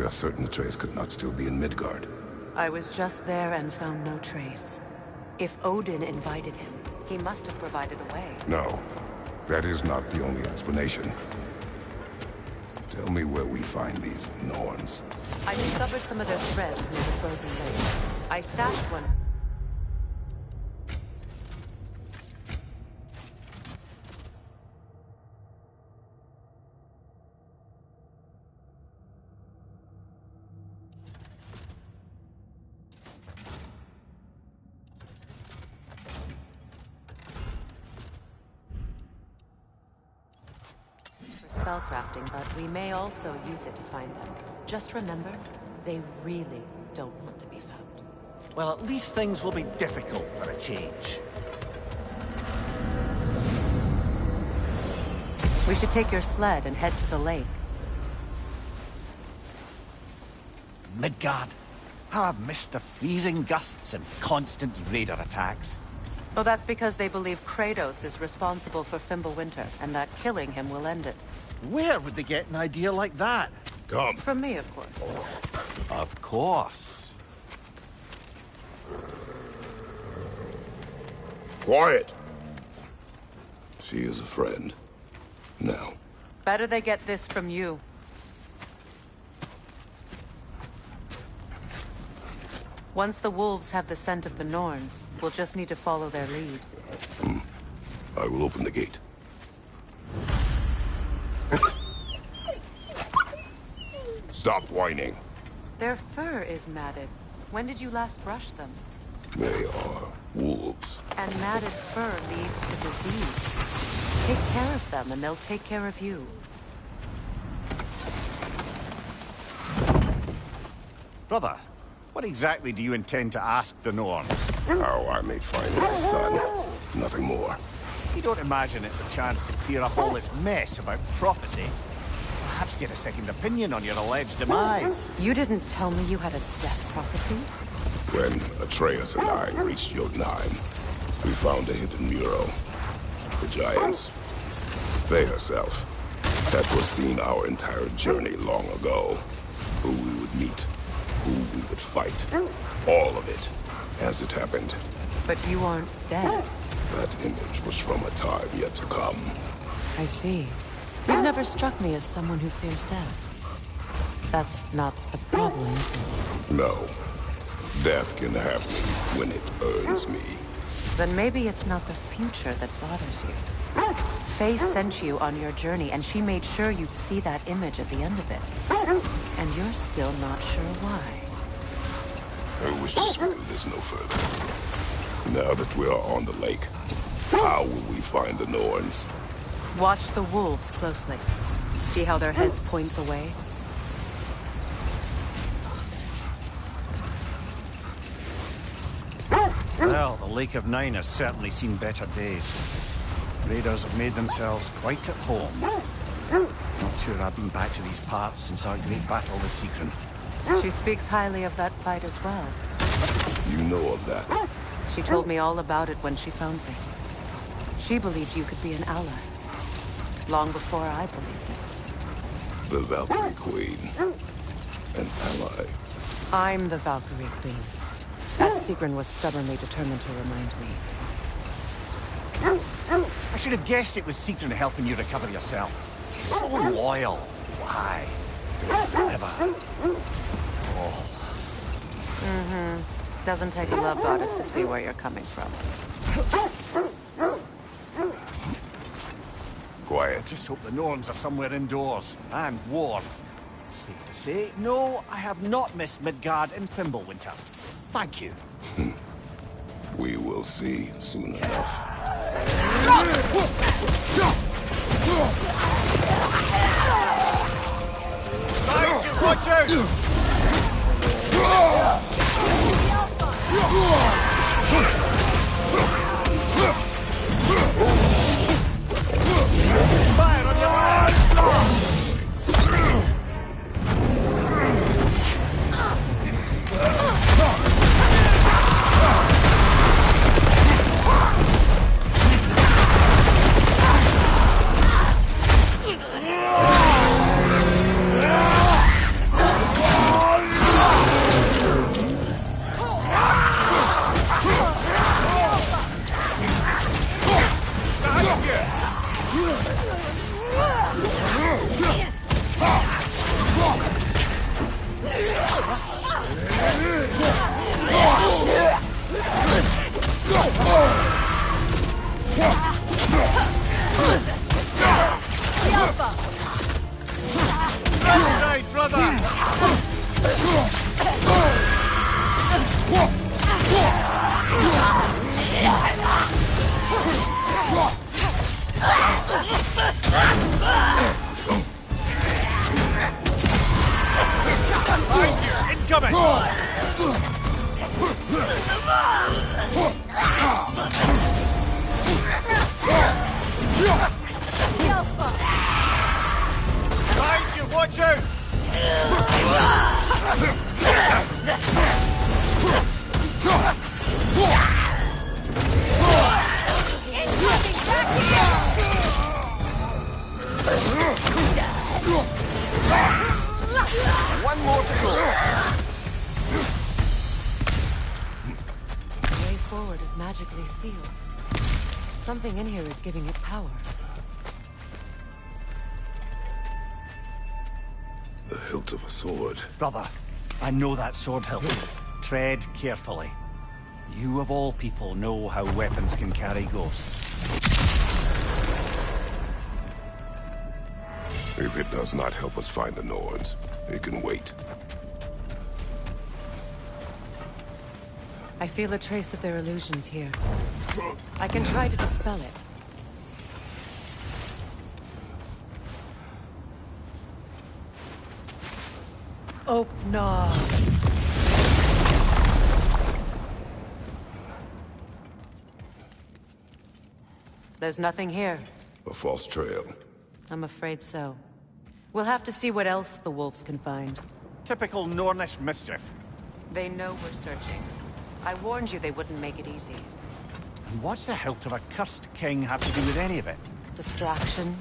are certain Atreus could not still be in Midgard. I was just there and found no trace. If Odin invited him, he must have provided a way. No, that is not the only explanation. Tell me where we find these Norns. I discovered some of their threads near the frozen lake. I stashed one. Spellcrafting, but we may also use it to find them. Just remember, they really don't want to be found. Well, at least things will be difficult for a change. We should take your sled and head to the lake. Midgard. How I've missed the freezing gusts and constant raider attacks. Well, that's because they believe Kratos is responsible for Fimbulwinter, and that killing him will end it. Where would they get an idea like that? Come. From me, of course. Of course. Quiet! She is a friend. Now. Better they get this from you. Once the wolves have the scent of the Norns, we'll just need to follow their lead. I will open the gate. Stop whining. Their fur is matted. When did you last brush them? They are wolves. And matted fur leads to disease. Take care of them, and they'll take care of you. Brother, what exactly do you intend to ask the Norns? How I may find my son. Nothing more. You don't imagine it's a chance to clear up all this mess about prophecy? Perhaps get a second opinion on your alleged demise. You didn't tell me you had a death prophecy? When Atreus and I reached Jotunheim, we found a hidden mural. The Giants. They herself had foreseen our entire journey long ago. Who we would meet, who we would fight. All of it, as it happened. But you aren't dead. That image was from a time yet to come. I see. You've never struck me as someone who fears death. That's not the problem, is it? No. Death can have me when it earns me. Then maybe it's not the future that bothers you. Faye sent you on your journey, and she made sure you'd see that image at the end of it. And you're still not sure why. I wish to speak of this no further. Now that we are on the lake, how will we find the Norns? Watch the wolves closely. See how their heads point the way? Well, the Lake of Nine has certainly seen better days. Raiders have made themselves quite at home. Not sure I've been back to these parts since our great battle with Sigrun. She speaks highly of that fight as well. You know of that? She told me all about it when she found me. She believed you could be an ally. Long before I believed it. The Valkyrie Queen. An ally. I'm the Valkyrie Queen. As Sigrun was stubbornly determined to remind me. I should have guessed it was Sigrun helping you recover yourself. He's so loyal. Why? Never. Oh. Doesn't take a love goddess to see where you're coming from. Quiet. Just hope the Norns are somewhere indoors and warm. Safe to say, no, I have not missed Midgard in Fimbulwinter. Thank you. We will see soon enough. Watch out! Fire on your man! Behind you, watch out! One more to go. The way forward is magically sealed. Something in here is giving it power. The hilt of a sword. Brother, I know that sword hilt. Tread carefully. You of all people know how weapons can carry ghosts. If it does not help us find the Norns, it can wait. I feel a trace of their illusions here. I can try to dispel it. Oh, no. There's nothing here. A false trail. I'm afraid so. We'll have to see what else the wolves can find. Typical Nornish mischief. They know we're searching. I warned you they wouldn't make it easy. And what's the hilt of a cursed king have to do with any of it? Distraction?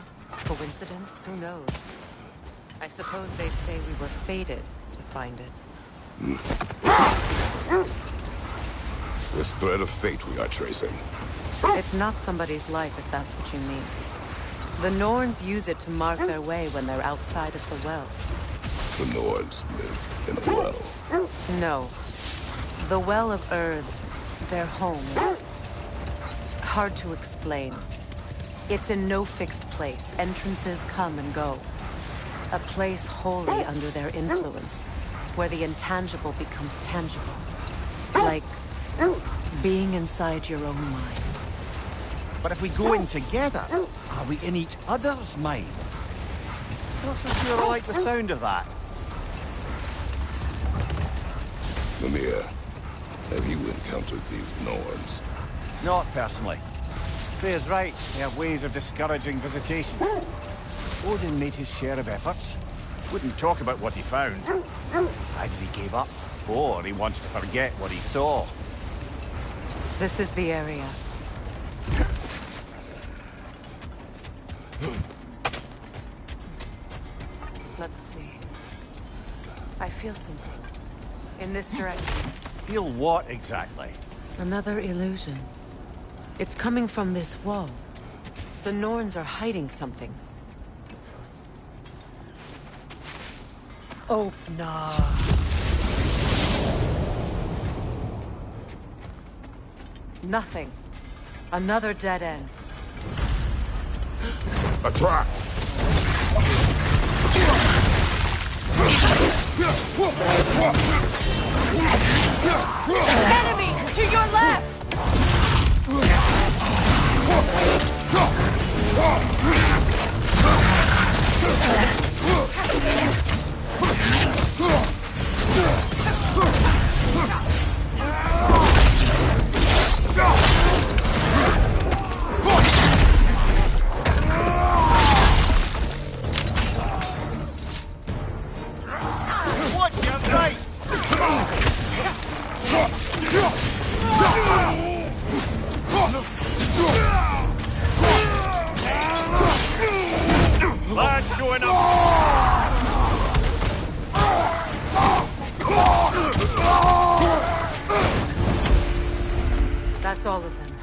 Coincidence? Who knows? I suppose they'd say we were fated to find it. This thread of fate we are tracing. It's not somebody's life, if that's what you mean. The Norns use it to mark their way when they're outside of the well. The Nords live in a well. No. The Well of Erd, their home, is hard to explain. It's in no fixed place. Entrances come and go. A place wholly under their influence, where the intangible becomes tangible. Like being inside your own mind. But if we go in together, are we in each other's mind? Not so sure I like the sound of that. Mimir, have you encountered these Norns? Not personally. Freya's right, they have ways of discouraging visitation. Odin made his share of efforts. Wouldn't talk about what he found. Either he gave up, or he wanted to forget what he saw. This is the area. Let's see. I feel something. In this direction. Feel what exactly? Another illusion. It's coming from this wall. The Norns are hiding something. Oh, no. Nothing. Another dead end. A trap! Enemy! To your left! Watch your right! Lad's going up! That's all of them.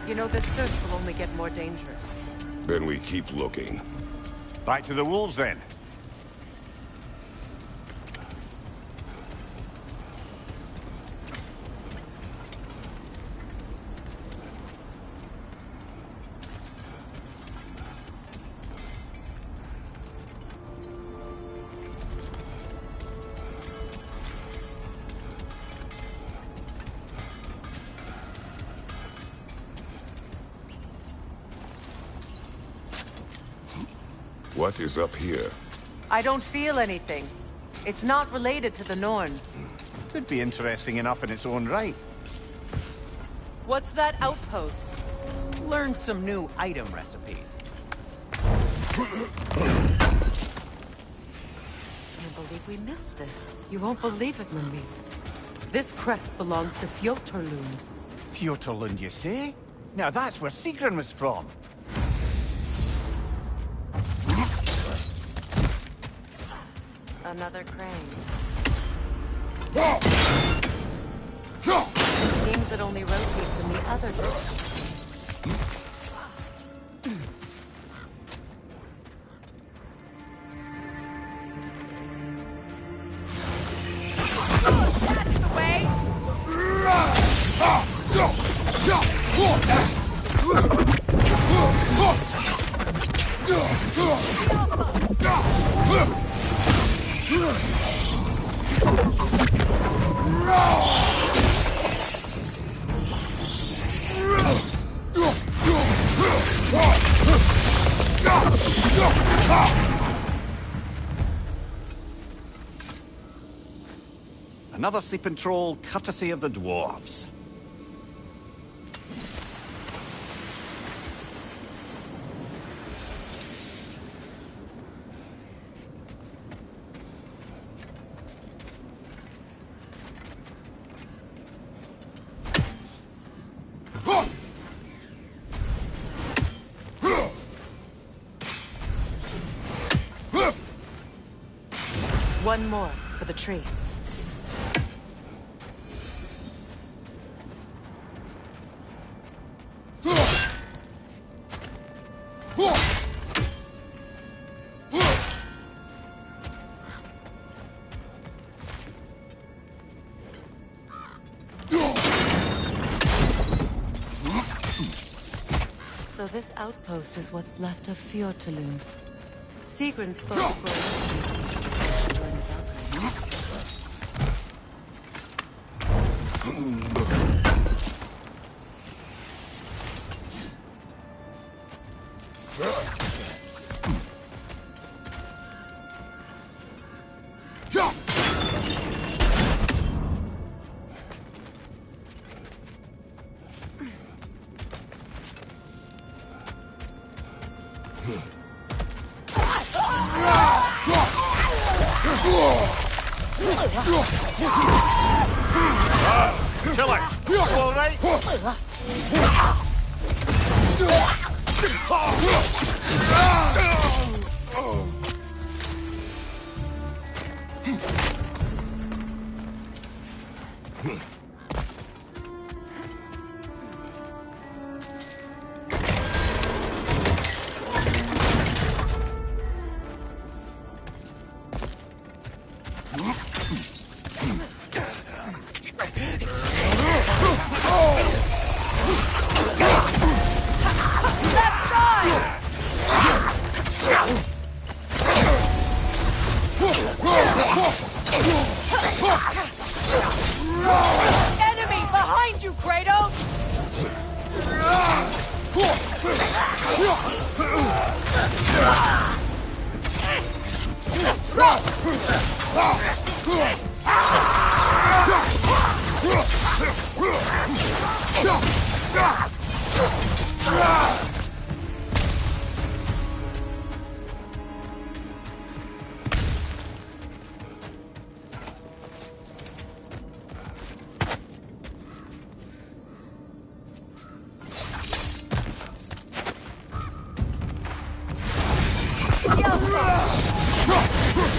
You know, this search will only get more dangerous. Then we keep looking. Back to the wolves, then. What is up here? I don't feel anything. It's not related to the Norns. Could be interesting enough in its own right. What's that outpost? Learn some new item recipes. Can't believe we missed this. You won't believe it, Marie. This crest belongs to Fjotorlund. Fjotorlund, you say? Now that's where Sigrun was from. Another crane. Seems it only rotates in the other direction. That's the way! Another sleeping troll, courtesy of the dwarves. One more for the tree. So this outpost is what's left of Fjotorlund. Sigrun spoke for Killer! You all right? Enemy behind you, Kratos!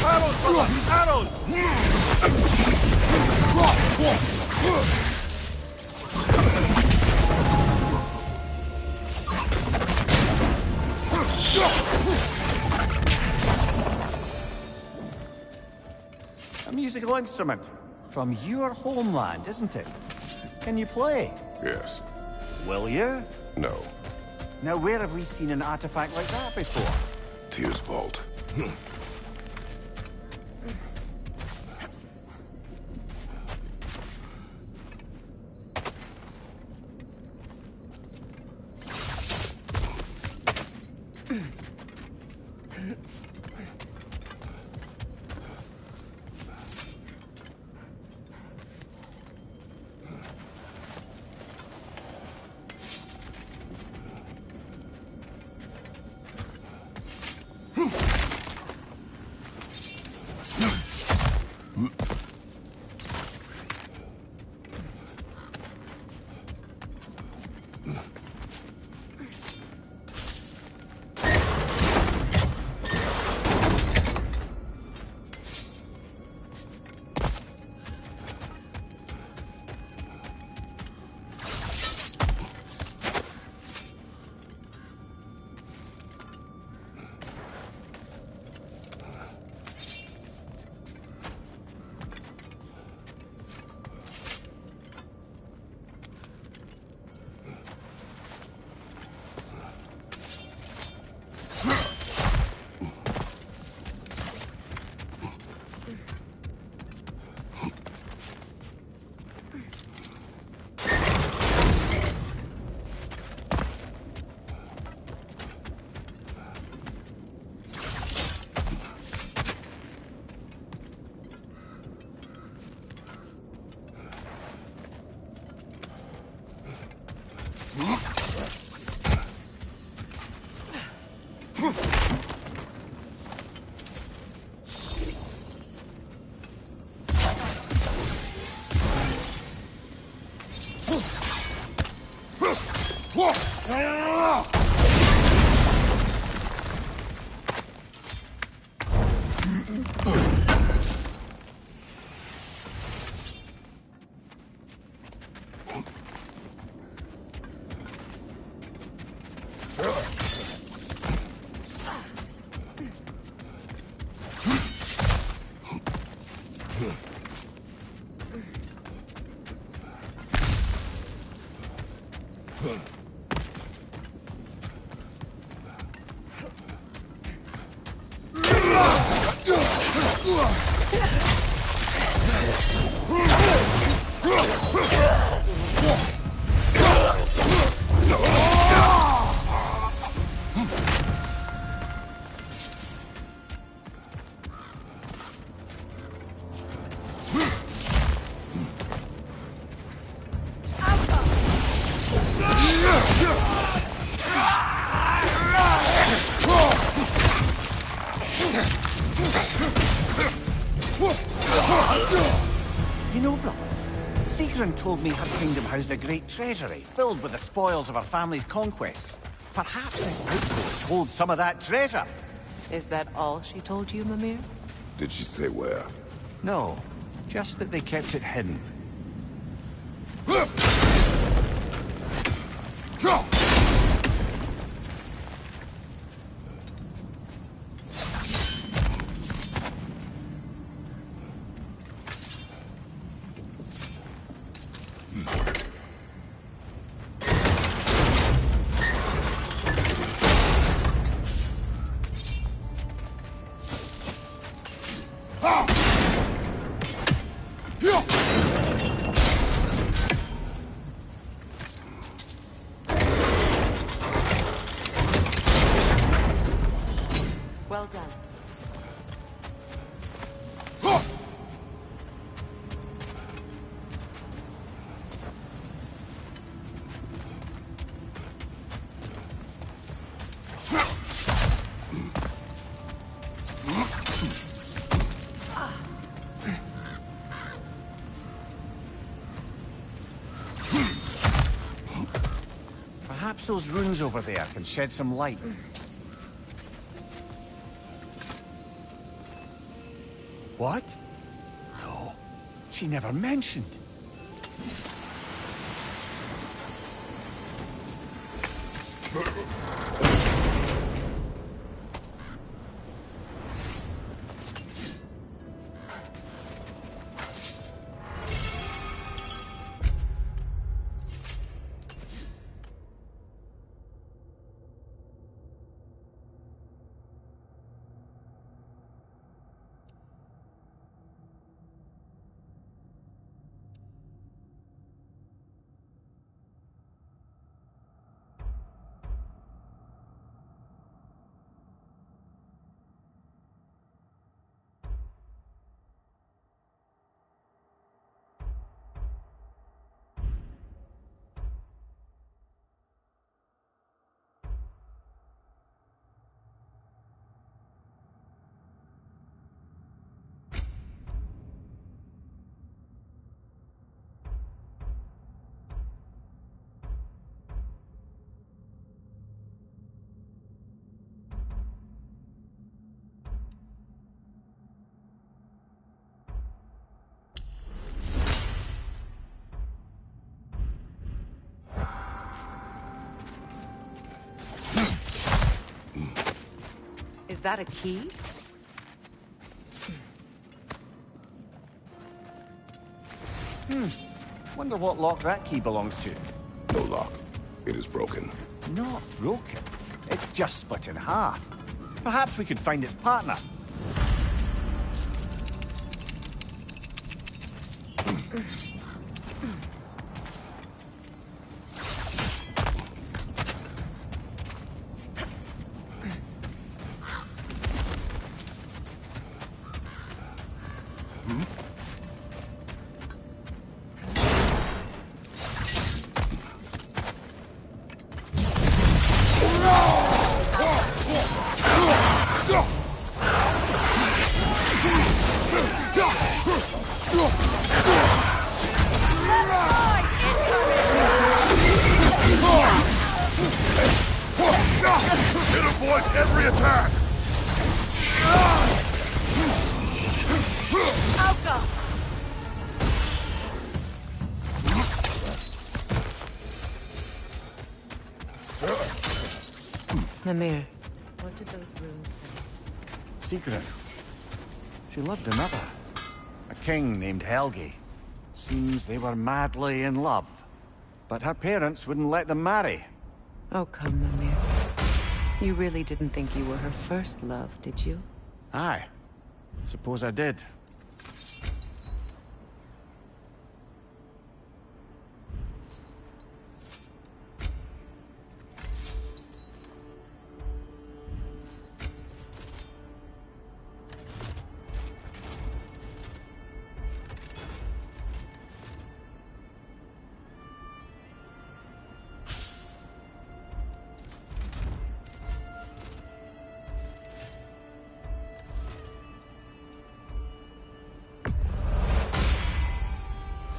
Arrows, brother! Arrows! A musical instrument from your homeland, isn't it? Can you play? Yes. Will you? No. Now, where have we seen an artifact like that before? Tyr's vault. You know, brother, Sigrun told me her kingdom housed a great treasury filled with the spoils of her family's conquests. Perhaps this outpost holds some of that treasure. Is that all she told you, Mimir? Did she say where? No, just that they kept it hidden. Well done. Perhaps those runes over there can shed some light. What? No, she never mentioned. that a key? Wonder what lock that key belongs to. No lock. It is broken. Not broken. It's just split in half. Perhaps we could find its partner. It avoids every attack! Mimir, what did those runes say? Secret. She loved another. A king named Helgi. Seems they were madly in love. But her parents wouldn't let them marry. Oh, come, Mimir. You really didn't think you were her first love, did you? Aye. Suppose I did.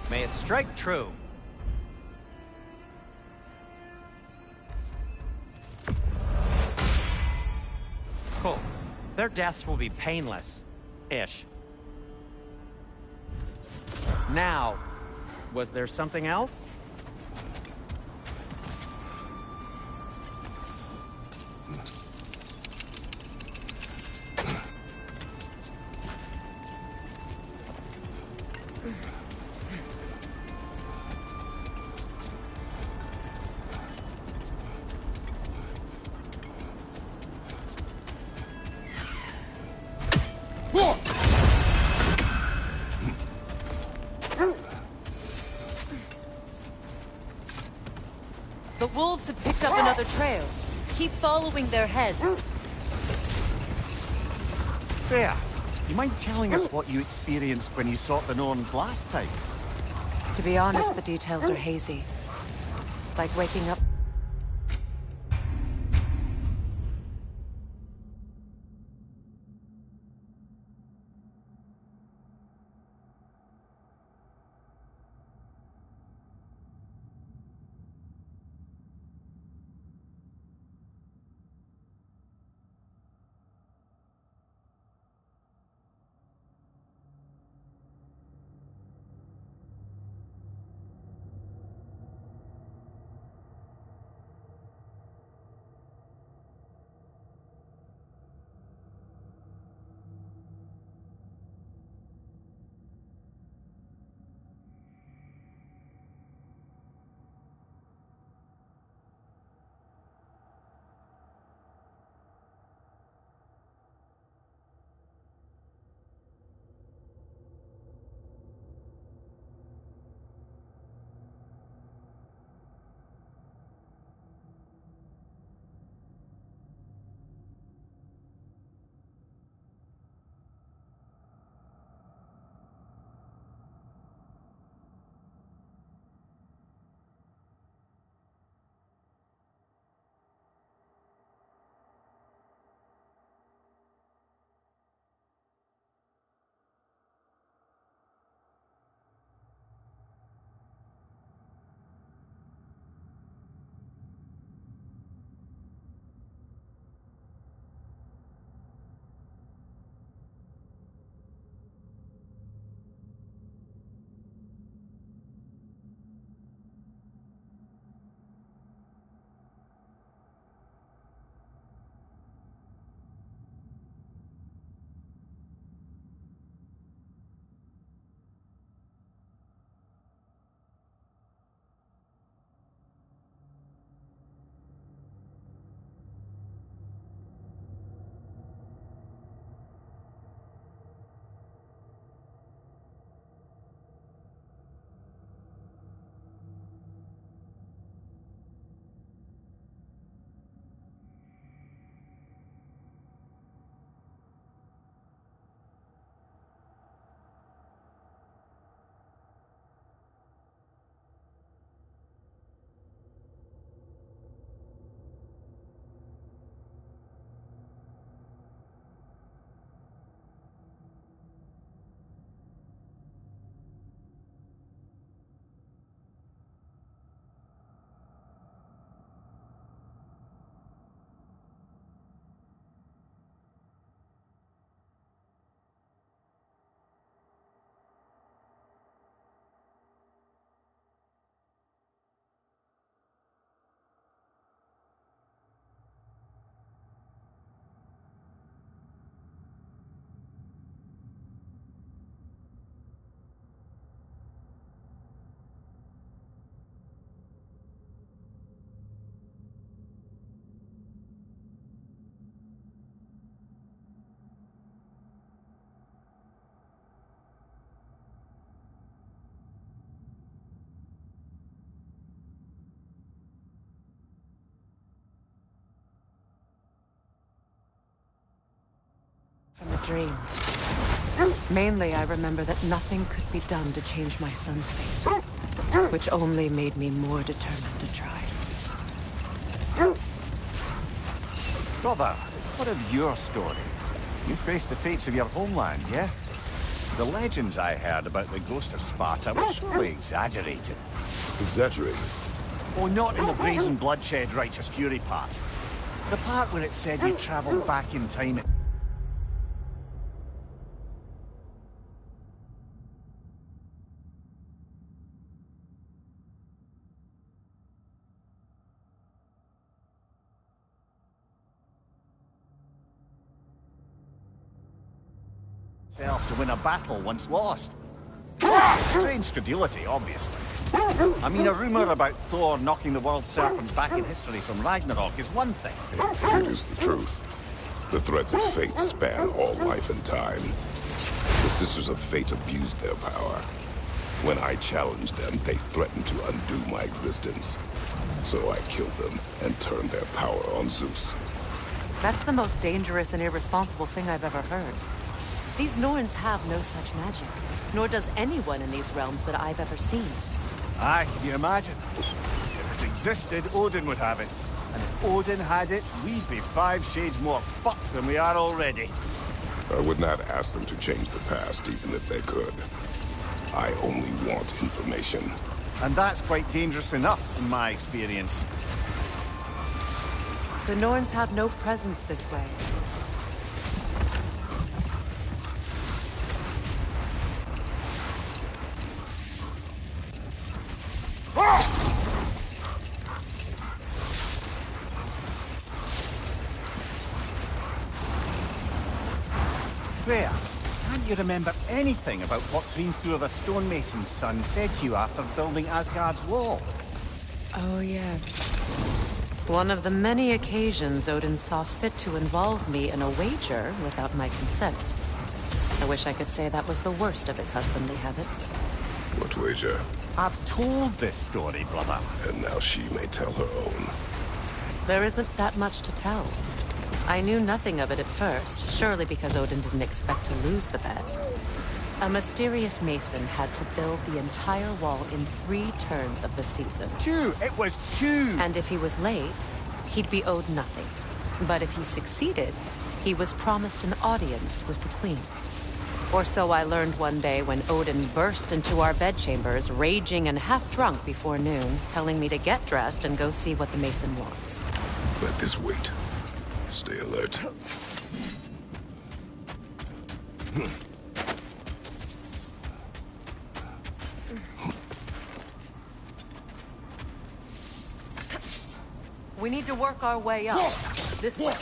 May it strike true. Cool. Their deaths will be painless-ish. Now, was there something else? The wolves have picked up another trail. Keep following their heads. Freya, you mind telling us what you experienced when you sought the Norns last time? To be honest, the details are hazy. Like waking up dream. Mainly, I remember that nothing could be done to change my son's fate, which only made me more determined to try. Brother, what of your story? You faced the fates of your homeland, yeah? The legends I heard about the ghost of Sparta were surely exaggerated. Exaggerated? Oh, not in the brazen bloodshed righteous fury part. The part where it said you travelled back in time. Itself to win a battle once lost. Strange credulity, obviously. I mean, a rumour about Thor knocking the world serpent back in history from Ragnarok is one thing. It is the truth. The threads of fate span all life and time. The Sisters of Fate abused their power. When I challenged them, they threatened to undo my existence. So I killed them and turned their power on Zeus. That's the most dangerous and irresponsible thing I've ever heard. These Norns have no such magic, nor does anyone in these realms that I've ever seen. Aye, can you imagine? If it existed, Odin would have it. And if Odin had it, we'd be 5 shades more fucked than we are already. I would not ask them to change the past, even if they could. I only want information. And that's quite dangerous enough, in my experience. The Norns have no presence this way. Freya, can't you remember anything about what Hrimthur the stonemason's son said to you after building Asgard's wall? Oh, yes. One of the many occasions Odin saw fit to involve me in a wager without my consent. I wish I could say that was the worst of his husbandly habits. What wager? I've told this story, brother. And now she may tell her own. There isn't that much to tell. I knew nothing of it at first, surely because Odin didn't expect to lose the bet. A mysterious mason had to build the entire wall in 3 turns of the season. 2! It was 2! And if he was late, he'd be owed nothing. But if he succeeded, he was promised an audience with the queen. Or so I learned one day when Odin burst into our bedchambers, raging and half-drunk before noon, telling me to get dressed and go see what the mason wants. Let this wait. Stay alert. We need to work our way up. This way.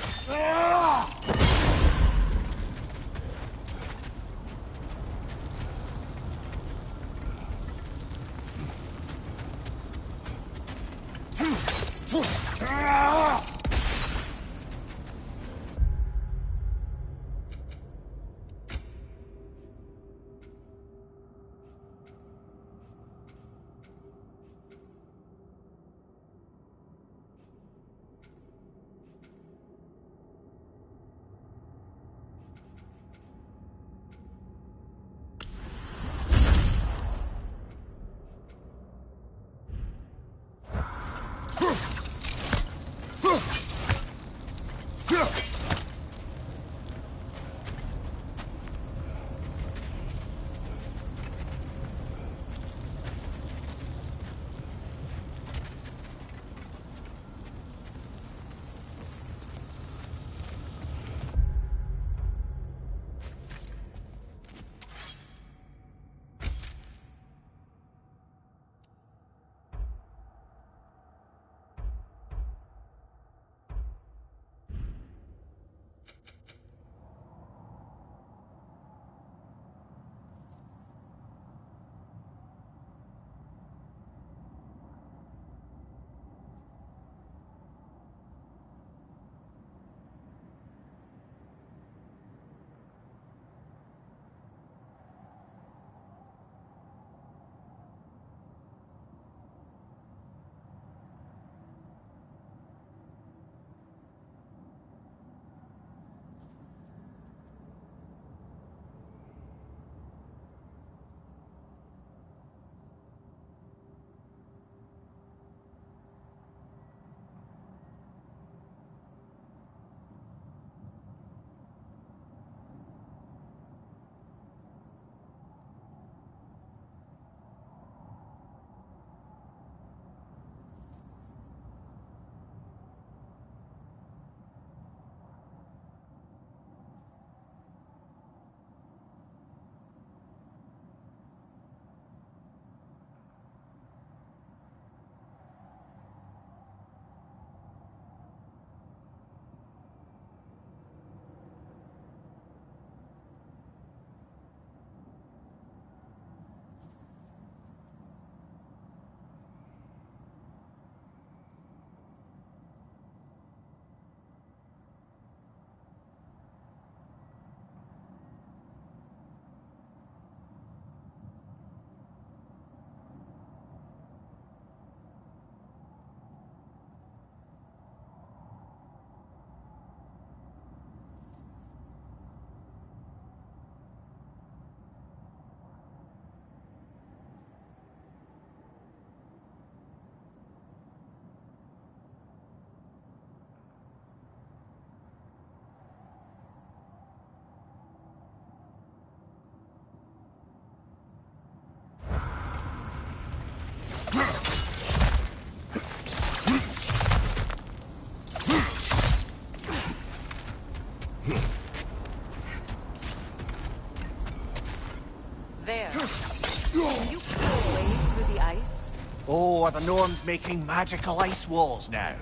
are the Norns making magical ice walls now?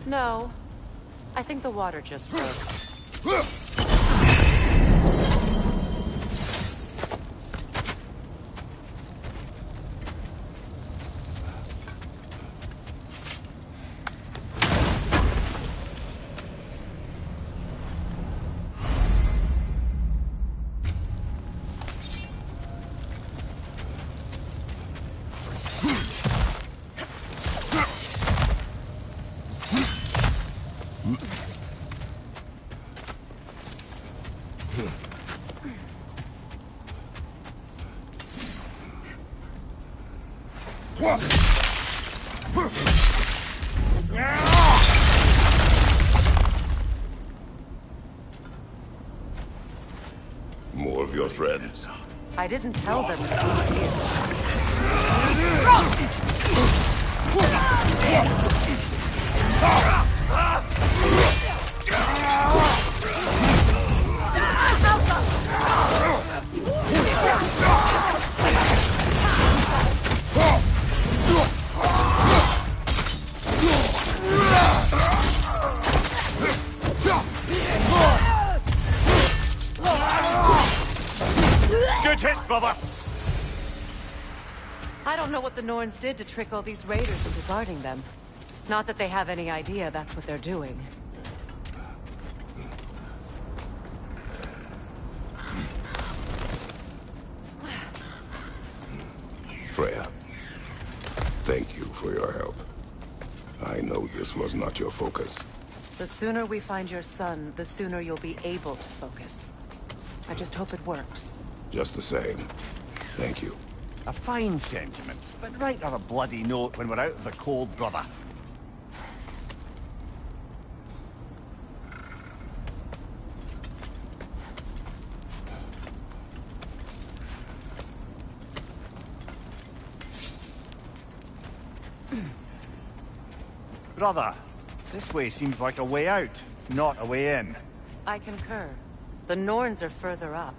No. I think the water just broke. More of your friends. I didn't tell them that we were here. Good hit, brother! I don't know what the Norns did to trick all these raiders into guarding them. Not that they have any idea that's what they're doing. Freya, thank you for your help. I know this was not your focus. The sooner we find your son, the sooner you'll be able to focus. I just hope it works. Just the same, thank you. A fine sentiment, but write her a bloody note when we're out of the cold, brother. Brother, this way seems like a way out, not a way in. I concur. The Norns are further up.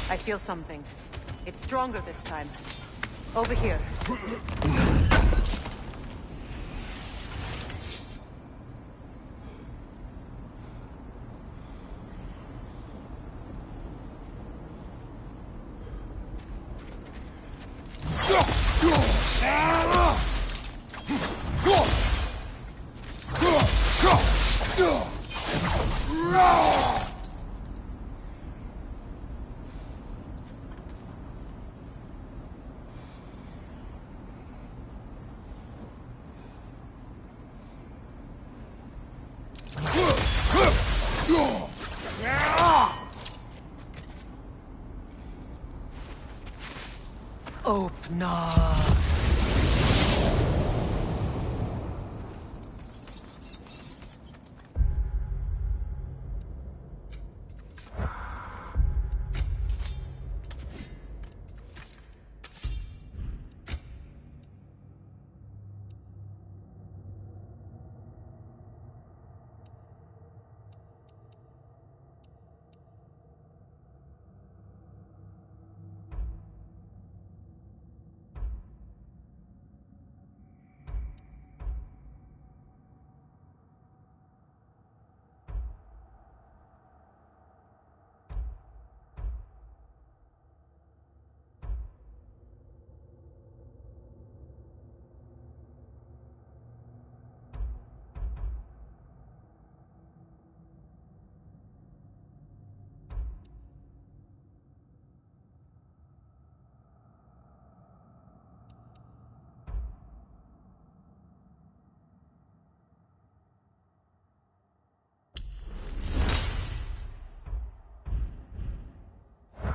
I feel something. It's stronger this time. Over here. Open up.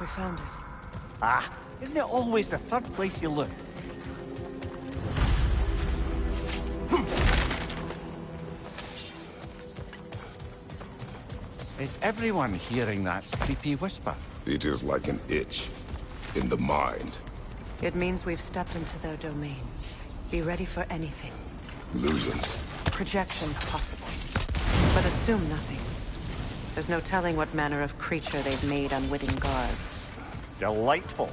We found it. Ah, isn't it always the third place you look? Is everyone hearing that creepy whisper? It is like an itch in the mind. It means we've stepped into their domain. Be ready for anything. Illusions. Projections possible. But assume nothing. There's no telling what manner of creature they've made unwitting guards. Delightful.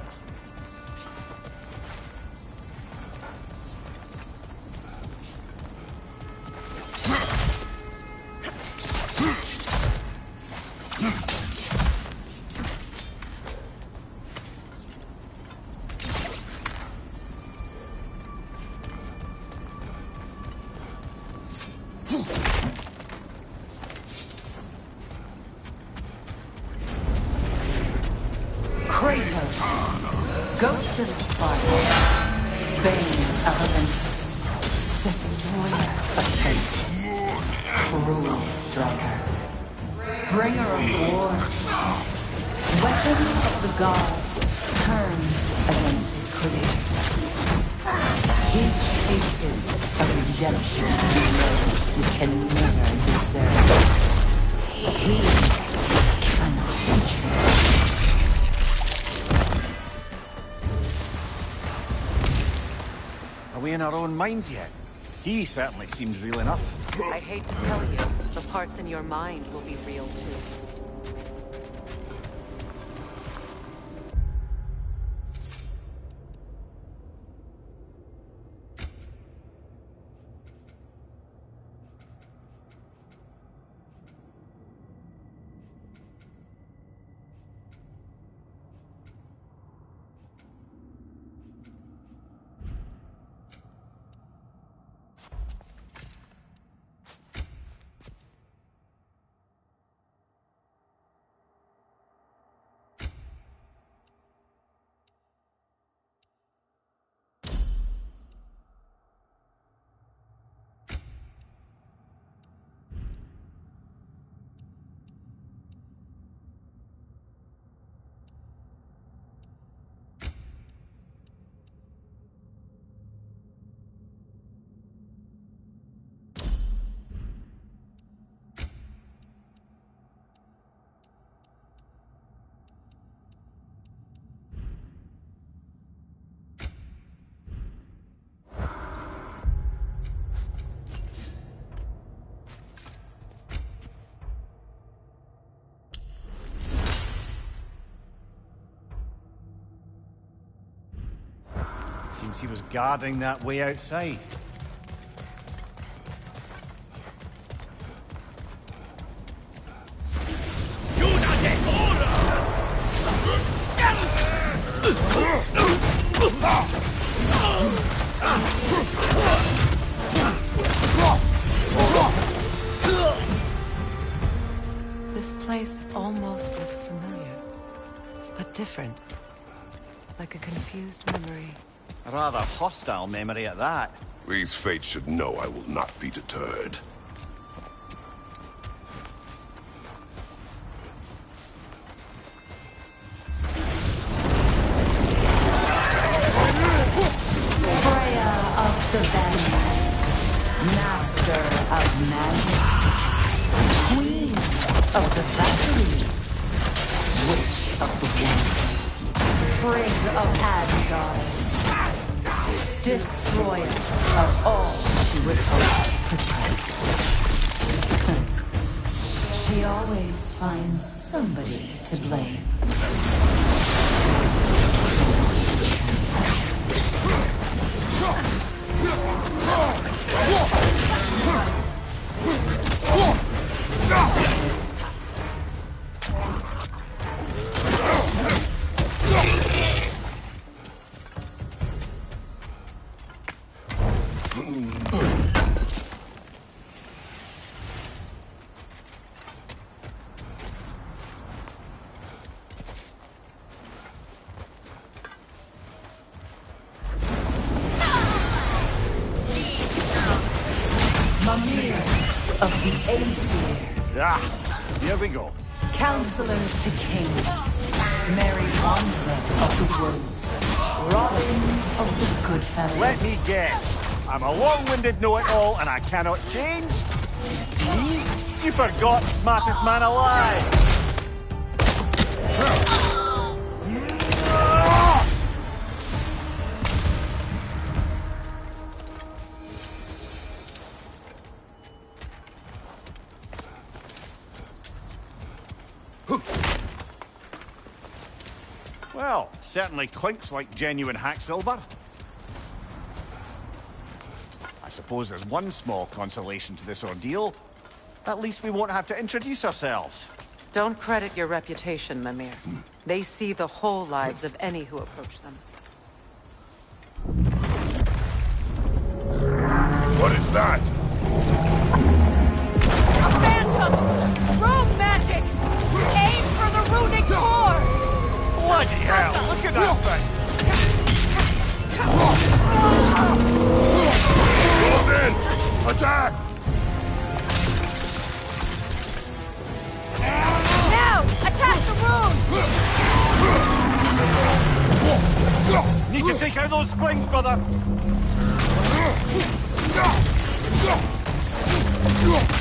Kratos, Ghost of Sparta, Bane of Olympus, Destroyer of Fate, Cruel Striker, Bringer of War, Weapon of the Gods turned against his creators. He faces a redemption he knows he can never deserve. He cannot betray. Are we in our own minds yet? He certainly seems real enough. I hate to tell you, the parts in your mind will be real too. Seems he was guarding that way outside. This place almost looks familiar, but different. Like a confused memory. A rather hostile memory at that. These fates should know I will not be deterred. Freya of the Vanguard, Master of Magics, Queen of the Valkyries, Witch of the Woods, Frigg of Asgard, Destroyer of all she would hope to protect. She always finds somebody to blame. Mimir of the Aesir. Ah, here we go. Counselor to kings, Merry wanderer of the woods, Robin of the good fellows. Let me guess. I'm a long-winded know-it-all and I cannot change? See? You forgot smartest man alive! Well, certainly clinks like genuine hack silver. I suppose there's one small consolation to this ordeal. At least we won't have to introduce ourselves. Don't credit your reputation, Mimir. They see the whole lives of any who approach them. What is that? A phantom! Rogue magic! Aim for the runic core! Bloody hell! Look at that thing! Close in! Attack! Now! Attack the rune! Need to take out those springs, brother!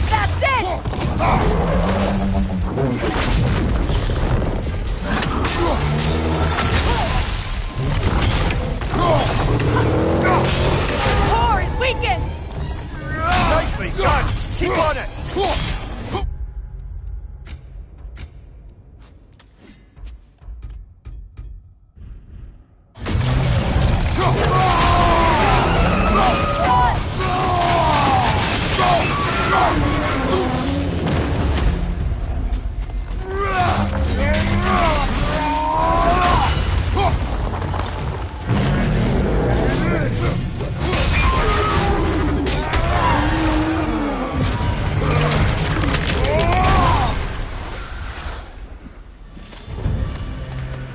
That's it! Core is weakened! Nicely done! Keep on it!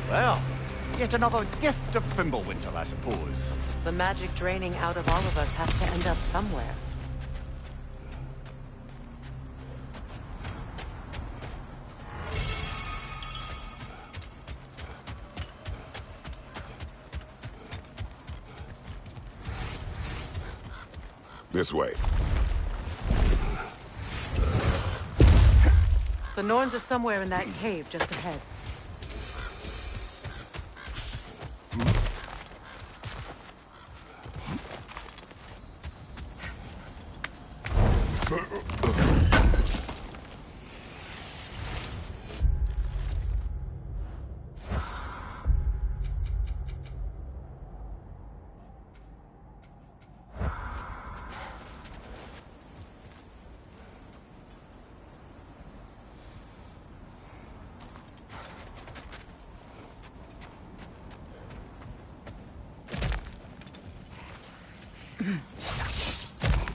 Well, yet another gift of Fimbulwinter, I suppose. The magic draining out of all of us has to end up somewhere. This way. The Norns are somewhere in that cave just ahead.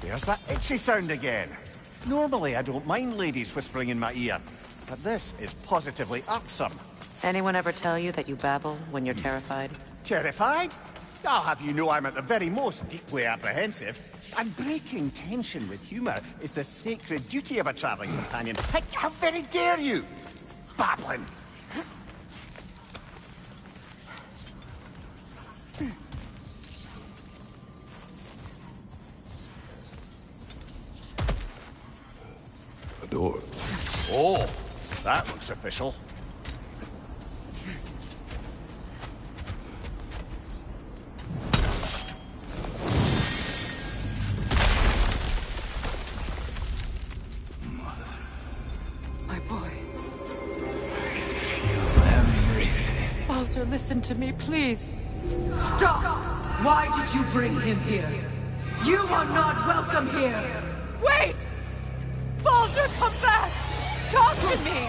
There's that itchy sound again. Normally I don't mind ladies whispering in my ear, but this is positively irksome. Anyone ever tell you that you babble when you're terrified? Terrified? I'll have you know I'm at the very most deeply apprehensive. And breaking tension with humour is the sacred duty of a travelling companion. How very dare you! Babbling! A door. Oh, that looks official. My boy. Baldur, listen to me, please. Stop! Why did you bring him here? You are not welcome here! Wait! Baldur, come back! Talk to me!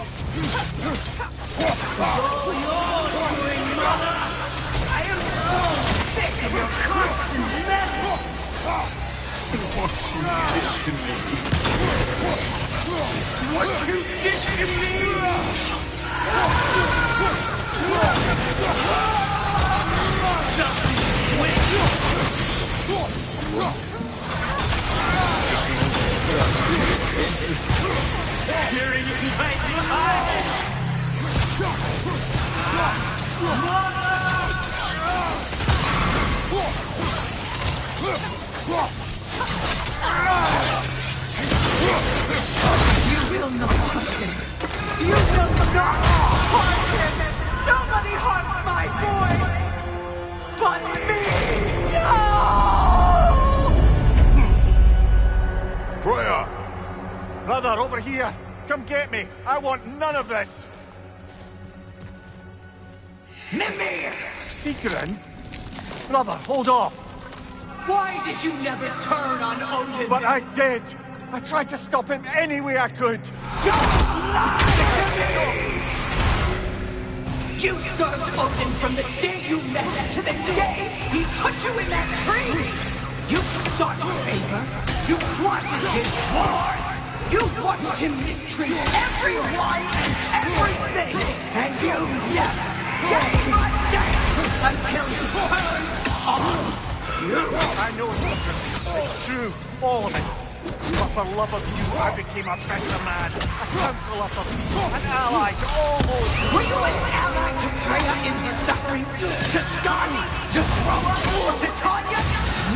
I am so sick of your constant meddling! What you did to me! Hearing you right behind! You will not touch him. You will not harm him. Nobody harms my boy but me. No! Freya! Brother, over here! Come get me! I want none of this! Mimir! Secret? Brother, hold off! Why did you never turn on Odin? But I did! I tried to stop him any way I could! Don't lie to me! You served Odin from the day you met to the day he put you in that tree! You sought favor, you wanted his wars, you watched him mistreat everyone and everything, and you never gave a damn until you turned on you! I know it's true, all of it. But for love of you, I became a better man, a counselor for people, an ally to all those. Were you an ally to Freya in her suffering? To Skadi? To Groa? Or to Tanya?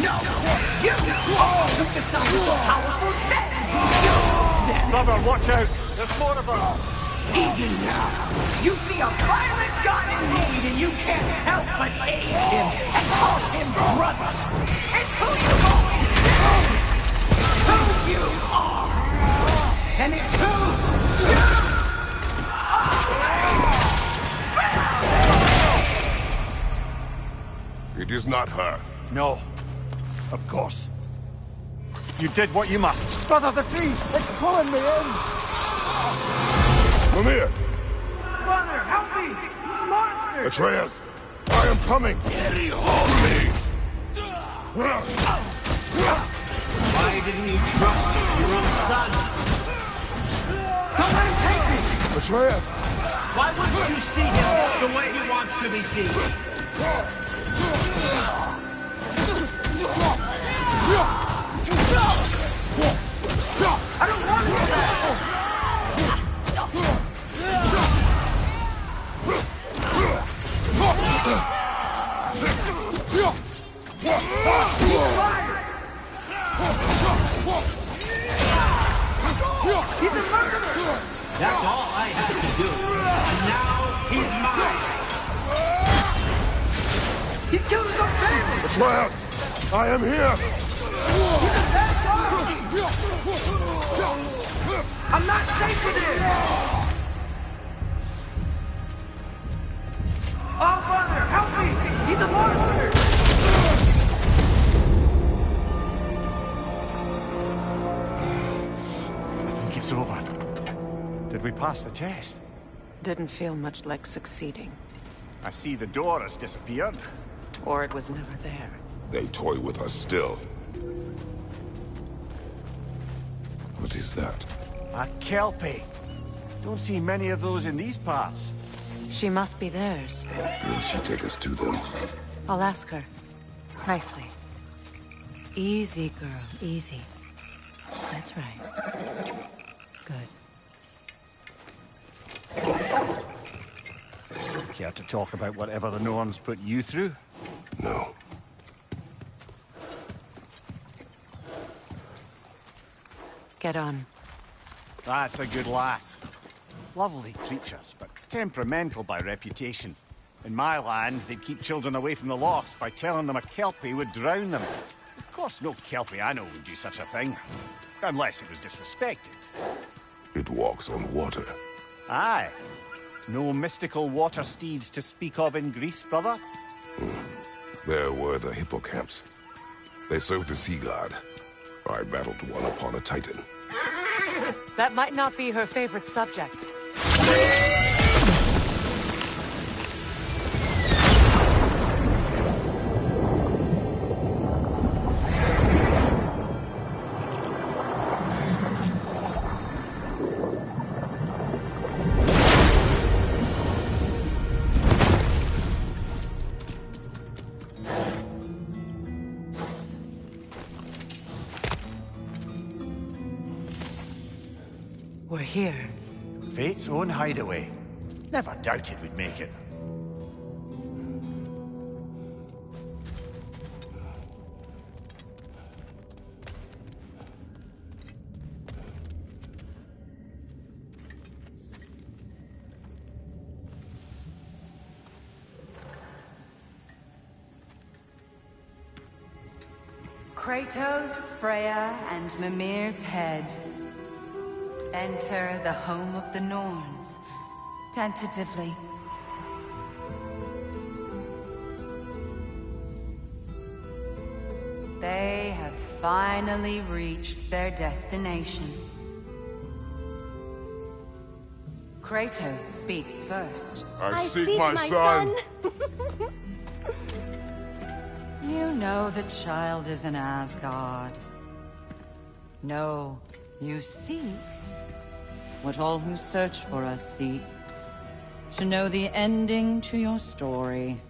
No! You all took the side of the powerful then! Used them! Brother, watch out! There's more of them! Even now, you see a violent god in need and you can't help but aid him and call him brother! It's who you've always been! Who you are! And it's who you are! It is not her. No. Of course. You did what you must. Brother, the tree! It's pulling me in! Mimir! Brother, help me! Monster! Atreus! I am coming! Hold me! Why didn't you trust your own son? Don't let him take me! Atreus! Why wouldn't you see him the way he wants to be seen? I don't want to do that! He's a murderer! That's all I had to do. And now he's mine! He's killing the family! Atreus! I am here! He's a bad guy! I'm not safe with him! Oh, Father, help me! He's a monster! I think it's over. Did we pass the test? Didn't feel much like succeeding. I see the door has disappeared. Or it was never there. They toy with us still. What is that? A Kelpie. Don't see many of those in these parts. She must be theirs. Will she take us to them? I'll ask her. Nicely. Easy, girl. Easy. That's right. Good. Care to talk about whatever the Norns put you through? No. Get on. That's a good lass. Lovely creatures, but temperamental by reputation. In my land, they'd keep children away from the lost by telling them a Kelpie would drown them. Of course, no Kelpie I know would do such a thing. Unless it was disrespected. It walks on water. Aye. No mystical water steeds to speak of in Greece, brother? There were the hippocamps. They served the sea god. I battled one upon a titan. That might not be her favorite subject. We're here. Fate's own hideaway. Never doubted we'd make it. Kratos, Freya, and Mimir's head. Enter the home of the Norns, tentatively. They have finally reached their destination. Kratos speaks first. I seek my son. You know the child is in Asgard. No, you seek what all who search for us seek. To know the ending to your story.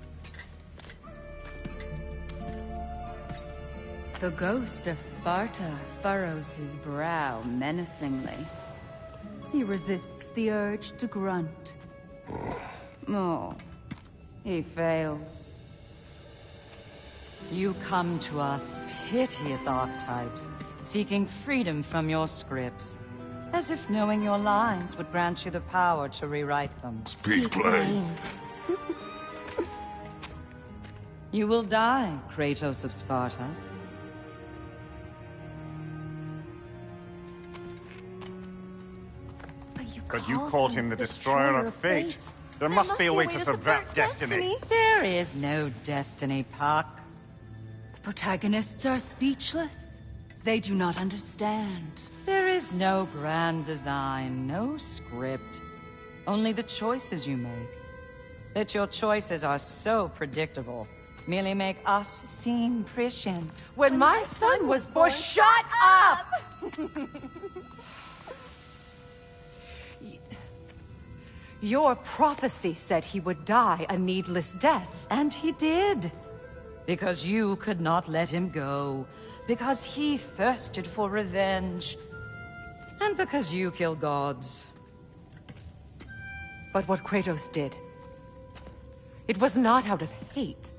The ghost of Sparta furrows his brow menacingly. He resists the urge to grunt. Oh, he fails. You come to us, piteous archetypes, seeking freedom from your scripts. As if knowing your lines would grant you the power to rewrite them. Speak plain. You will die, Kratos of Sparta. But you called him the Destroyer of Fate. There must be a way to subvert destiny. There is no destiny, Puck. The protagonists are speechless. They do not understand. There is no grand design, no script. Only the choices you make. That your choices are so predictable merely make us seem prescient. When my son was born, shut up! Your prophecy said he would die a needless death. And he did. Because you could not let him go. Because he thirsted for revenge. And because you kill gods. But what Kratos did, it was not out of hate.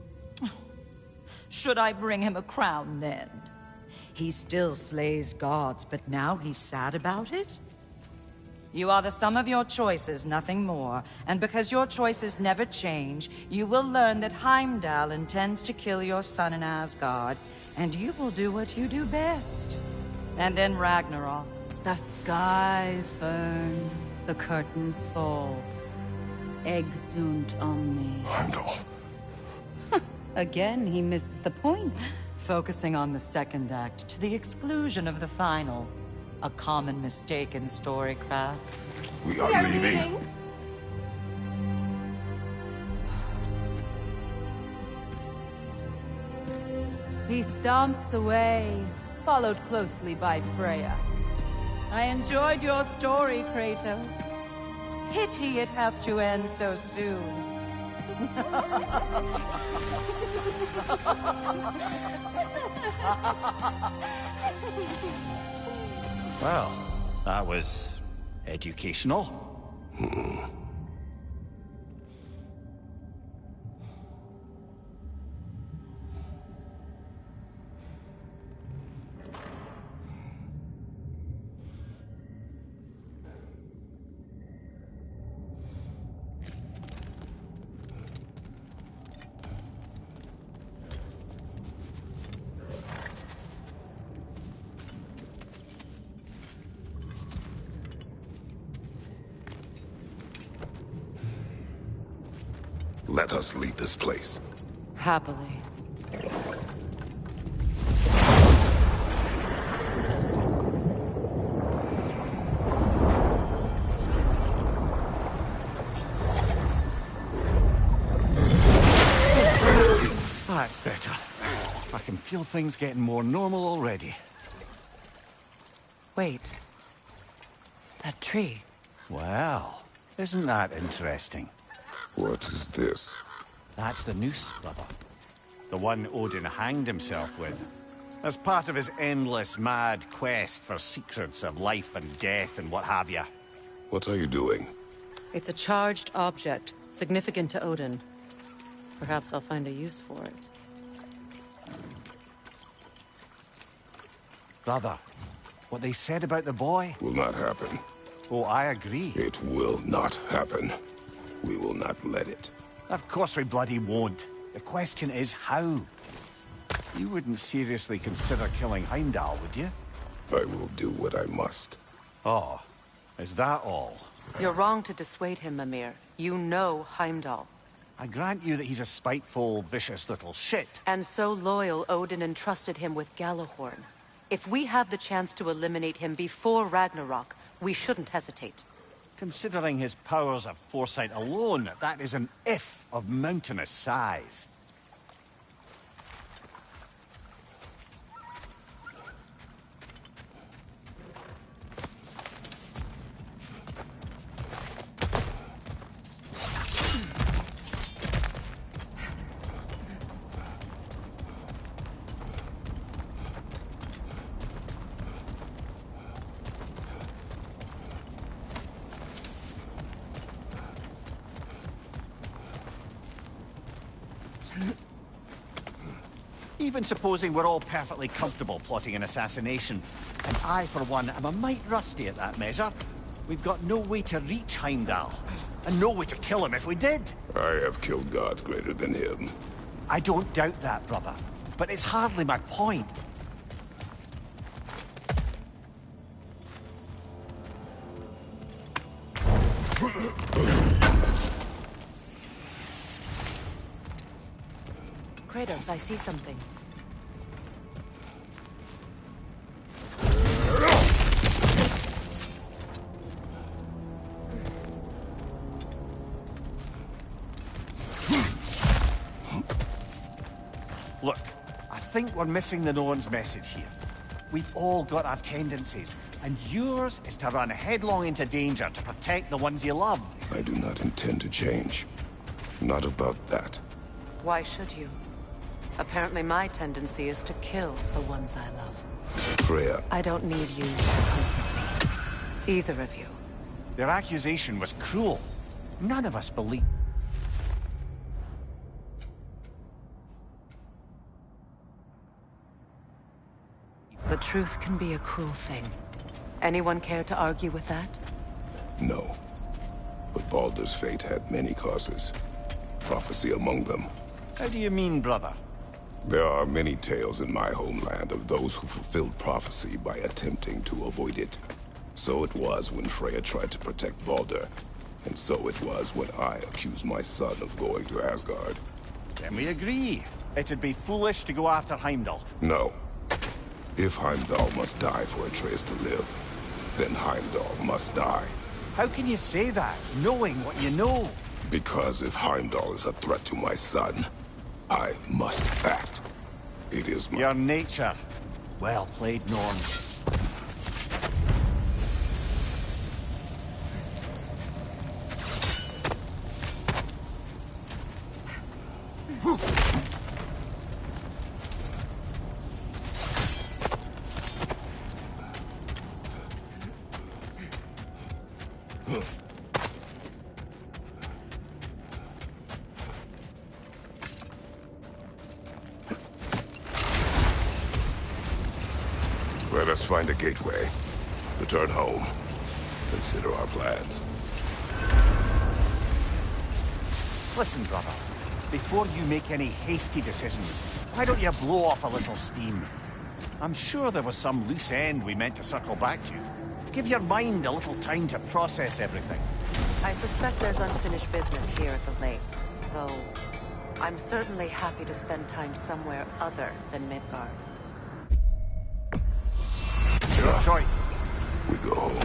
Should I bring him a crown then? He still slays gods, but now he's sad about it? You are the sum of your choices, nothing more. And because your choices never change, you will learn that Heimdall intends to kill your son in Asgard, and you will do what you do best. And then Ragnarok. The skies burn, the curtains fall. Exunt omnes. Heimdall. Again, he misses the point. Focusing on the second act to the exclusion of the final. A common mistake in storycraft. We are leaving. He stomps away, followed closely by Freya. I enjoyed your story, Kratos. Pity it has to end so soon. Well, that was educational. Let us leave this place. Happily. That's better. I can feel things getting more normal already. Wait. That tree. Well, isn't that interesting? What is this? That's the noose, brother. The one Odin hanged himself with. As part of his endless, mad quest for secrets of life and death and what have you. What are you doing? It's a charged object, significant to Odin. Perhaps I'll find a use for it. Brother, what they said about the boy? Will not happen. Oh, I agree. It will not happen. We will not let it. Of course we bloody won't. The question is how. You wouldn't seriously consider killing Heimdall, would you? I will do what I must. Oh, is that all? You're wrong to dissuade him, Mimir. You know Heimdall. I grant you that he's a spiteful, vicious little shit. And so loyal, Odin entrusted him with Gjallarhorn. If we have the chance to eliminate him before Ragnarok, we shouldn't hesitate. Considering his powers of foresight alone, that is an if of mountainous size. Even supposing we're all perfectly comfortable plotting an assassination, and I, for one, am a mite rusty at that measure, we've got no way to reach Heimdall, and no way to kill him if we did. I have killed gods greater than him. I don't doubt that, brother, but it's hardly my point. Kratos, I see something. Look, I think we're missing the Norn's message here. We've all got our tendencies, and yours is to run headlong into danger to protect the ones you love. I do not intend to change. Not about that. Why should you? Apparently my tendency is to kill the ones I love. Freya, I don't need you to comfort me. Either of you. Their accusation was cruel. None of us believe. The truth can be a cruel thing. Anyone care to argue with that? no. But Baldur's fate had many causes. Prophecy among them. How do you mean, brother? There are many tales in my homeland of those who fulfilled prophecy by attempting to avoid it. So it was when Freya tried to protect Baldur, and so it was when I accused my son of going to Asgard. Then we agree. It'd be foolish to go after Heimdall. No. If Heimdall must die for Atreus to live, then Heimdall must die. How can you say that, knowing what you know? Because if Heimdall is a threat to my son, I must act. It is my... Your nature. Well played, Norn. Let us find a gateway. Return home. Consider our plans. Listen, brother. Before you make any hasty decisions, why don't you blow off a little steam? I'm sure there was some loose end we meant to circle back to. Give your mind a little time to process everything. I suspect there's unfinished business here at the lake, though I'm certainly happy to spend time somewhere other than Midgard. Your choice. We go home.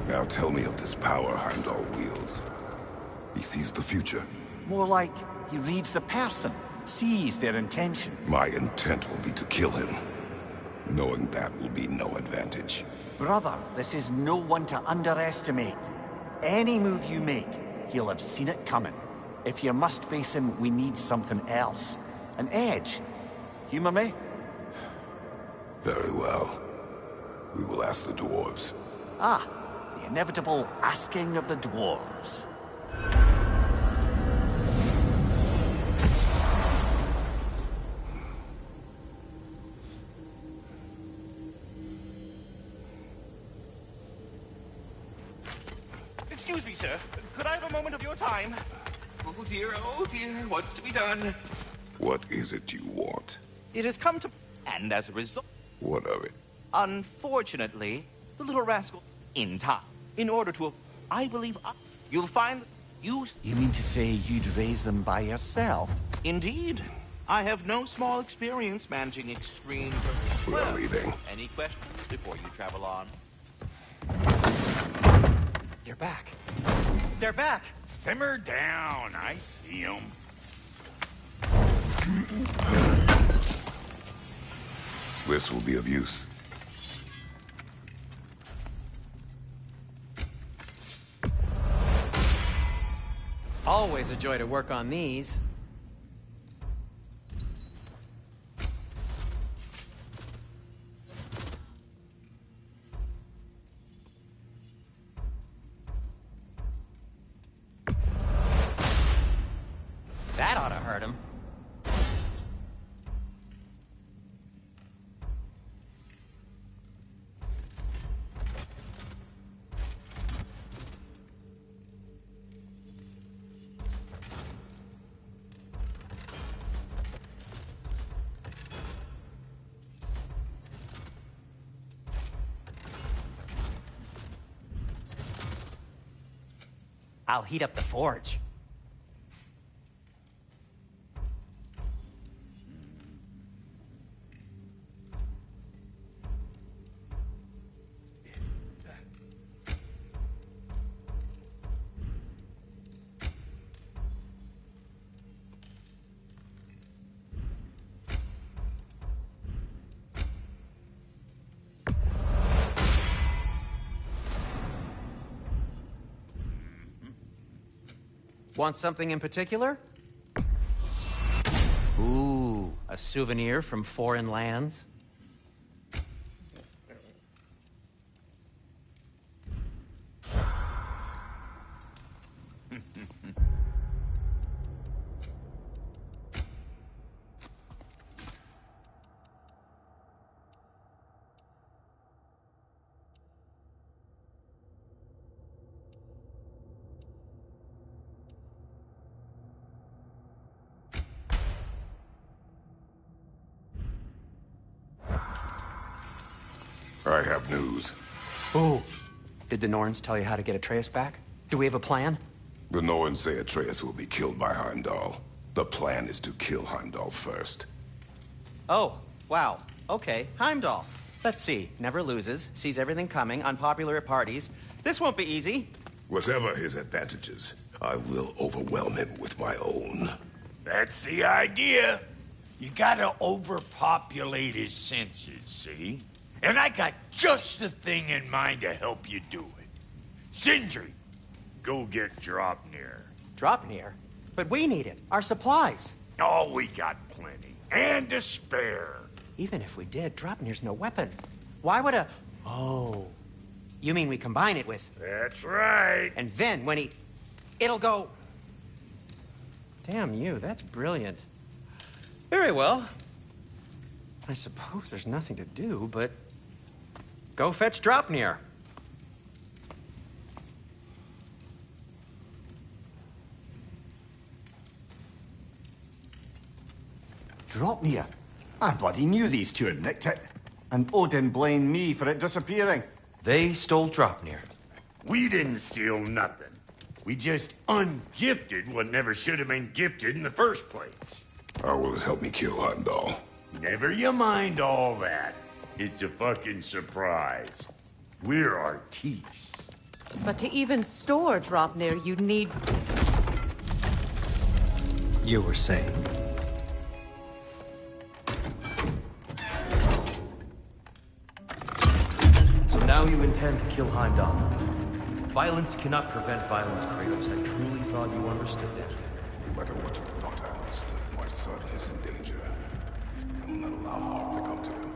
Now tell me of this power Heimdall wields. He sees the future. More like he reads the person, sees their intention. My intent will be to kill him. Knowing that will be no advantage. Brother, this is no one to underestimate. Any move you make, he'll have seen it coming. If you must face him, we need something else. An edge. Humor me? Very well. We will ask the dwarves. Ah, the inevitable asking of the dwarves. Excuse me, sir. Could I have a moment of your time? Oh dear, what's to be done? What is it you want? It has come to... And as a result... What of it? Unfortunately, the little rascal... In time. In order to... I believe... You'll find... You mean to say you'd raise them by yourself? Indeed. I have no small experience managing extreme... We're leaving. Any questions before you travel on? You're back. They're back. Simmer down. I see them. This will be of use. Always a joy to work on these. That ought to hurt him. I'll heat up the forge. Want something in particular? Ooh, a souvenir from foreign lands? I have news. Ooh. Did the Norns tell you how to get Atreus back? Do we have a plan? The Norns say Atreus will be killed by Heimdall. The plan is to kill Heimdall first. Oh, wow. Okay, Heimdall. Let's see. Never loses, sees everything coming, unpopular at parties. This won't be easy. Whatever his advantages, I will overwhelm him with my own. That's the idea. You gotta overpopulate his senses, see? And I got just the thing in mind to help you do it. Sindri, go get Draupnir. Draupnir? But we need it. Our supplies. Oh, we got plenty. And to spare. Even if we did, Draupnir's no weapon. Why would a... Oh. You mean we combine it with... That's right. And then when he... It'll go... Damn you, that's brilliant. Very well. I suppose there's nothing to do, but... Go fetch Draupnir. Draupnir? I bloody knew these two had nicked it. And Odin blamed me for it disappearing. They stole Draupnir. We didn't steal nothing. We just ungifted what never should have been gifted in the first place. How will it help me kill Heimdall? Never you mind all that. It's a fucking surprise. We're artistes. But to even store Draupnir, you'd need... You were saying? So now you intend to kill Heimdall. Violence cannot prevent violence, Kratos. I truly thought you understood that. No matter what you thought I understood, my son is in danger. I will not allow harm to come to him.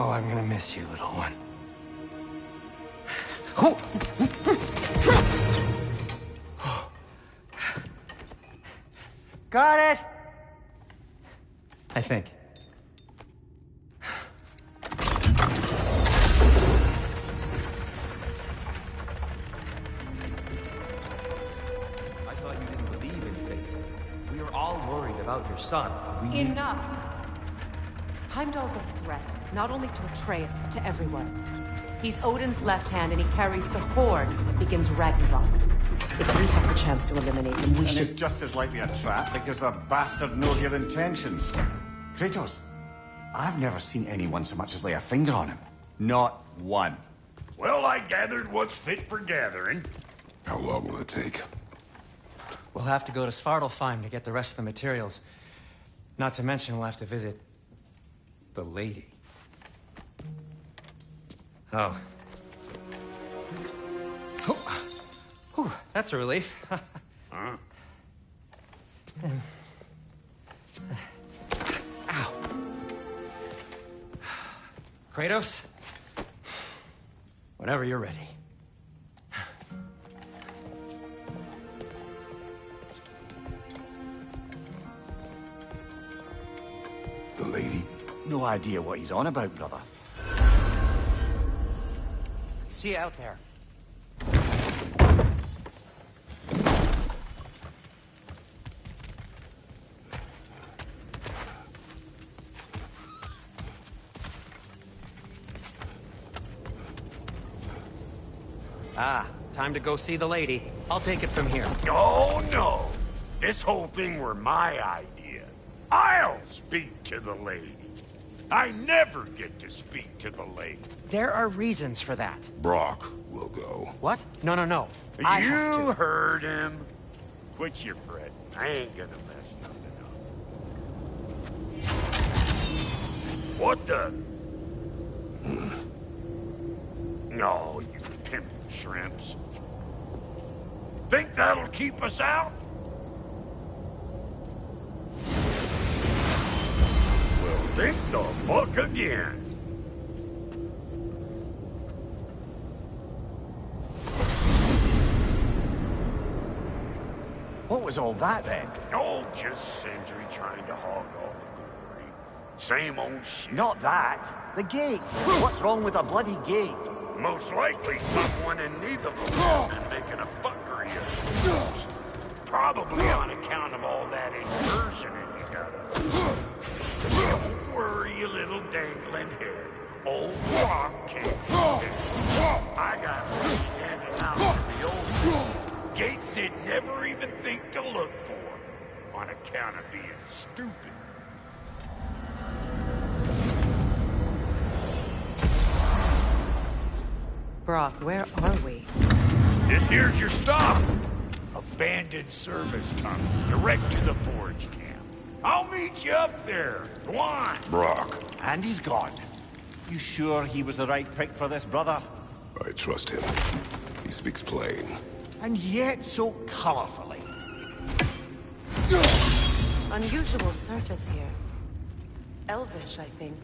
Oh, I'm gonna miss you, little one. Got it! I think. I thought you didn't believe in fate. We were all worried about your son. Enough! Heimdall's a threat, not only to Atreus, but to everyone. He's Odin's left hand, and he carries the Horde that begins Ragnarok. If we have the chance to eliminate him, we should... it's just as likely a trap because the bastard knows your intentions. Kratos, I've never seen anyone so much as lay a finger on him. Not one. Well, I gathered what's fit for gathering. How long will it take? We'll have to go to Svartalfheim to get the rest of the materials. Not to mention we'll have to visit... the lady. Oh. Whew, that's a relief. Huh? Ow. Kratos? Whenever you're ready. The lady? No idea what he's on about, brother. See you out there. Ah, time to go see the lady. I'll take it from here. Oh, no. This whole thing were my idea. I'll speak to the lady. I never get to speak to the lady. There are reasons for that. Brock will go. What? No, no, no. I have You to. heard him. Quit your fretting. I ain't gonna mess nothing up. What the? No, you pimp shrimps. Think that'll keep us out? Well, think the fuck again. What was all that then? Oh, just Sindri trying to hog all the glory. Same old shit. Not that. The gate. What's wrong with a bloody gate? Most likely someone in neither of them has been making a fuckery of themselves. Probably on account of all that inversion in you got. Don't worry, you little dangling head. Old Brock can't do it. I got these handed out to the old gates they'd never even think to look for, on account of being stupid. Brock, where are we? This here's your stop. Abandoned service tunnel, direct to the forge camp. I'll meet you up there. Go on. Brock. And he's gone. You sure he was the right pick for this, brother? I trust him. He speaks plain. And yet so colorfully. Unusual surface here. Elvish, I think.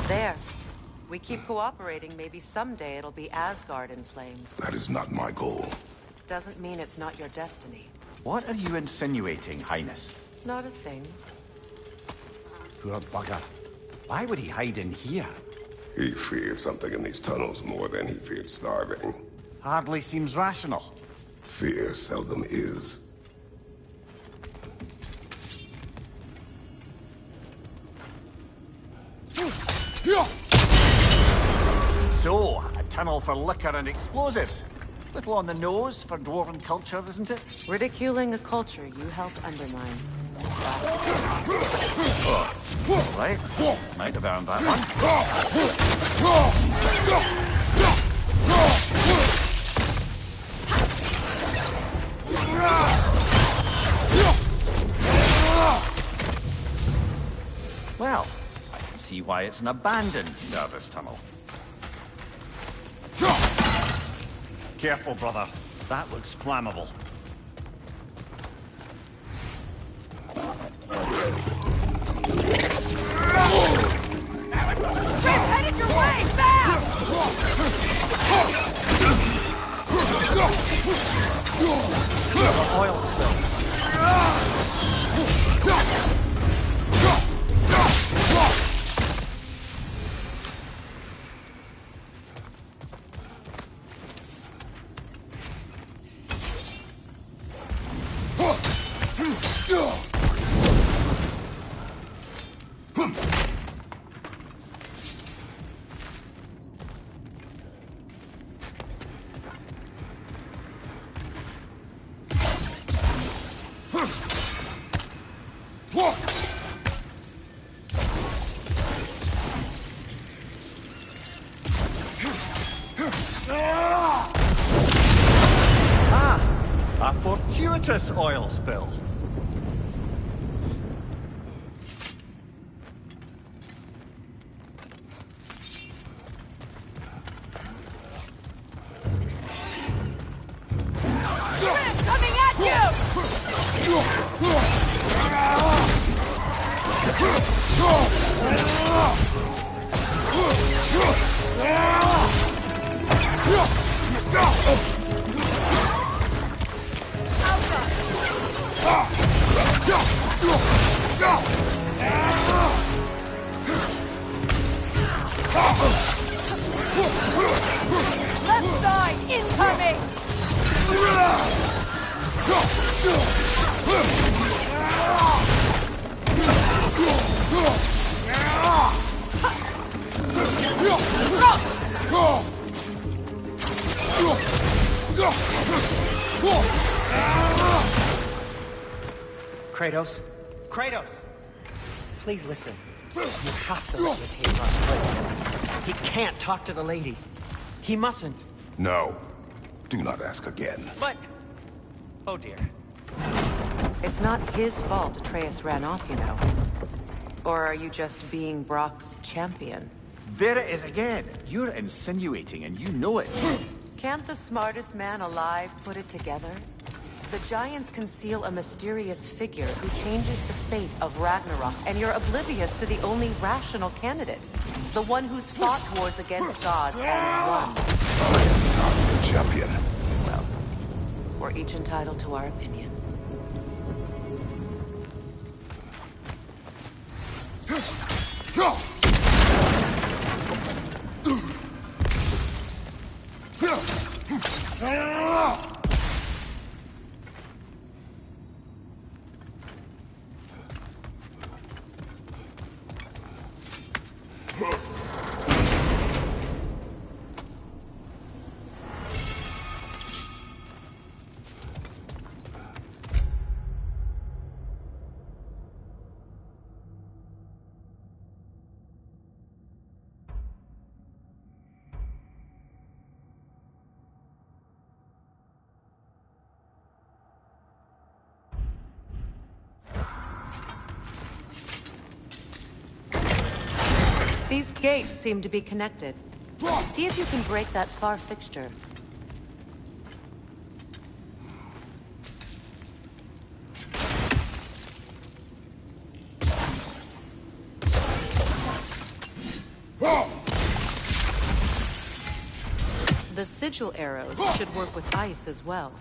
There. We keep cooperating, maybe someday it'll be Asgard in flames. That is not my goal. Doesn't mean it's not your destiny. What are you insinuating, Highness? Not a thing. Poor bugger. Why would he hide in here? He feared something in these tunnels more than he feared starving. Hardly seems rational. Fear seldom is. So, a tunnel for liquor and explosives. Little on the nose for dwarven culture, isn't it? Ridiculing a culture you helped undermine. Right. Might have earned that one. Well, I can see why it's an abandoned service tunnel. Careful, brother. That looks flammable. We're headed your way! Fast! Oil spill. A fortuitous oil spill. Coming at you! Left side incoming! Kratos? Kratos! Please listen. You have to let Atreus play. He can't talk to the lady. He mustn't. No. Do not ask again. But... Oh dear. It's not his fault Atreus ran off, you know. Or are you just being Brock's champion? There it is again. You're insinuating and you know it. Can't the smartest man alive put it together? The Giants conceal a mysterious figure who changes the fate of Ragnarok, and you're oblivious to the only rational candidate. The one who's fought wars against gods and won. I am not your champion. Well, we're each entitled to our opinion. These gates seem to be connected. See if you can break that far fixture. The sigil arrows should work with ice as well.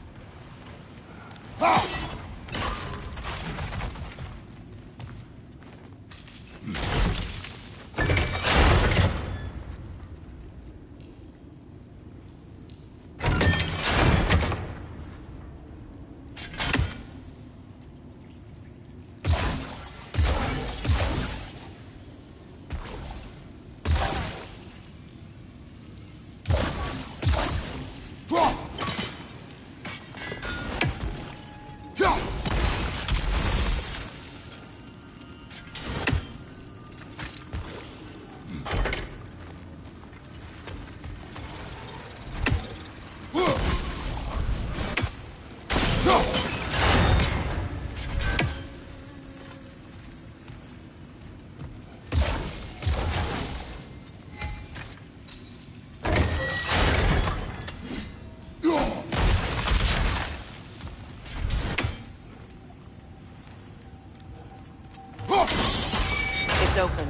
It's open.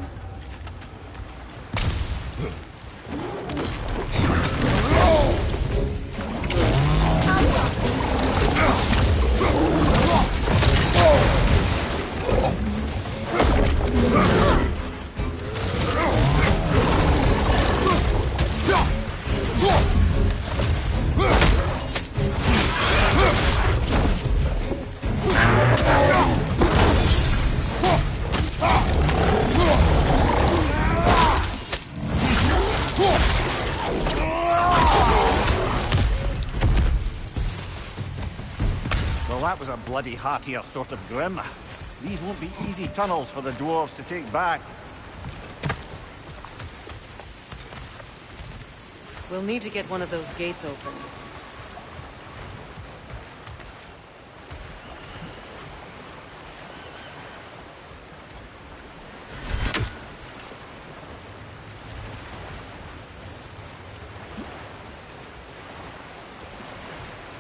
That was a bloody heartier sort of grim. These won't be easy tunnels for the dwarves to take back. We'll need to get one of those gates open.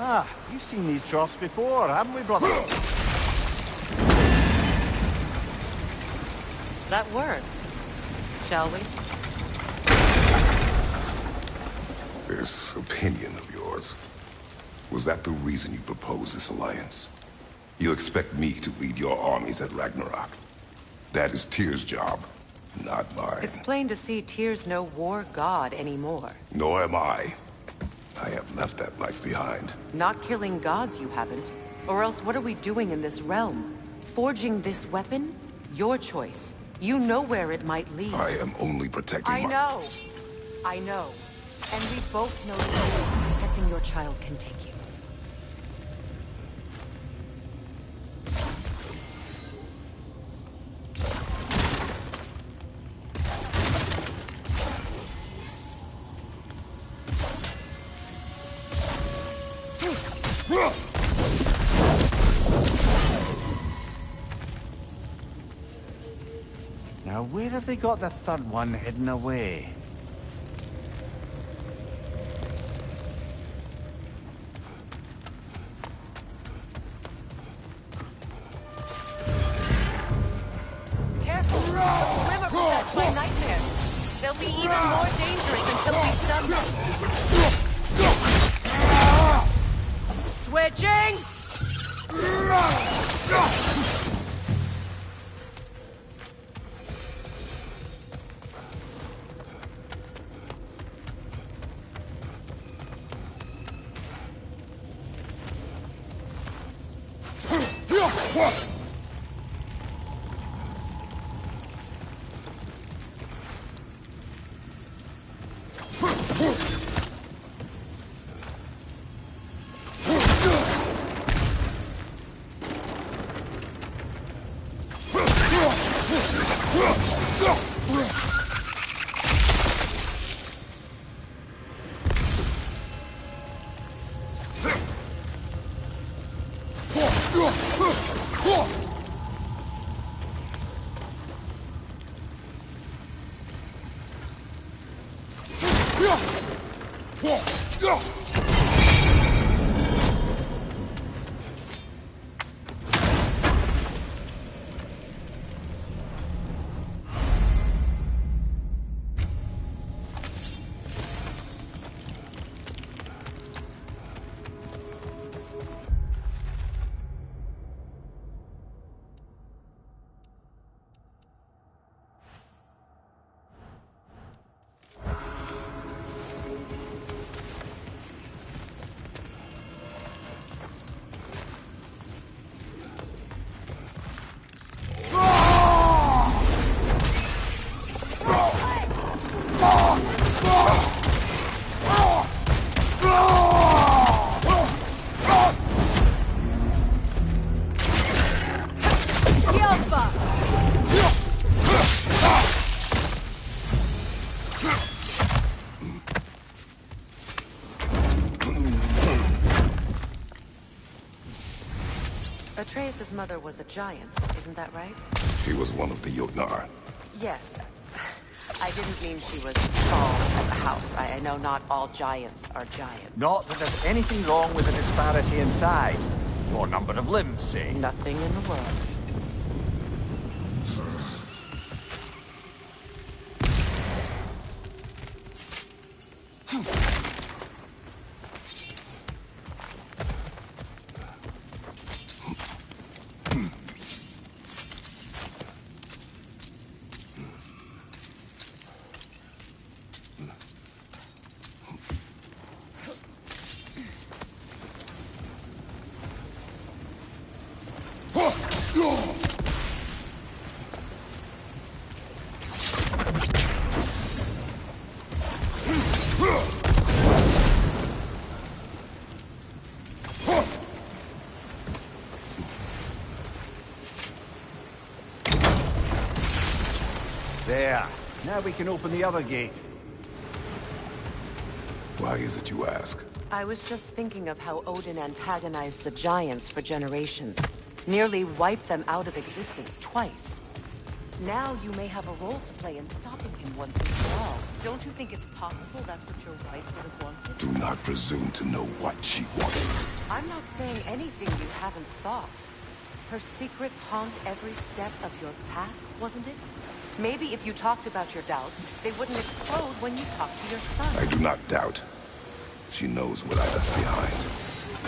Ah, you've seen these troughs before, haven't we, brother? That worked. Shall we? This opinion of yours, was that the reason you proposed this alliance? You expect me to lead your armies at Ragnarok? That is Tyr's job, not mine. It's plain to see Tyr's no war god anymore. Nor am I. I have left that life behind. Not killing gods, you haven't. Or else what are we doing in this realm? Forging this weapon? Your choice. You know where it might lead. I am only protecting I know. And we both know that protecting your child can take you. Now, where have they got the third one hidden away? Careful! The Grim are possessed by nightmares. They'll be even more dangerous until we stun them. Switching! Atreus' mother was a giant, isn't that right? She was one of the Jotnar. Yes. I didn't mean she was tall as a house. I know not all giants are giants. Not that there's anything wrong with a disparity in size, or number of limbs, say. Nothing in the world. There. Now we can open the other gate. Why is it you ask? I was just thinking of how Odin antagonized the giants for generations. Nearly wiped them out of existence twice. Now you may have a role to play in stopping him once and for all. Don't you think it's possible that's what your wife would have wanted? Do not presume to know what she wanted. I'm not saying anything you haven't thought. Her secrets haunt every step of your path, wasn't it? Maybe if you talked about your doubts, they wouldn't explode when you talked to your son. I do not doubt. She knows what I left behind.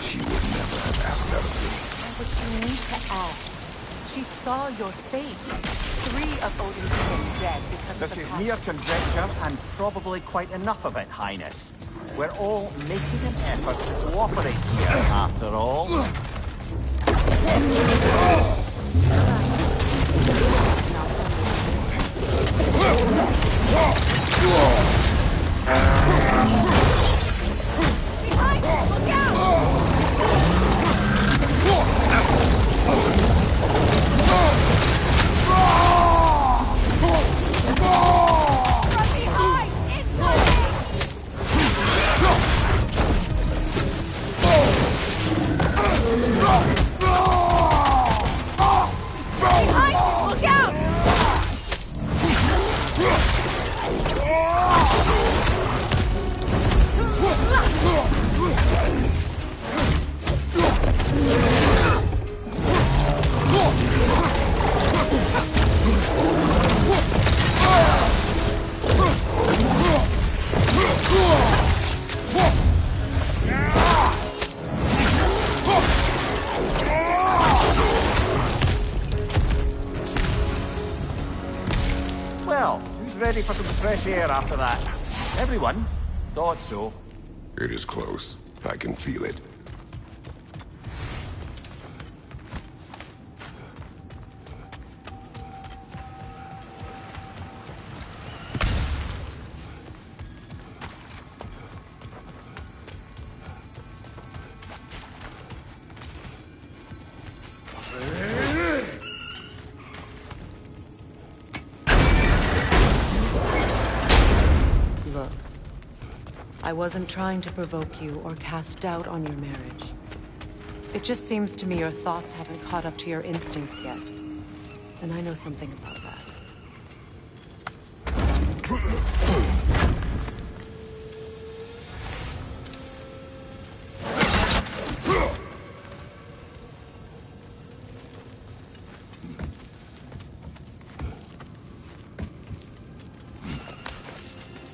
She would never have asked that of me. But you need to ask. She saw your fate. 3 of Odin's men dead because This of the is passion. mere conjecture, and probably quite enough of it, Highness. We're all making an effort to cooperate here, after all. Behind us! Look out! From behind! Behind us! Look out! Well, who's ready for some fresh air after that? Everyone? Thought so. It is close. I can feel it. Look, I wasn't trying to provoke you or cast doubt on your marriage. It just seems to me your thoughts haven't caught up to your instincts yet. And I know something about that.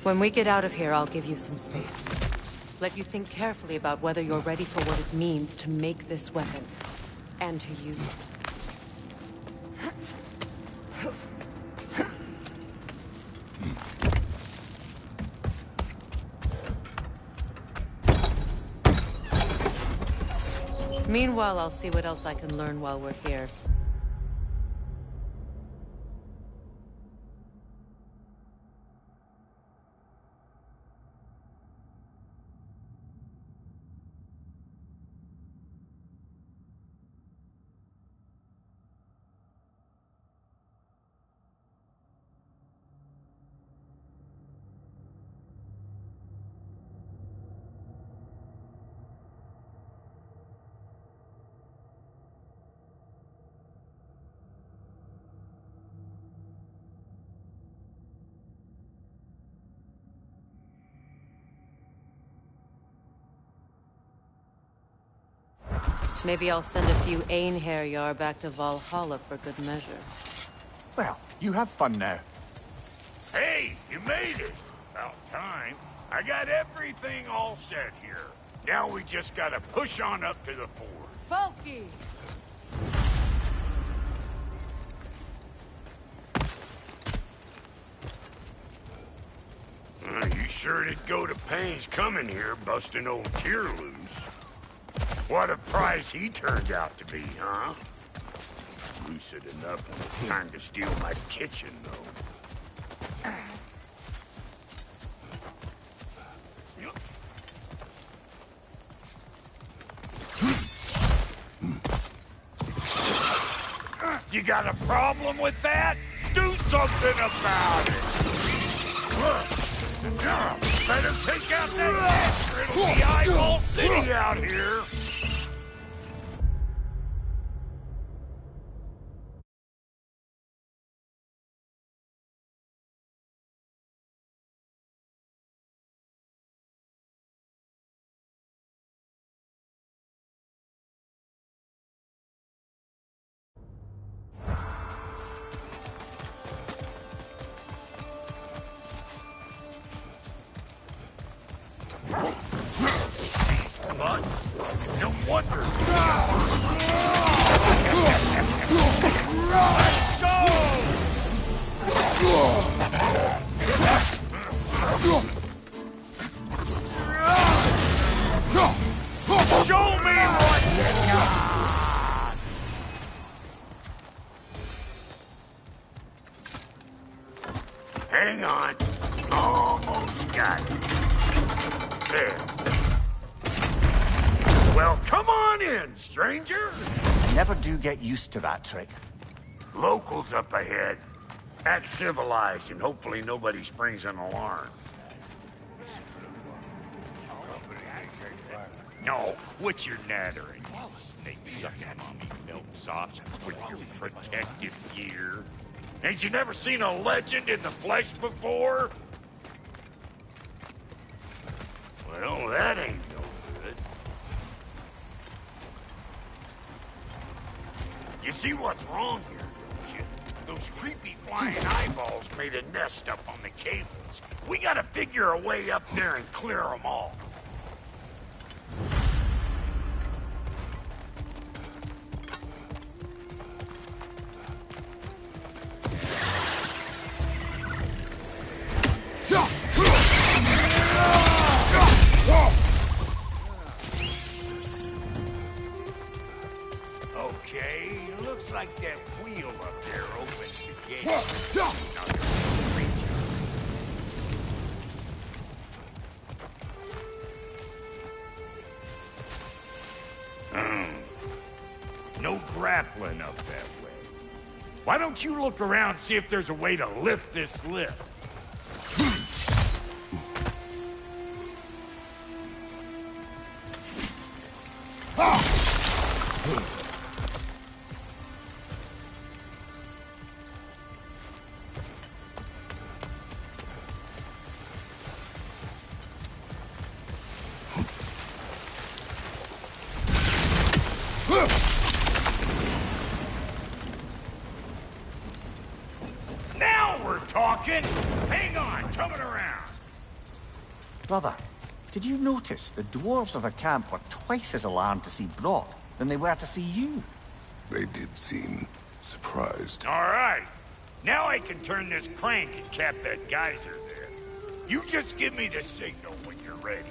When we get out of here, I'll give you some space. Let you think carefully about whether you're ready for what it means to make this weapon, and to use it. Meanwhile, I'll see what else I can learn while we're here. Maybe I'll send a few Einherjar back to Valhalla for good measure. Well, you have fun now. Hey, you made it! About time. I got everything all set here. Now we just gotta push on up to the fort. Folky! You sure did go to pains coming here, busting old Tyr loose. What a prize he turned out to be, huh? Lucid enough when it's time to steal my kitchen, though. You got a problem with that? Do something about it! Better take out that monster! It'll be Eyeball City out here! Blood? No wonder. Let's go! Show me what you got! Hang on. Almost got it. There. Well, come on in, stranger. Never do get used to that trick. Locals up ahead. Act civilized, and hopefully nobody springs an alarm. No, quit your nattering, you snake-sucking mommy milksops with your protective gear. Ain't you never seen a legend in the flesh before? Well, that ain't no good. You see what's wrong here, don't you? Those creepy flying eyeballs made a nest up on the cables. We gotta figure a way up there and clear them all. Okay, looks like that wheel up there opens the gate. Now no grappling up that way. Why don't you look around and see if there's a way to lift this lift? Now we're talking! Hang on, coming around. Brother, did you notice the dwarves of the camp were twice as alarmed to see Brock than they were to see you? They did seem surprised. All right. Now I can turn this crank and cap that geyser there. You just give me the signal when you're ready.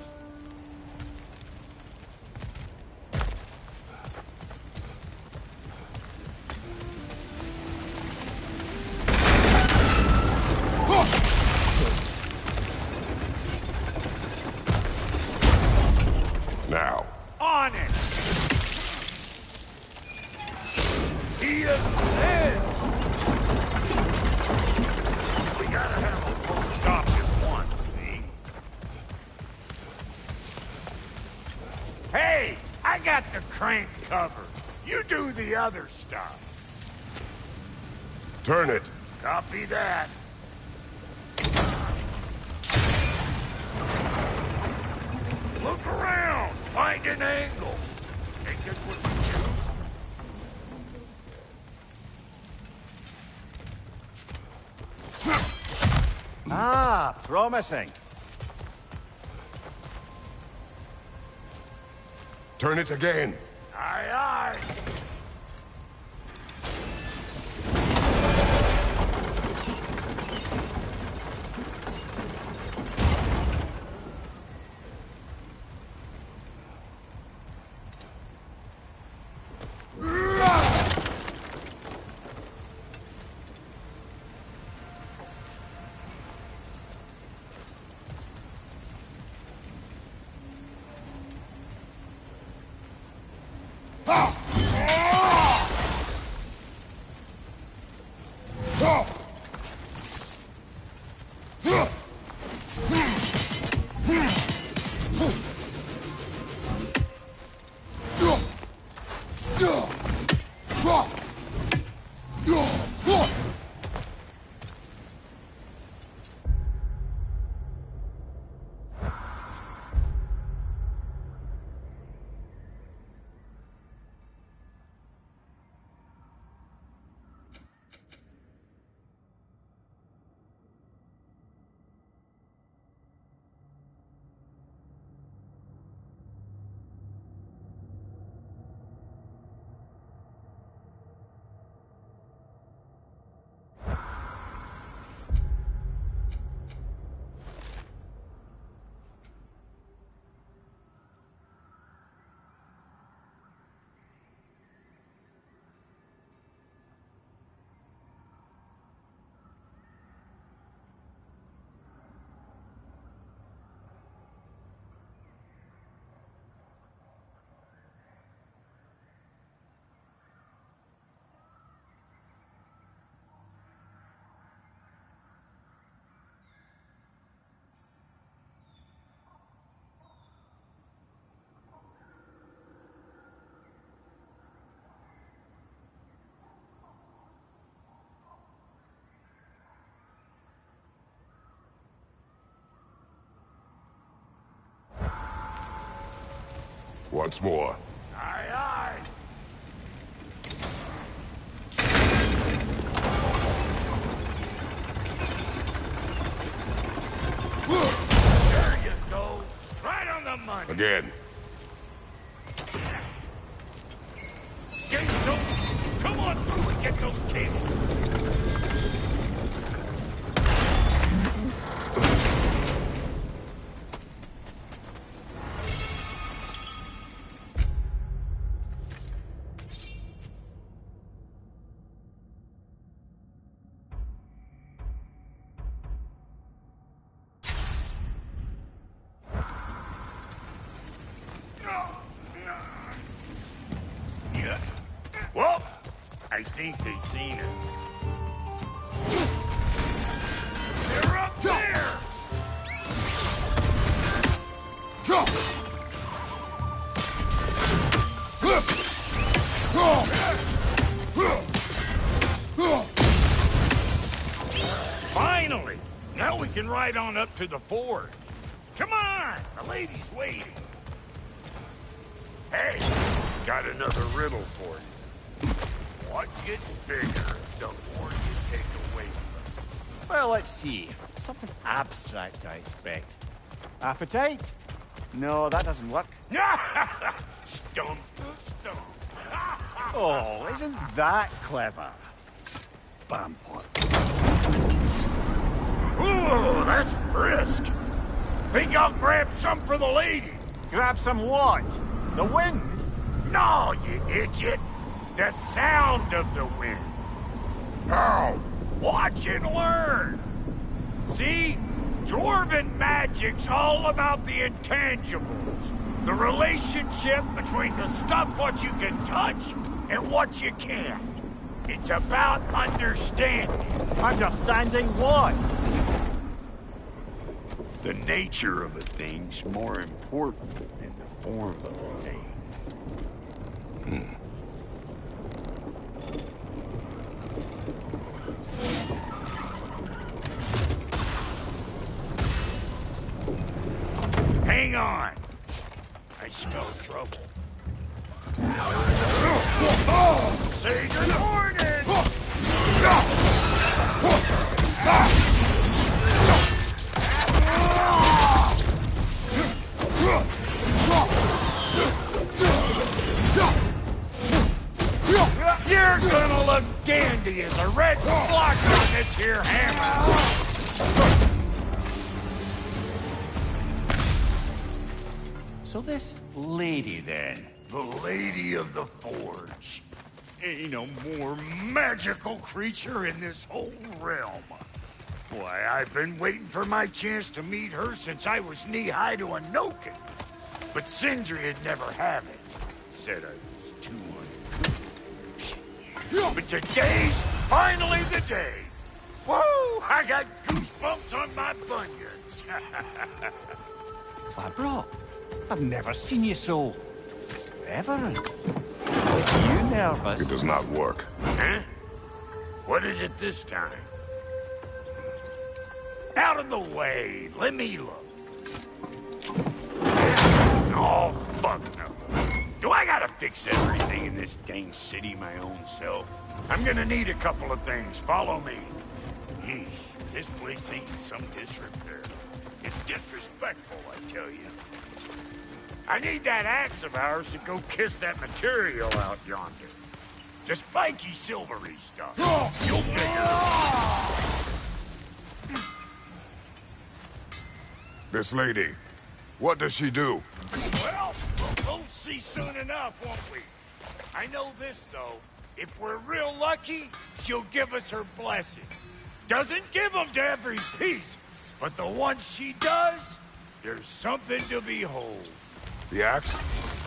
Now. On it! He ascends! We gotta have a full stop at once, see? Hey! I got the crank covered. You do the other stuff. Turn it. Copy that. Look around! Find an angle! Ain't this what's Ah, promising. Turn it again. Aye, aye. Once more. Aye, aye. There you go. Right on the money. Again. Gates open. Come on through and get those cables. Well, I think they seen us. They're up there! Finally! Now we can ride on up to the fort. Come on! The lady's waiting. Hey, got another riddle for you. What gets bigger, the more you take away from it? Well, let's see. Something abstract, I expect. Appetite? No, that doesn't work. Stump to stump. Oh, isn't that clever? Vampire. Ooh, that's brisk. Think I'll grab some for the lady? Grab some what? The wind? No, you idiot. The sound of the wind. How? Watch and learn. See? Dwarven magic's all about the intangibles. The relationship between the stuff what you can touch and what you can't. It's about understanding. Understanding what? The nature of a thing's more important than the form of a thing. Hang on. I smell trouble. Say good morning! here hammer. So this lady, then? The Lady of the Forge. Ain't no more magical creature in this whole realm. Why, I've been waiting for my chance to meet her since I was knee-high to a Noken. But Sindri would never have it. Said I was too uncouth. But today's finally the day. Woo! I got goosebumps on my bunions. Why, bro, I've never seen you so... reverent. Are you nervous? It does not work. Huh? What is it this time? Out of the way. Let me look. Oh, fuck no. Do I gotta fix everything in this dang city my own self? I'm gonna need a couple of things. Follow me. Yeesh, this place ain't in some disrepair. It's disrespectful, I tell you. I need that axe of ours to go kiss that material out yonder. The spiky silvery stuff. You'll figure it out. This lady, what does she do? Well, we'll see soon enough, won't we? I know this, though. If we're real lucky, she'll give us her blessing. Doesn't give them to every piece, but the ones she does, there's something to behold. The axe?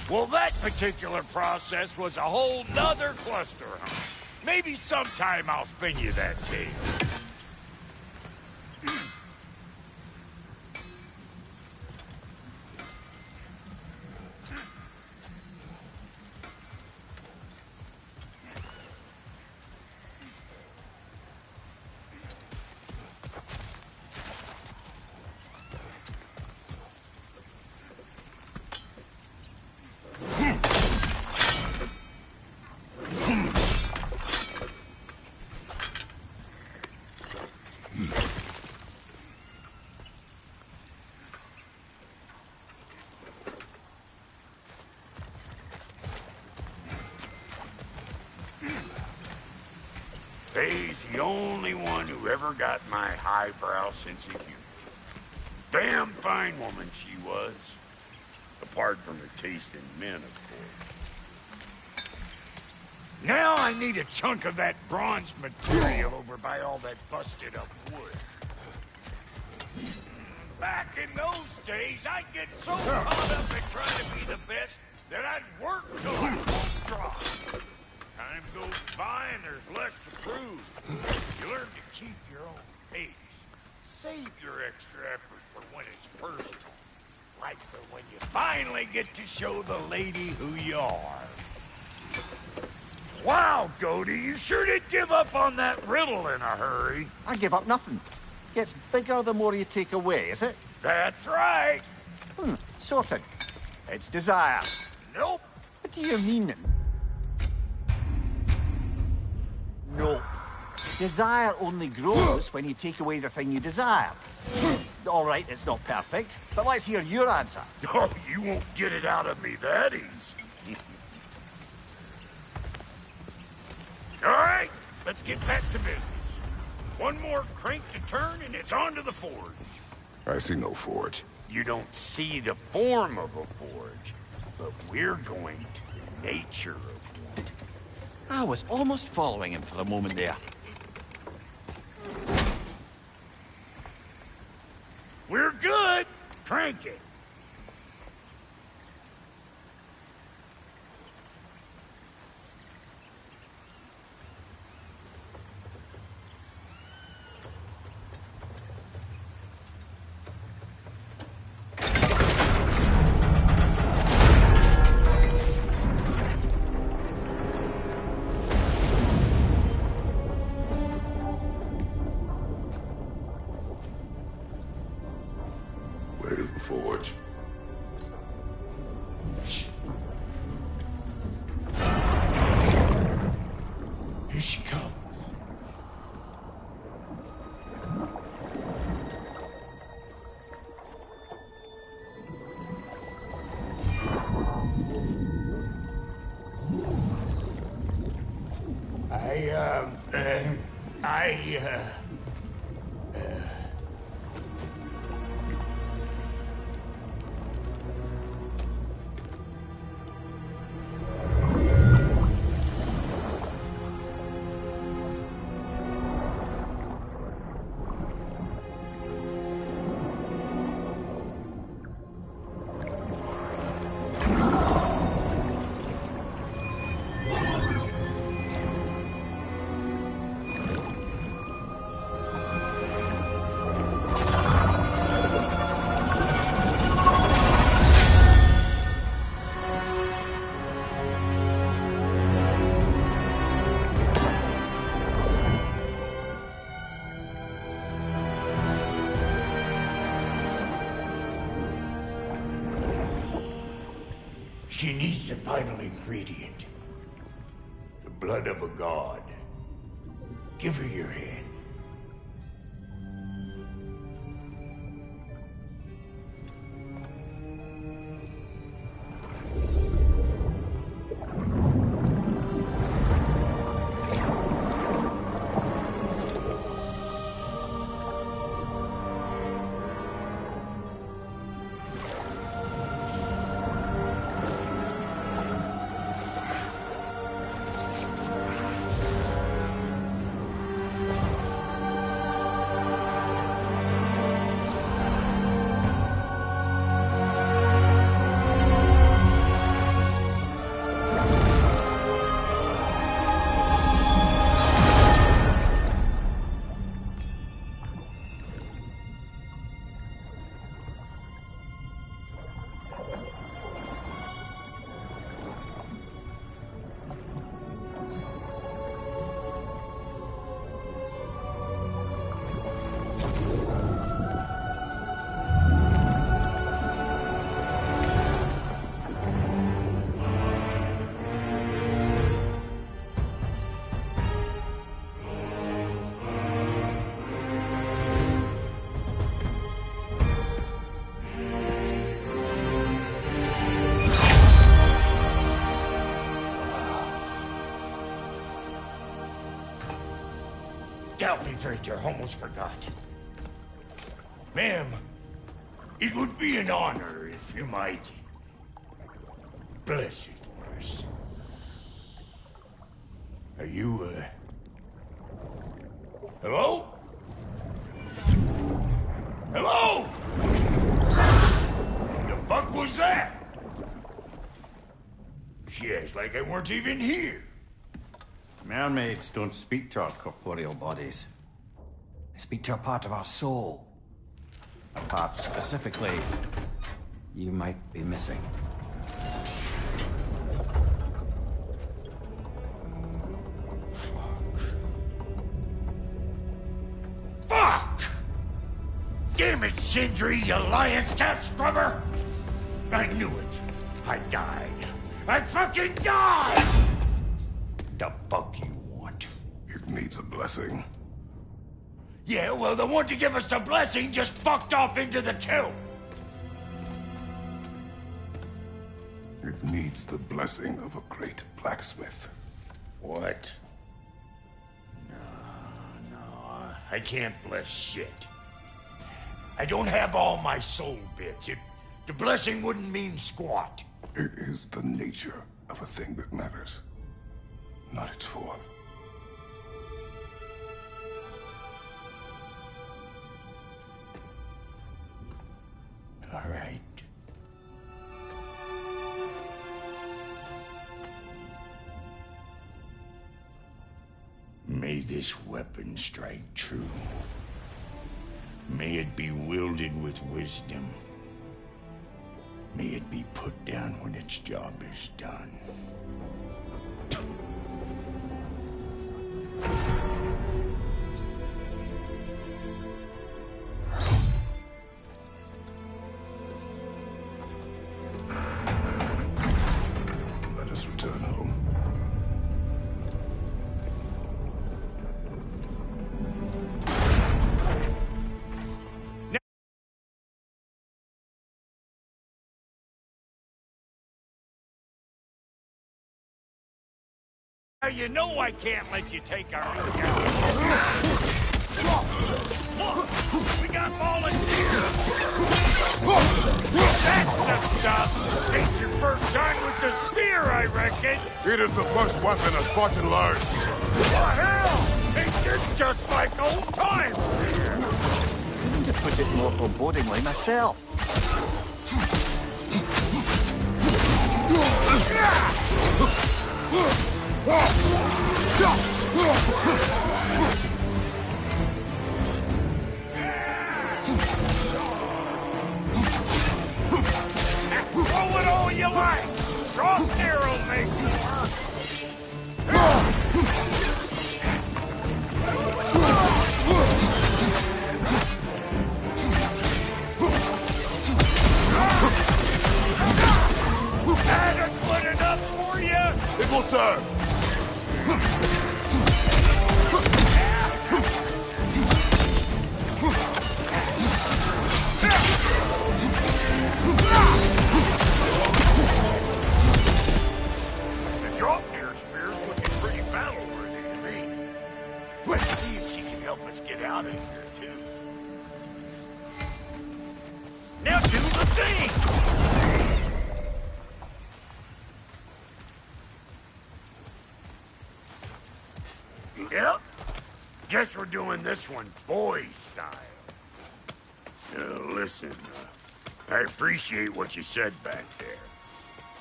Well, that particular process was a whole nother cluster hunt. Maybe sometime I'll spin you that tale. Faye's the only one who ever got my highbrow sense of humor. Damn fine woman she was. Apart from her taste in men, of course. Now I need a chunk of that bronze material over by all that busted up wood. Back in those days, I'd get so caught up in trying to be the best that I'd work till I won't drop. Time goes by and there's less to prove. You learn to keep your own pace. Save your extra effort for when it's personal. Like for when you finally get to show the lady who you are. Wow, Goldie, you sure did give up on that riddle in a hurry. I give up nothing. Gets bigger the more you take away, is it? That's right. Sorted. It's desire. Nope. What do you mean? No. Desire only grows when you take away the thing you desire. All right, it's not perfect, but let's hear your answer. Oh, you won't get it out of me that easy. All right, let's get back to business. One more crank to turn and it's on to the forge. I see no forge. You don't see the form of a forge, but we're going to the nature of one. I was almost following him for a moment there. We're good. Crank it. Where's the forge? Here she comes. She needs the final ingredient. The blood of a god. Give her your hand. I almost forgot. Ma'am, it would be an honor if you might bless it for us. Are you, hello? Hello? The fuck was that? She acts like I weren't even here. Mermaids don't speak to our corporeal bodies. They speak to a part of our soul. A part specifically you might be missing. Fuck! Damn it, Sindri, you lion cat scrubber! I knew it. I died. I fucking died! The fuck you want? It needs a blessing. Yeah, well, the one to give us the blessing just fucked off into the tomb. It needs the blessing of a great blacksmith. What? No, I can't bless shit. I don't have all my soul bits. The blessing wouldn't mean squat. It is the nature of a thing that matters, not its form. All right. May this weapon strike true. May it be wielded with wisdom. May it be put down when its job is done. Let us return home. Now you know I can't let you take our meat. We got volunteers. That's the stuff. Ain't your first time with the spear, I reckon. It is the first weapon a Spartan learned. What hell? Ain't this just like old times here? I need to put it more forebodingly myself. Throw it all you like. Drop arrow, mate. Add a thing! Yep. Guess we're doing this one boy style. Listen, I appreciate what you said back there.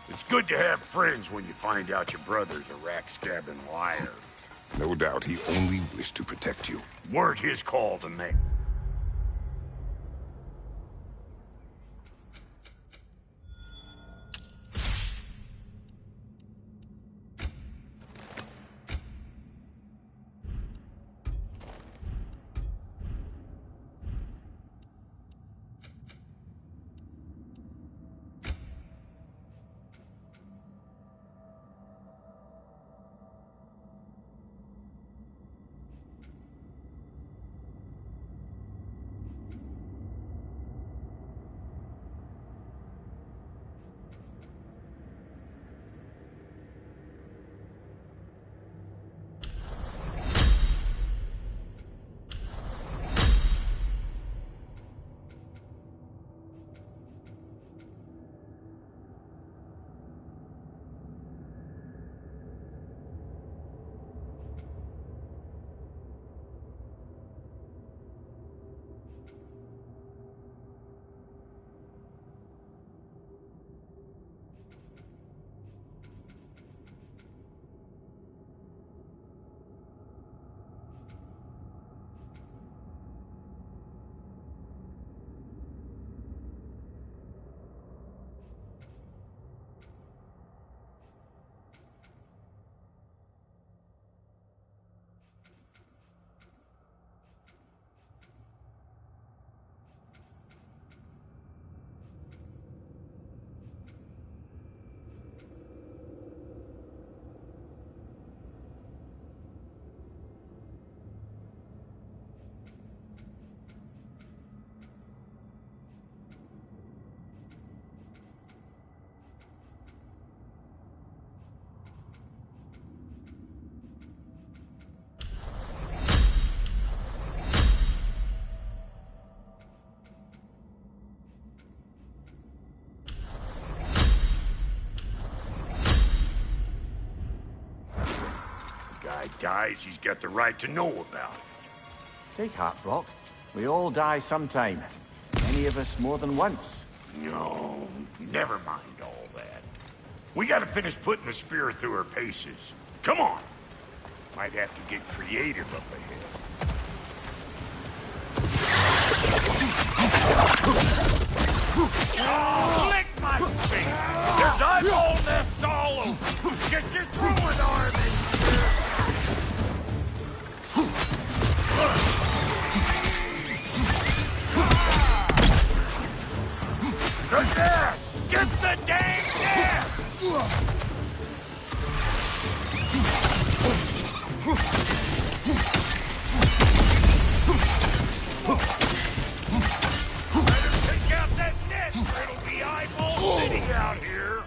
It's good to have friends when you find out your brother's a rack-scabbing liar. No doubt he only wished to protect you. Weren't his call to make. Dies, he's got the right to know about it. Take heart, Brock. We all die sometime. Many of us more than once. No, never mind all that. We gotta finish putting the spirit through her paces. Come on! Might have to get creative up ahead. Oh, lick my face! There's eyeball nests all over! Get your throwing arm in! The gas! Get the dang gas! Better take out that nest or it'll be eyeball city out here!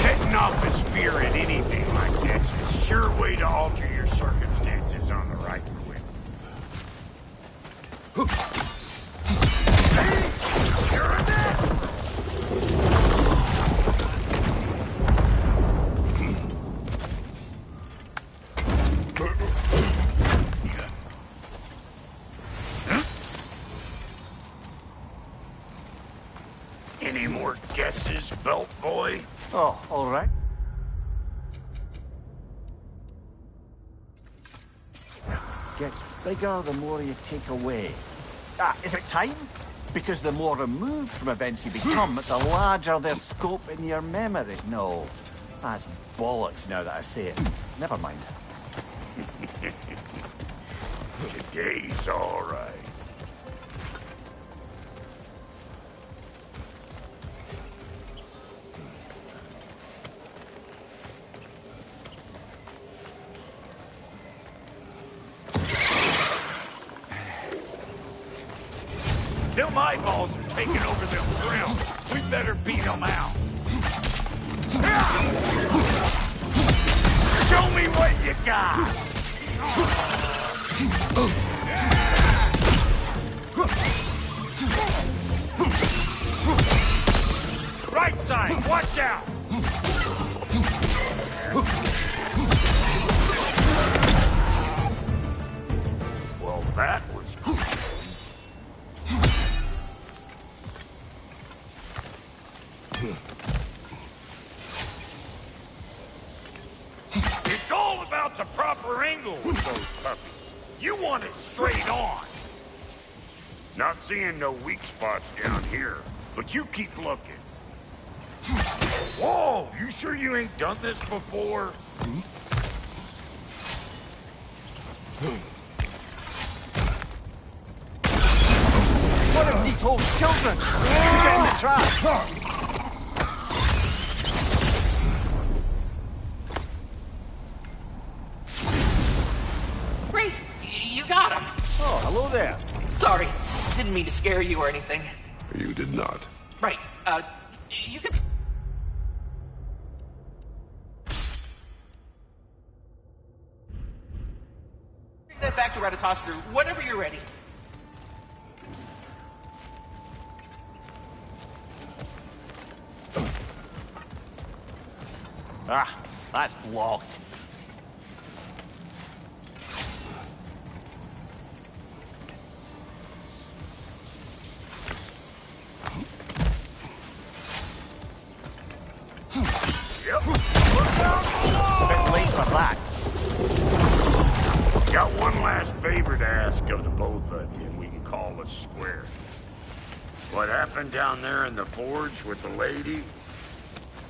Setting off a spear at anything like that's a sure way to alter your circumstances on the right quick. Hey, you're a natural! Any more guesses, belt boy? Oh, all right. Gets bigger the more you take away. Is it time? Because the more removed from events you become, the larger their scope in your memory. No, that's bollocks now that I say it. Never mind. Today's all right. Them eyeballs are taking over them grill. We better beat them out. Show me what you got! Right side, watch out! Well, that was cool. It's all about the proper angle with those puppies. You want it straight on. Not seeing no weak spots down here, but you keep looking. Whoa, you sure you ain't done this before? One of these old children! Put it in the trap! Great! You got him! Oh, hello there. Sorry, didn't mean to scare you or anything. You did not. Right, you can... Bring that back to Ratatoskru whenever you're ready. Ah, that's blocked. A bit late for that. Got one last favor to ask of the both of you, and we can call us square. What happened down there in the forge with the lady?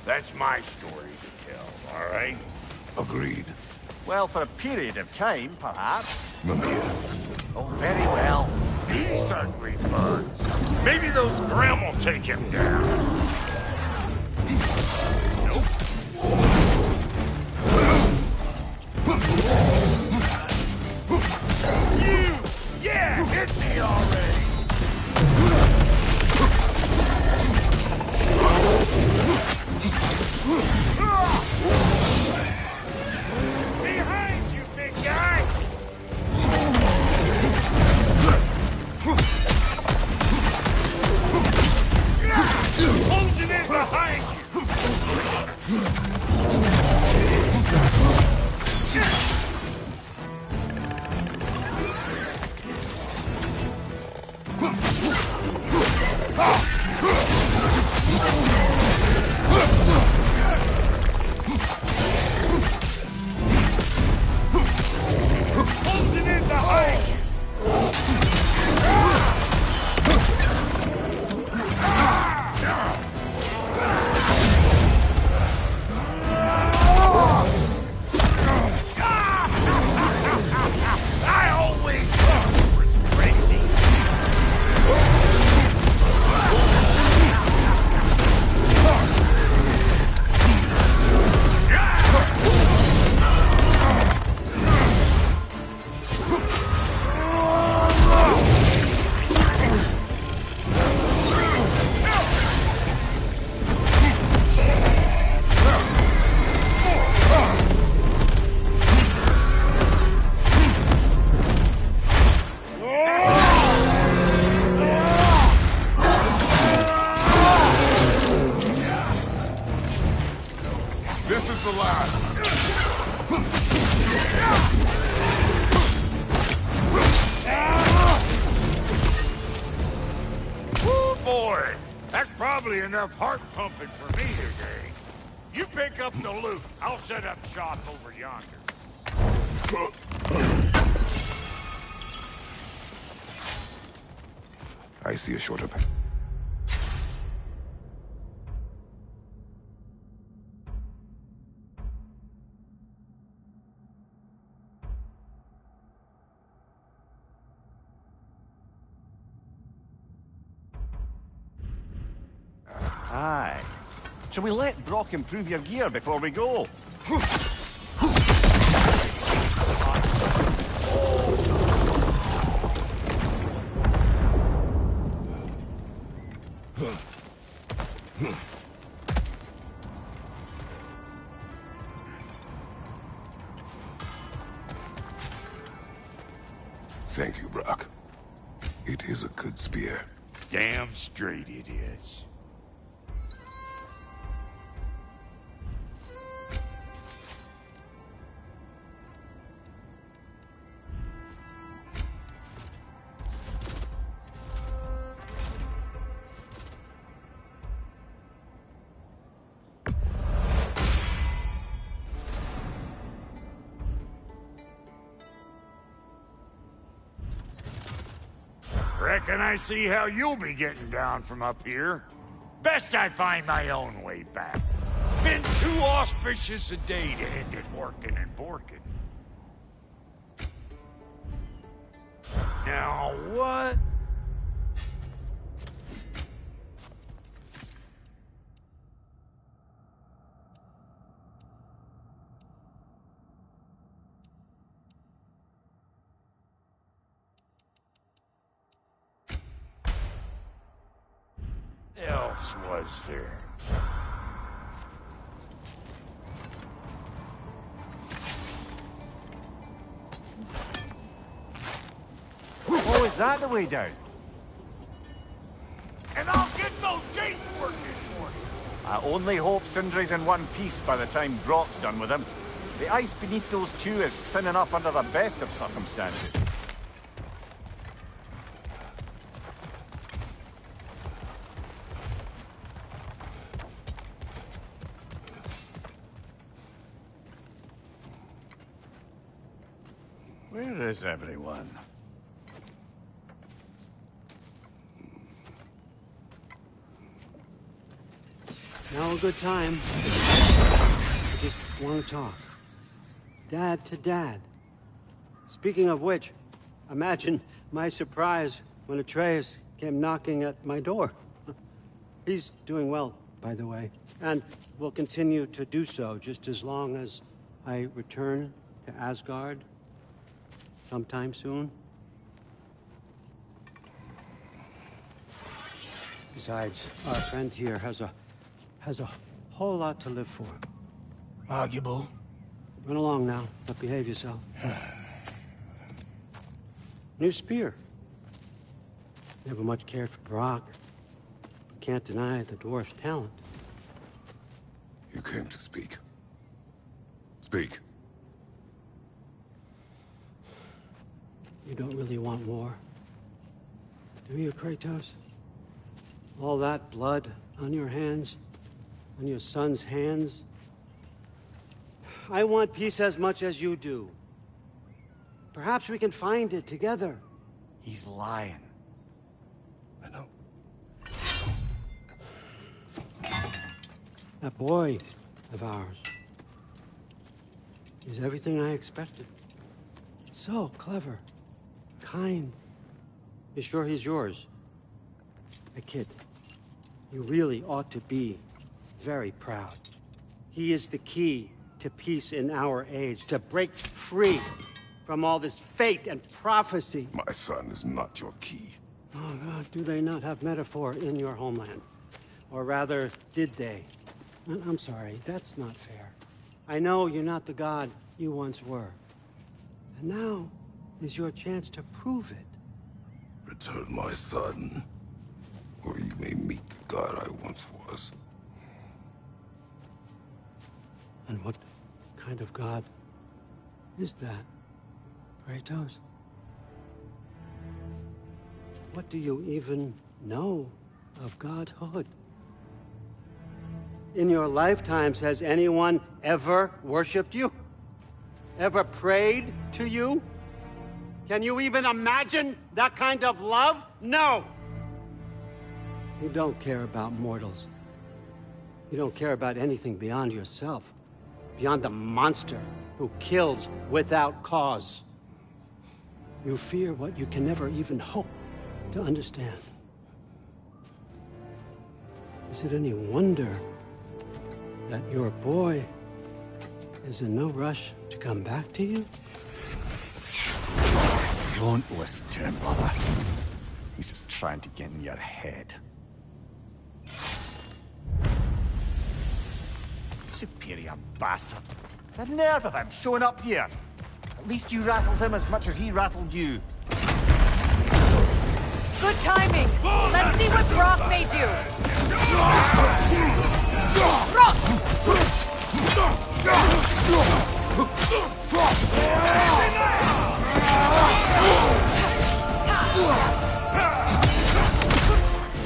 That's my story to tell, all right? Agreed. Well, for a period of time, perhaps. Mimir. Oh, very well. These ugly bugs. Maybe those Grimm will take him down. Nope. You! Yeah, hit me already! Behind you, big guy! Closing in behind you! Closing in behind you! I always thought you were crazy. This is the last. Woo, boy! That's probably enough heart pumping for me today. You pick up the loot. I'll set up shop over yonder. I see a shorter path. Aye. Shall we let Brock improve your gear before we go? Thank you, Brock. It is a good spear. Damn straight it is. Reckon I see how you'll be getting down from up here. Best I find my own way back. Been too auspicious a day to end it working and borking. Now what? Else was there? Oh, is that the way down? And I'll get those gates working for you. I only hope Sindri's in one piece by the time Brock's done with him. The ice beneath those two is thin enough under the best of circumstances. Where is everyone? Now a good time. I just want to talk. Dad to Dad. Speaking of which, imagine my surprise when Atreus came knocking at my door. He's doing well, by the way, and will continue to do so just as long as I return to Asgard sometime soon. Besides, our friend here has a whole lot to live for. Arguable. Run along now, but behave yourself. New spear. Never much cared for Brock. Can't deny the dwarf's talent. You came to speak. Speak. You don't really want war, do you, Kratos? All that blood on your hands, on your son's hands? I want peace as much as you do. Perhaps we can find it together. He's lying. I know. That boy of ours is everything I expected. So clever, kind. You sure he's yours? A kid. You really ought to be very proud. He is the key to peace in our age, to break free from all this fate and prophecy. My son is not your key. Oh, God, do they not have metaphor in your homeland? Or rather, did they? I'm sorry, that's not fair. I know you're not the god you once were. And now is your chance to prove it. Return my son, or you may meet the god I once was. And what kind of god is that, Kratos? What do you even know of godhood? In your lifetimes, has anyone ever worshipped you? Ever prayed to you? Can you even imagine that kind of love? No! You don't care about mortals. You don't care about anything beyond yourself. Beyond the monster who kills without cause. You fear what you can never even hope to understand. Is it any wonder that your boy is in no rush to come back to you? Don't listen to him, brother. He's just trying to get in your head. Superior bastard. The nerve of him showing up here. At least you rattled him as much as he rattled you. Good timing. Let's see what Brock made you. Brock!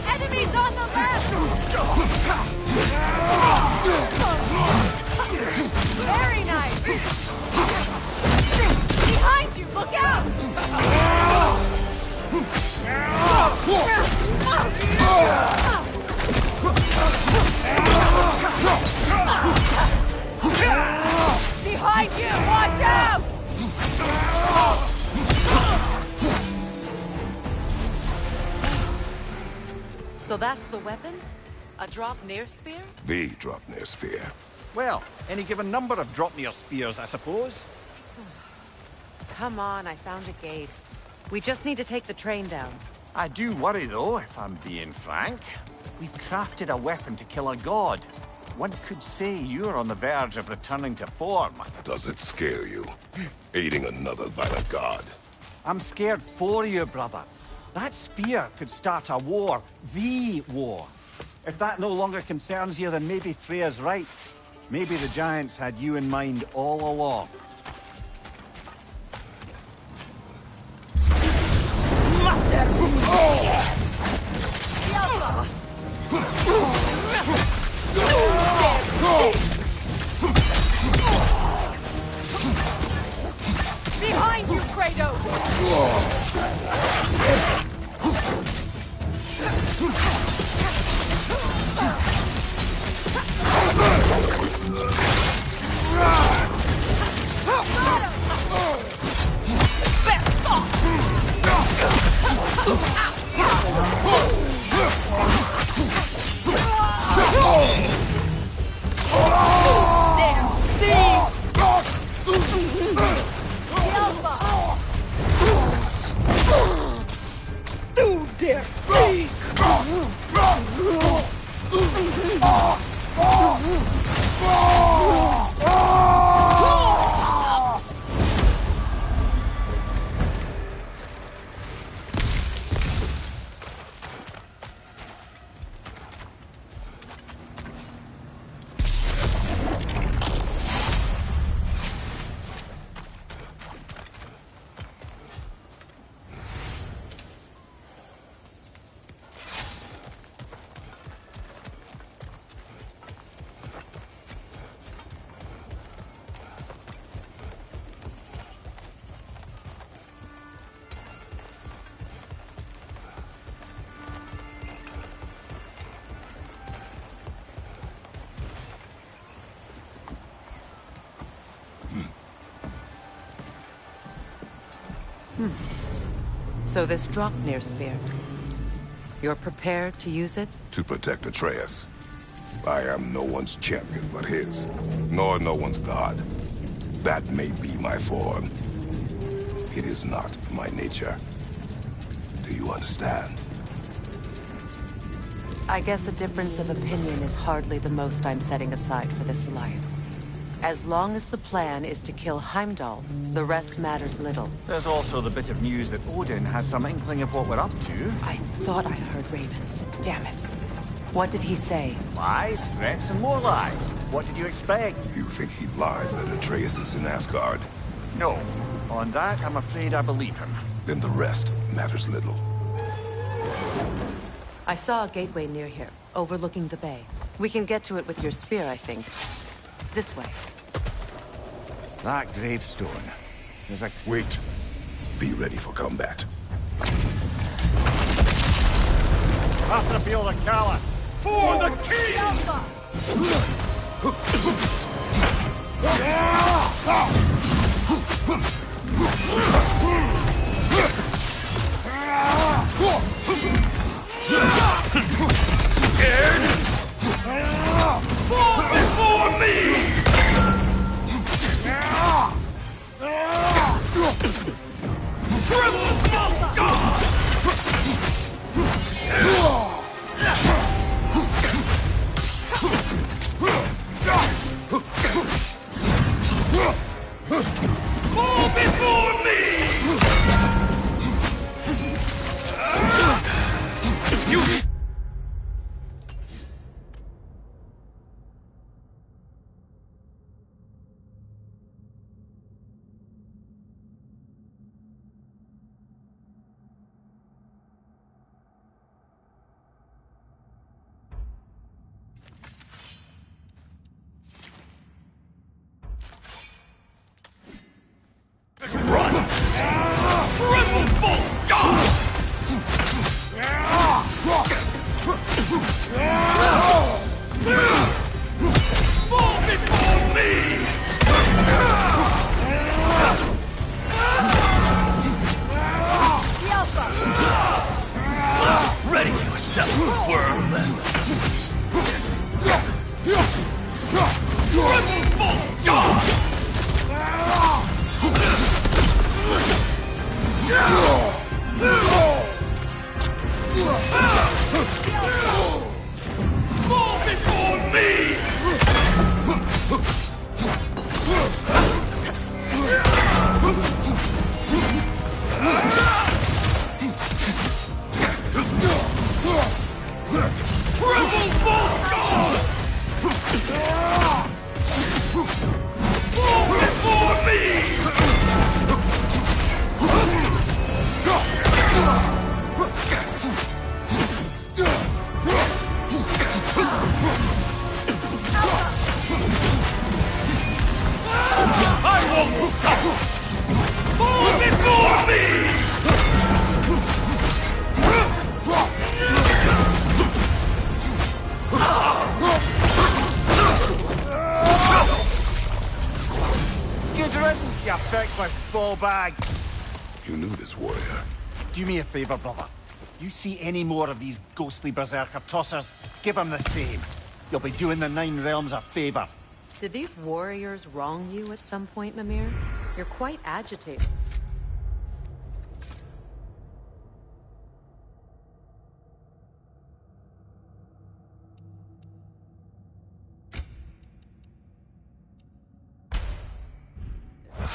Enemies on the left! Very nice! Behind you, look out! Behind you, watch out! So that's the weapon? A drop-near spear? The drop-near spear. Well, any given number of drop-near spears, I suppose. Come on, I found a gate. We just need to take the train down. I do worry, though, if I'm being frank. We've crafted a weapon to kill a god. One could say you're on the verge of returning to form. Does it scare you? Aiding another violent god? I'm scared for you, brother. That spear could start a war. The war. If that no longer concerns you, then maybe Freya's right. Maybe the Giants had you in mind all along. Behind you, Kratos! So this Draupnir spear, you're prepared to use it? To protect Atreus. I am no one's champion but his, nor no one's god. That may be my form. It is not my nature. Do you understand? I guess a difference of opinion is hardly the most I'm setting aside for this alliance. As long as the plan is to kill Heimdall, the rest matters little. There's also the bit of news that Odin has some inkling of what we're up to. I thought I heard ravens. Damn it. What did he say? Lies, threats, and more lies. What did you expect? You think he lies that Atreus is in Asgard? No. On that, I'm afraid I believe him. Then the rest matters little. I saw a gateway near here, overlooking the bay. We can get to it with your spear, I think. This way. That gravestone. There's a... Wait. Be ready for combat. After feel the Kala. For the king! Scared? Fall before me! Triple smoke god! yourself, worm! Triple full god! Fall before me! Triple full god! Fall before me! I won't stop! Fall before me! Good riddance, you feckless ball bag! You knew this warrior. Do me a favour, brother. You see any more of these ghostly berserker tossers, give them the same. You'll be doing the Nine Realms a favour. Did these warriors wrong you at some point, Mimir? You're quite agitated.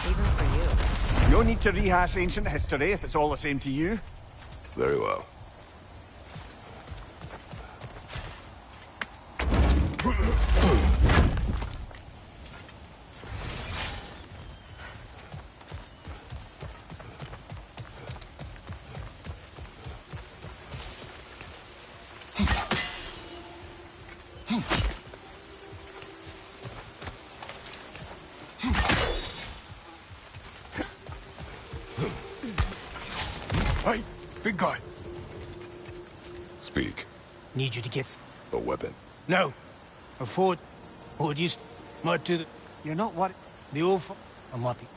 Even for you. No need to rehash ancient history if it's all the same to you. Very well. Hey, big guy. Speak. Need you to get... A weapon. No. A fort. Or just... Mud to the... You're not worried? The old... I'm happy.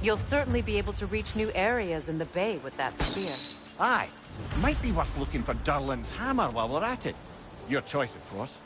You'll certainly be able to reach new areas in the bay with that spear. Aye. Might be worth looking for Durlin's hammer while we're at it. Your choice, of course.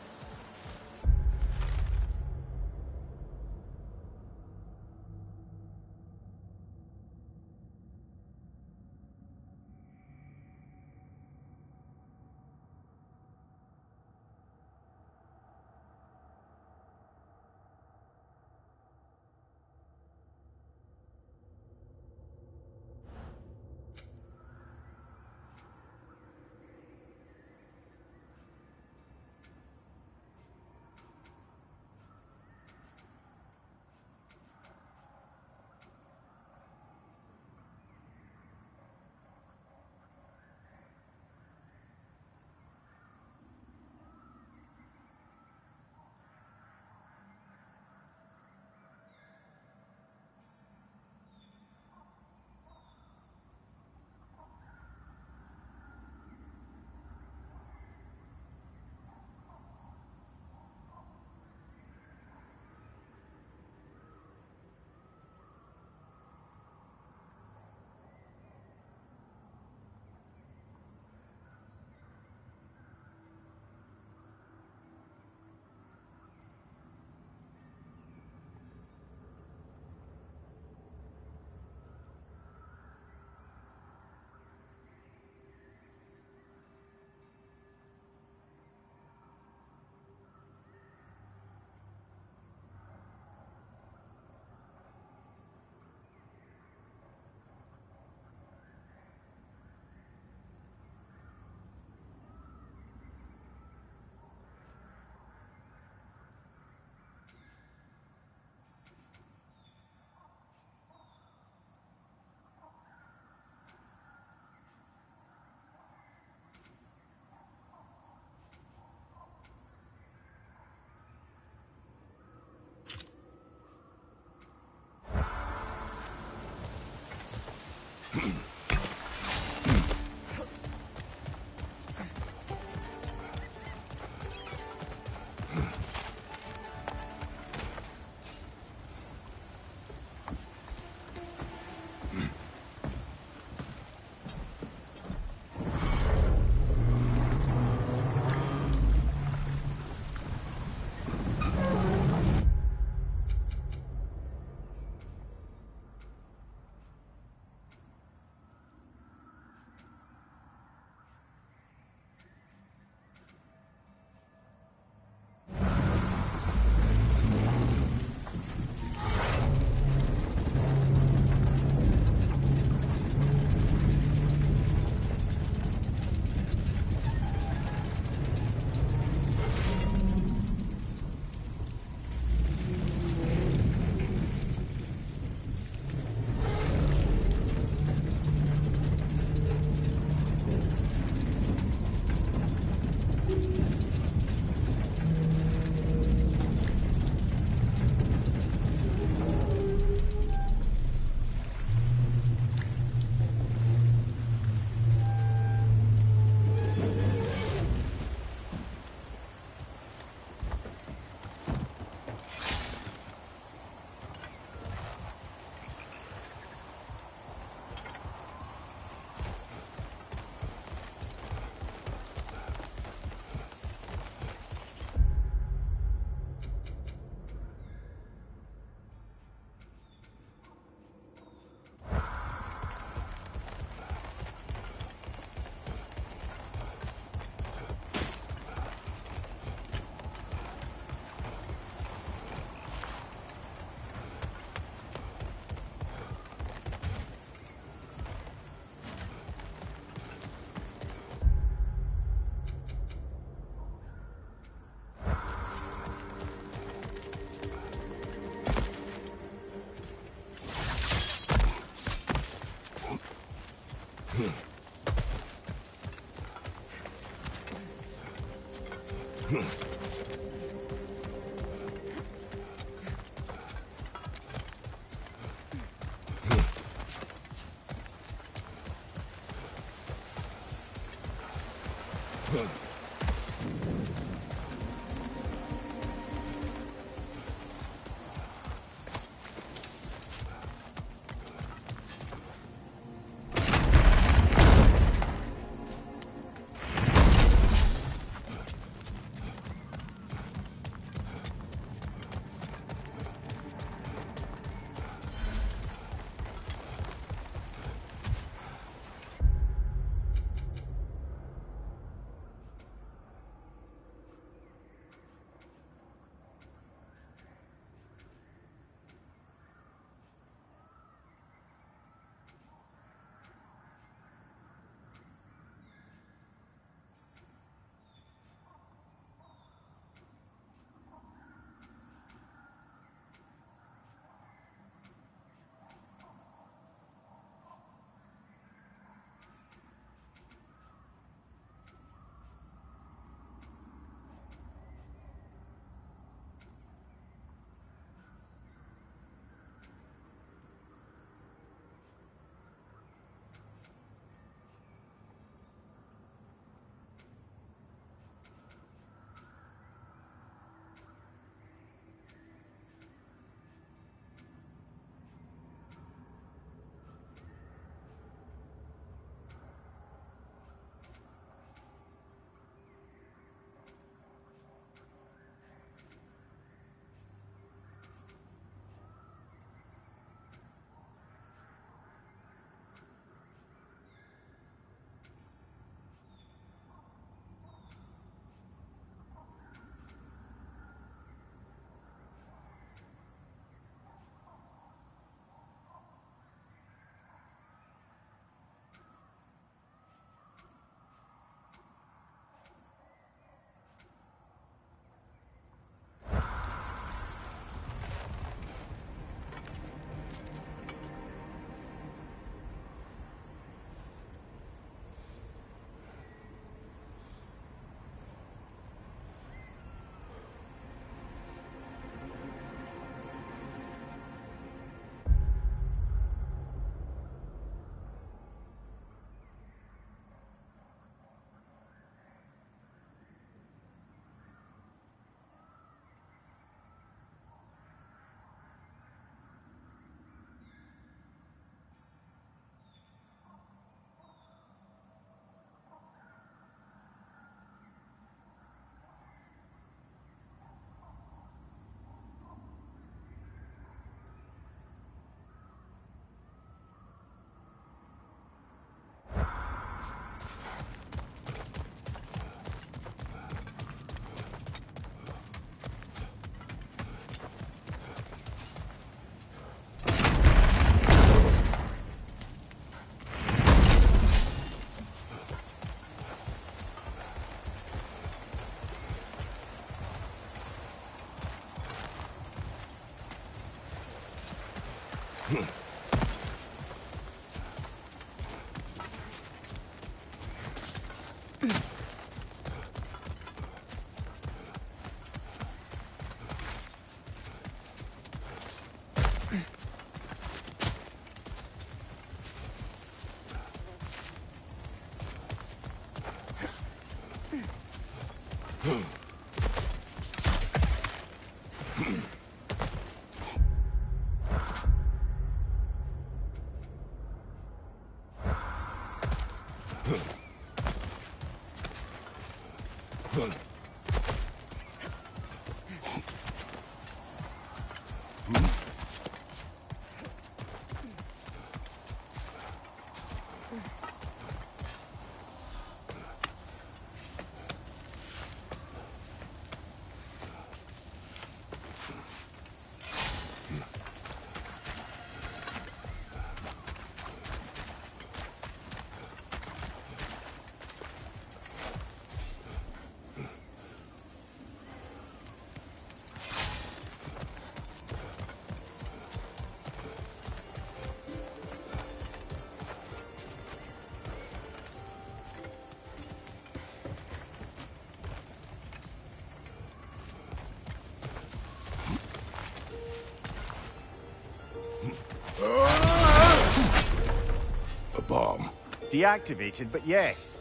deactivated, but yes.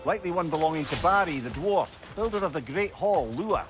Likely one belonging to Barry, the dwarf, builder of the Great Hall, Lure.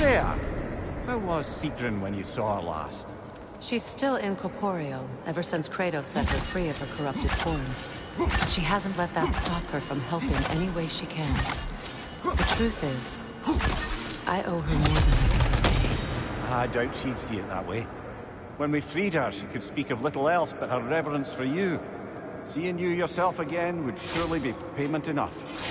there! How was Sigrun when you saw her last? She's still incorporeal, ever since Kratos set her free of her corrupted form. But she hasn't let that stop her from helping any way she can. The truth is, I owe her more than I can repay. I doubt she'd see it that way. When we freed her, she could speak of little else but her reverence for you. Seeing you yourself again would surely be payment enough.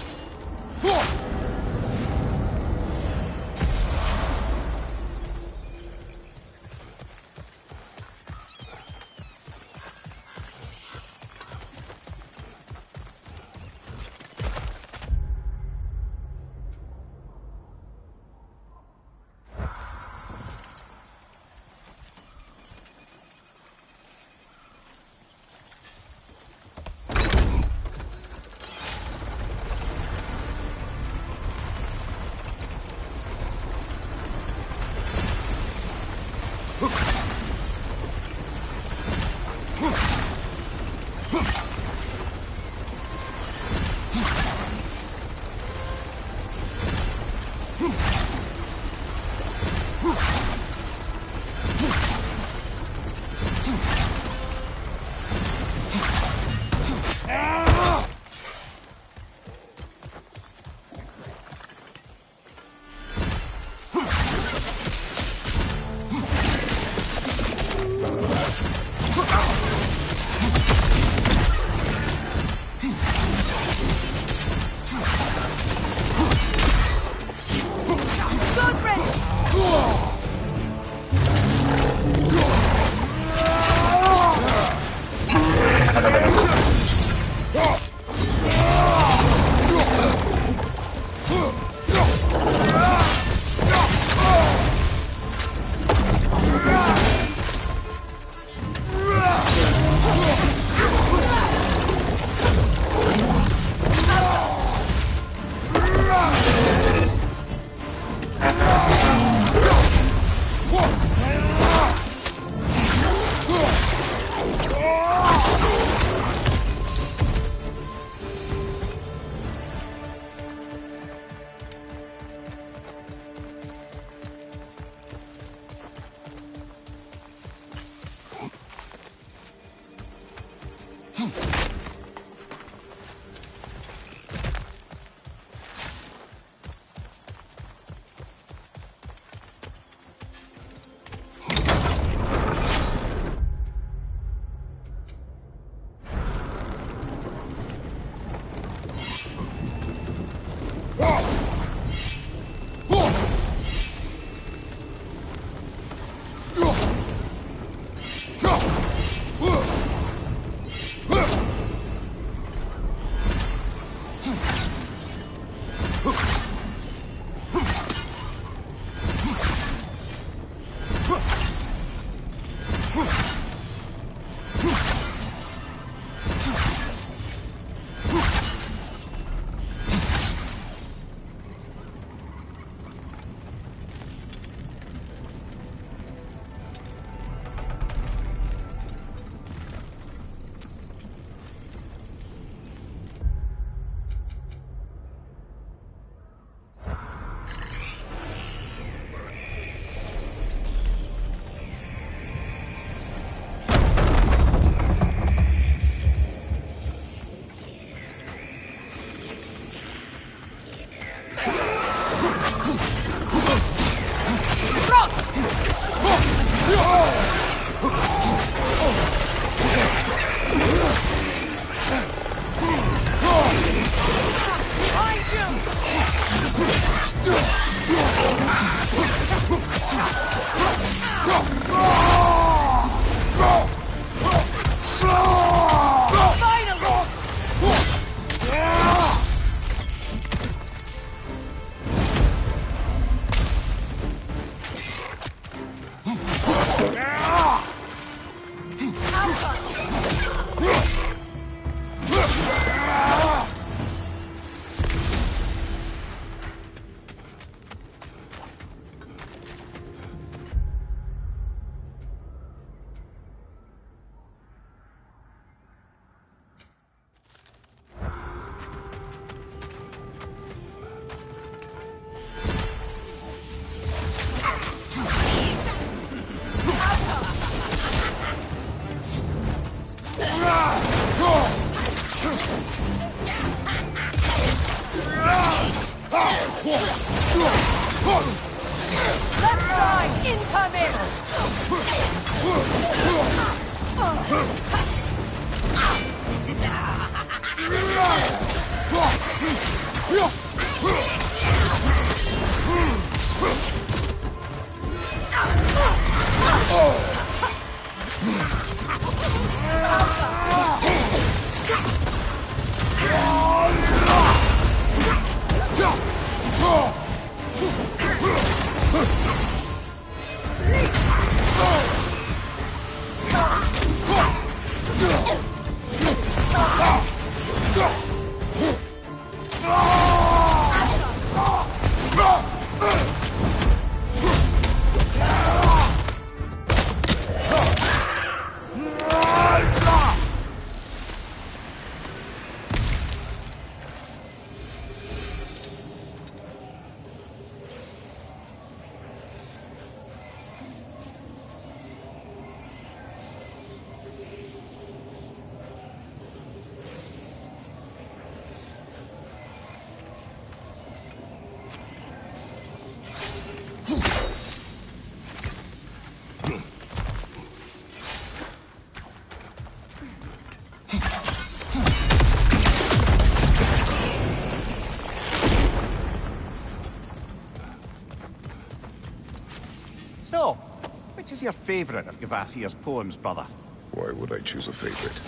So, which is your favourite of Gavassia's poems, brother? Why would I choose a favorite?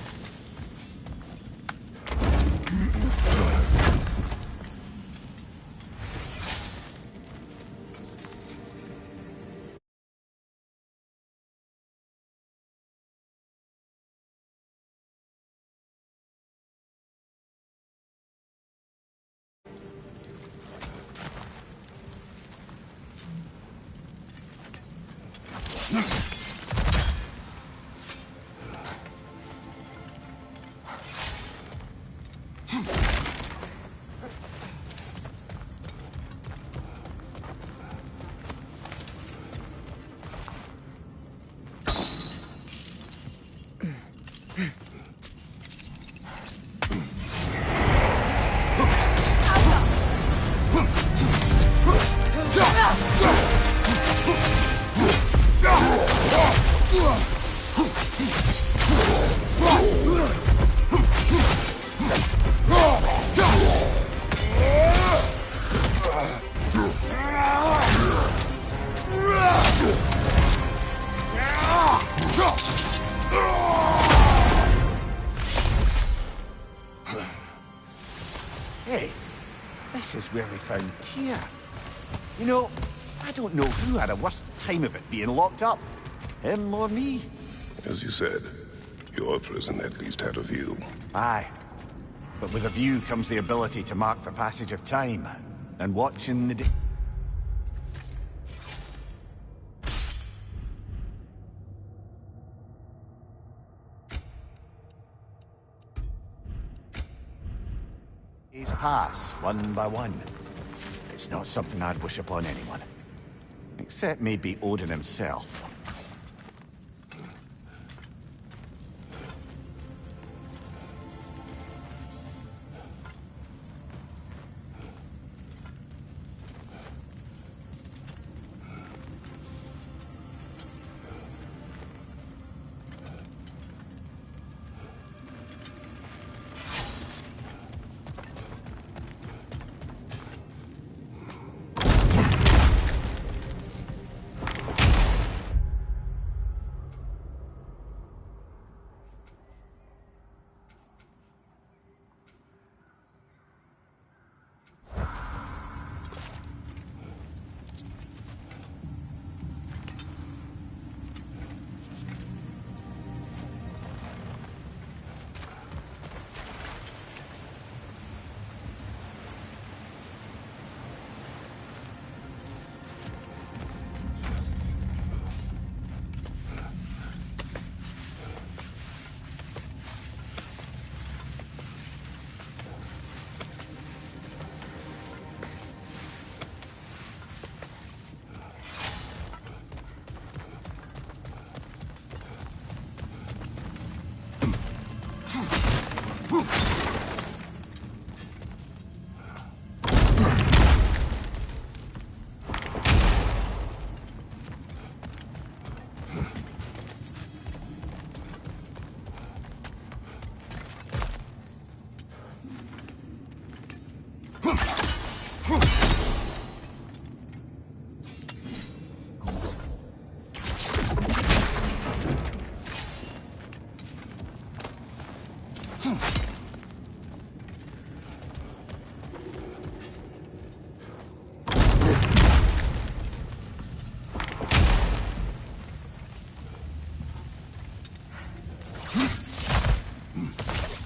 Hey, this is where we found Tyr. You know, I don't know who had a worse time of it being locked up. Him or me? As you said, your prison at least had a view. Aye. But with a view comes the ability to mark the passage of time. And watching the days pass, one by one. It's not something I'd wish upon anyone. Except maybe Odin himself.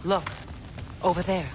Look, over there.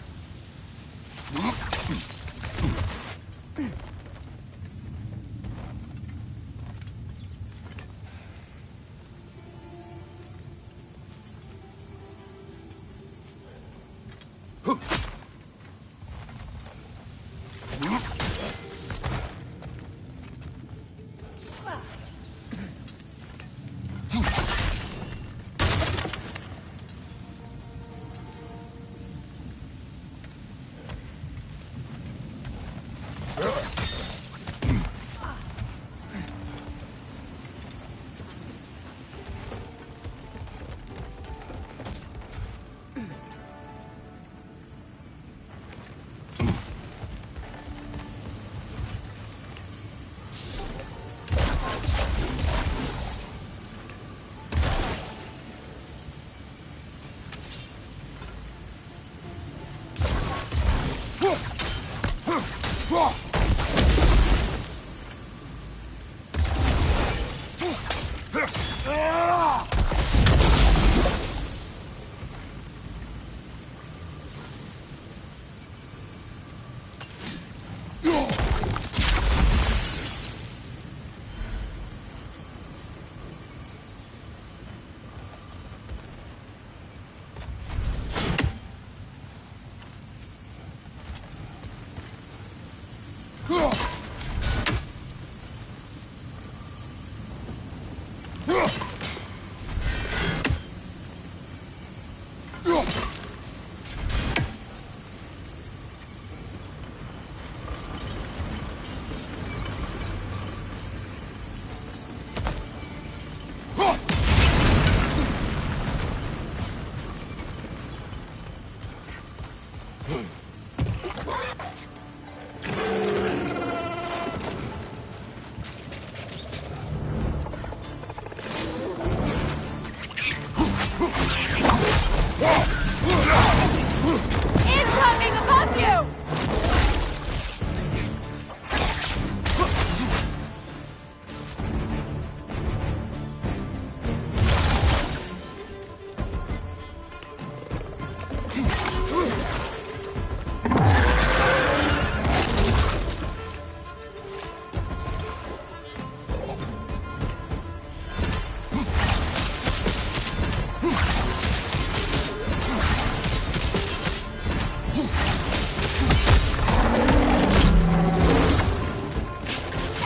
Incoming above you!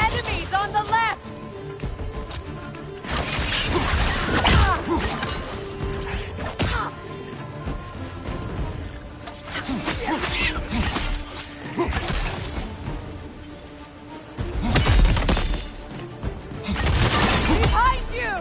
Enemies on the left! Behind you!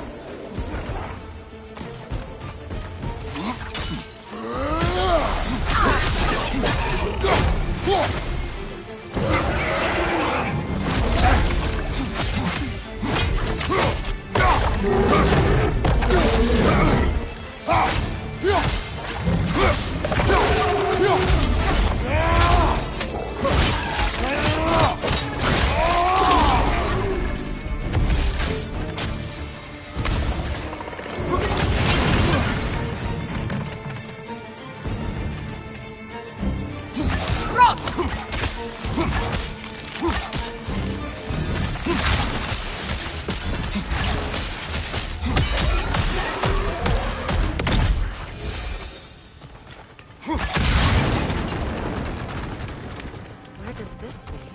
Where does this lead?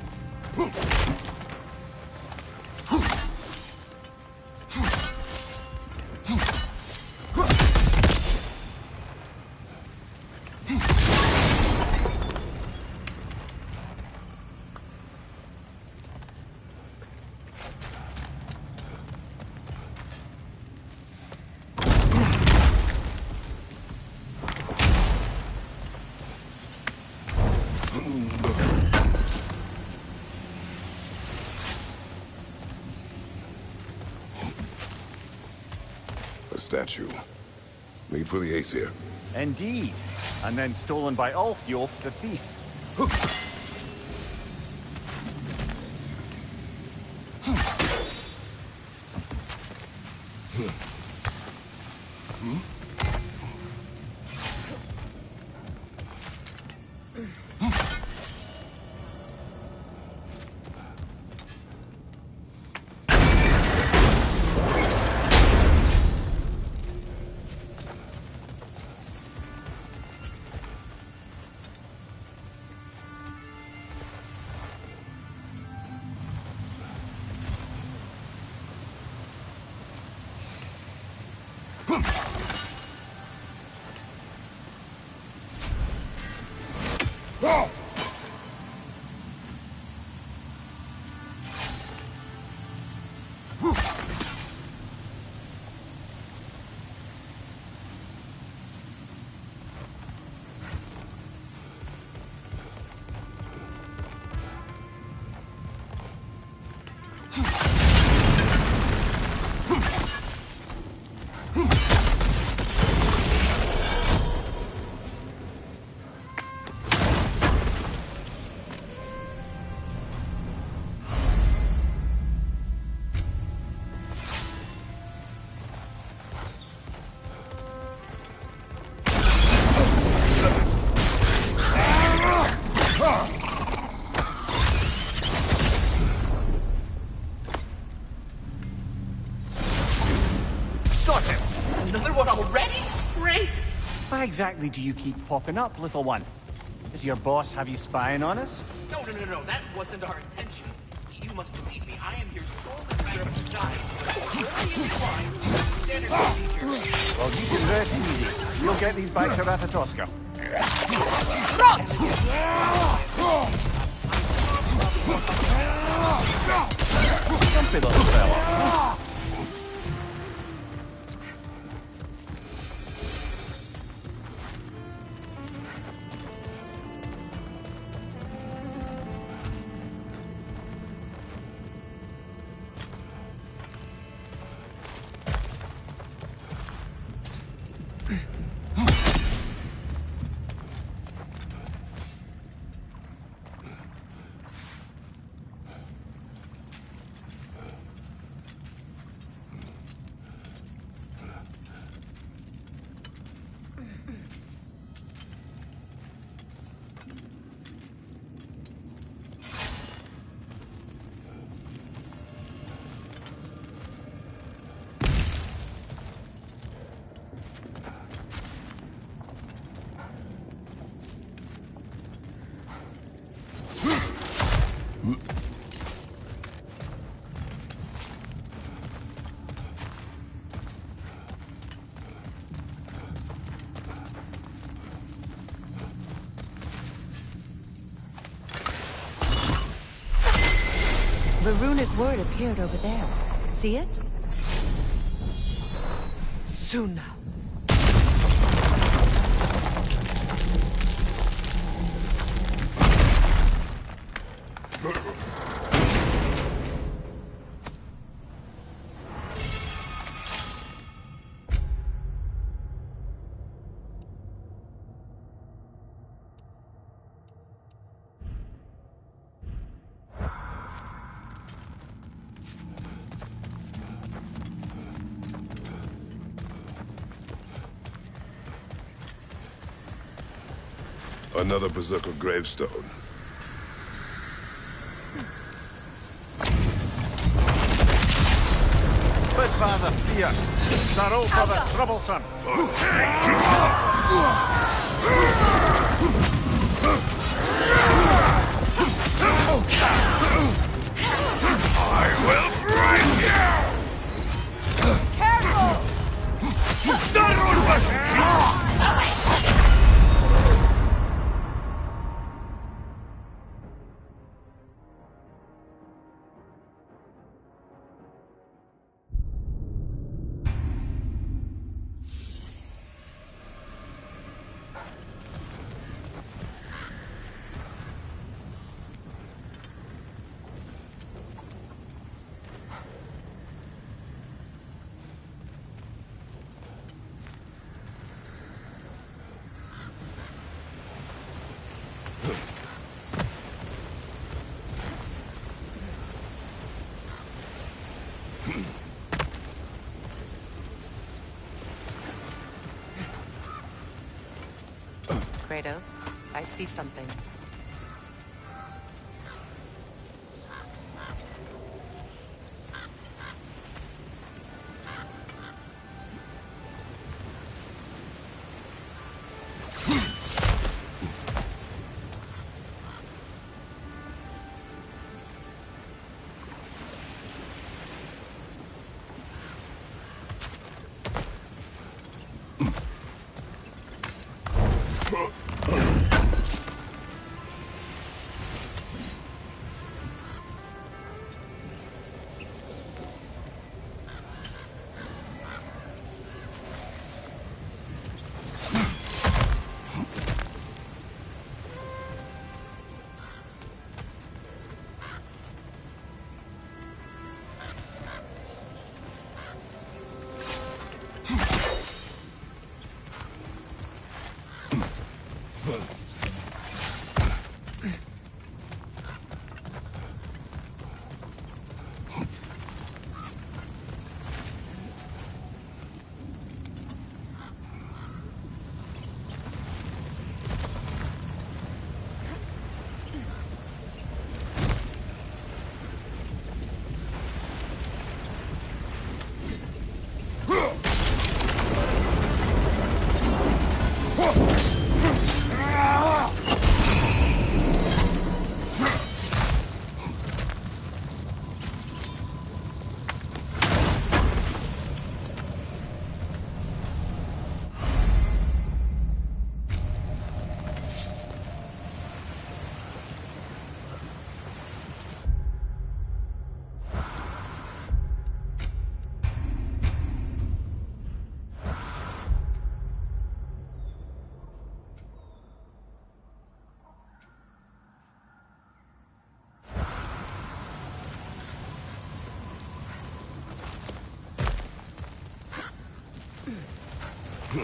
A statue. Made for the Aesir. Indeed. And then stolen by Ulfjolf the thief. Got him! Another one already? Great! Why exactly do you keep popping up, little one? Does your boss have you spying on us? No, that wasn't our intention. You must believe me, I am here solely to serve the giant. Standard procedure. Well, you can rest easy. You'll get these back to Ratatoska. Jumpy little fella. The runic word appeared over there. See it? Suna. Another Berserker gravestone. Father fierce, Snarl for the troublesome. I will break you! Careful! Kratos, I see something. The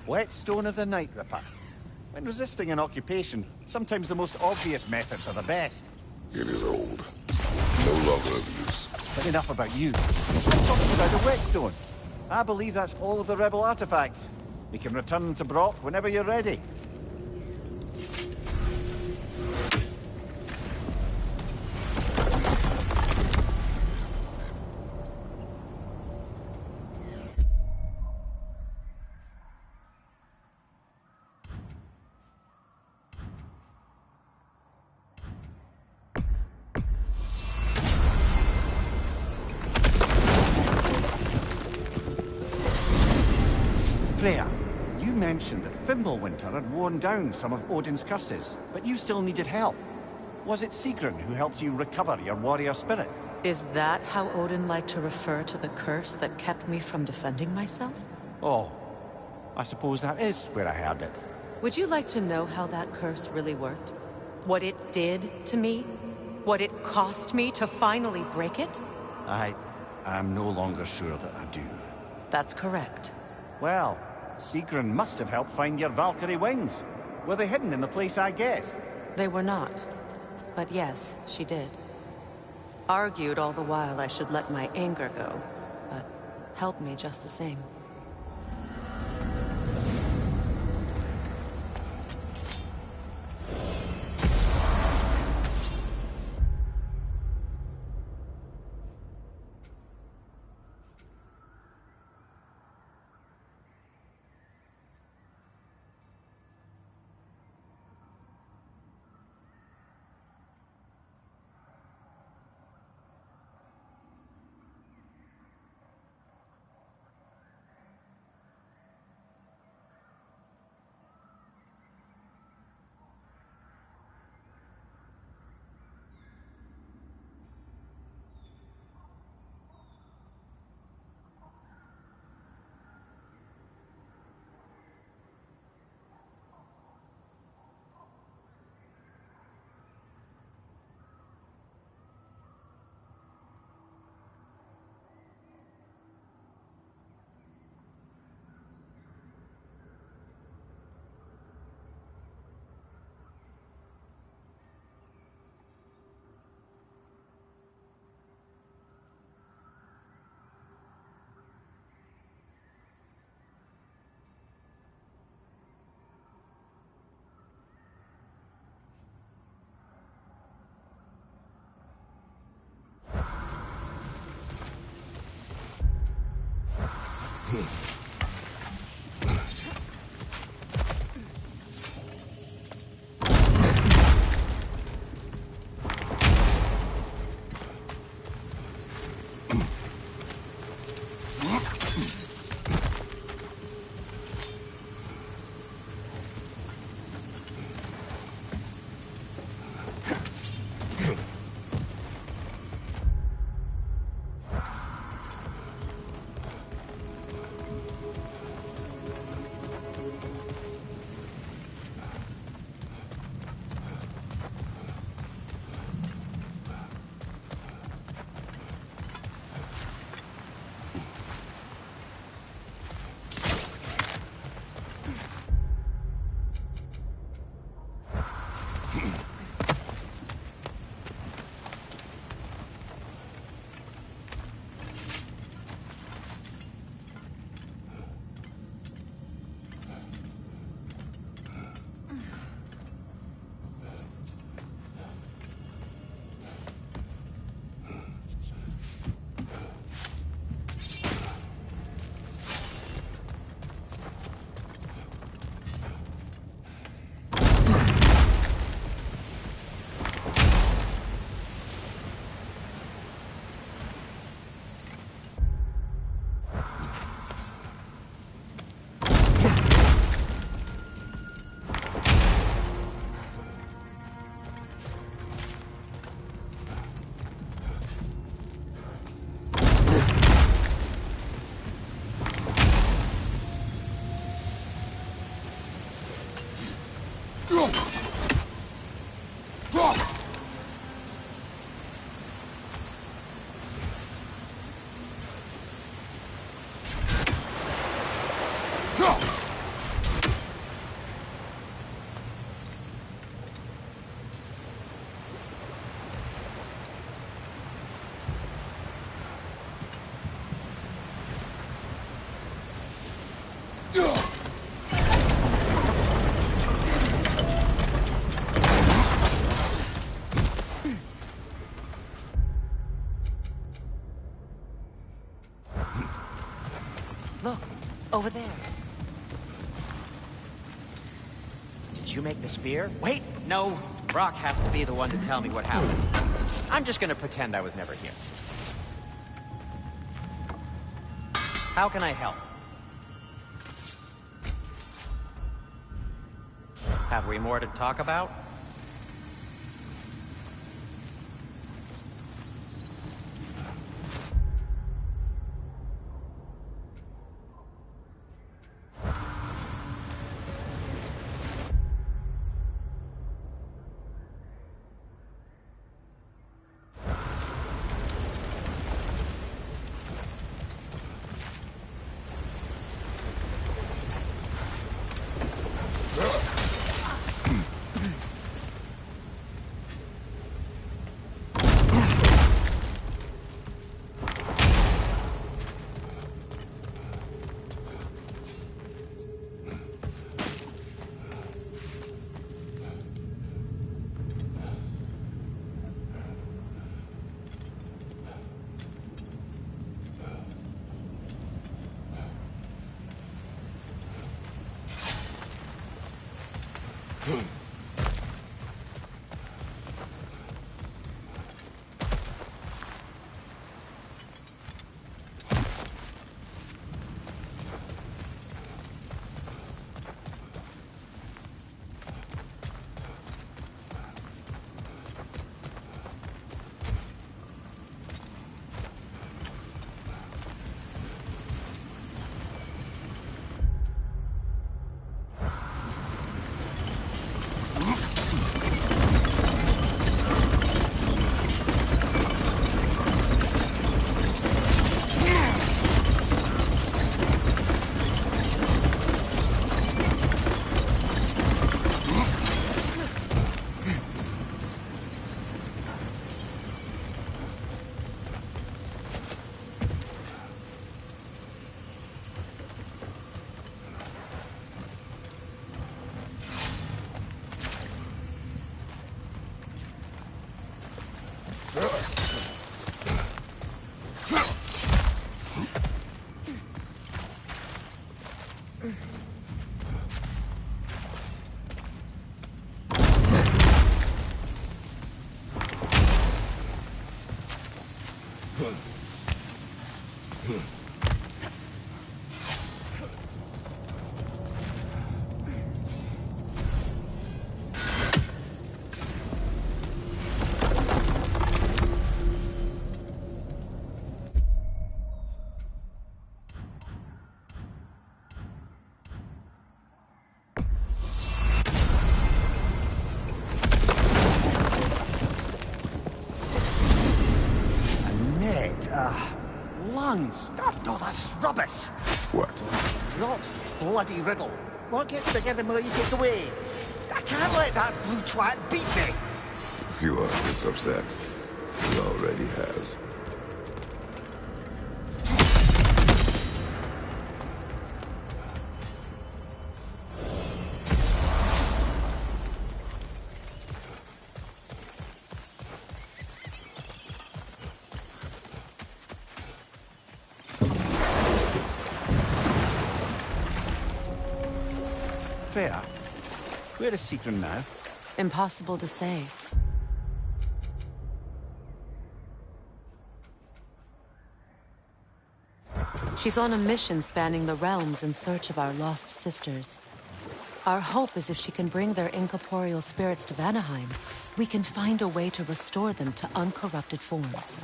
whetstone of the Night Ripper. When resisting an occupation, sometimes the most obvious methods are the best. It is old. No longer of use. But enough about you. I'm talking about the whetstone. I believe that's all of the rebel artifacts. We can return to Brock whenever you're ready. Freya, you mentioned that Fimbulwinter had worn down some of Odin's curses, but you still needed help. Was it Sigrun who helped you recover your warrior spirit? Is that how Odin liked to refer to the curse that kept me from defending myself? Oh, I suppose that is where I heard it. Would you like to know how that curse really worked? What it did to me? What it cost me to finally break it? I'm no longer sure that I do. That's correct. Well, Sigrun must have helped find your Valkyrie wings. Were they hidden in the place I guessed? They were not. But yes, she did. Argued all the while I should let my anger go, but helped me just the same. Over there. Did you make the spear? Wait, no. Brock has to be the one to tell me what happened. I'm just gonna pretend I was never here. How can I help? Have we more to talk about? Lungs! No, that's rubbish! What? Rot's bloody riddle. What gets bigger the more you take away? I can't let that blue twat beat me! If you are this upset, he already has. Freya, where is Secret now? Impossible to say. She's on a mission spanning the realms in search of our lost sisters. Our hope is if she can bring their incorporeal spirits to Vanaheim, we can find a way to restore them to uncorrupted forms.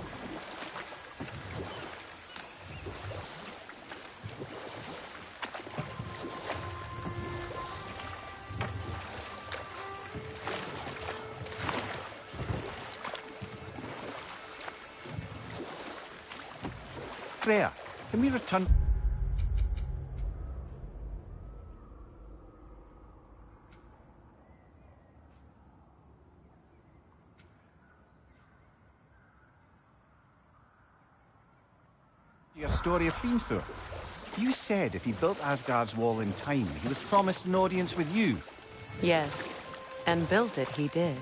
Freya, can we return? Your story of Fiendthor. You said if he built Asgard's wall in time, he was promised an audience with you. Yes, and built it he did.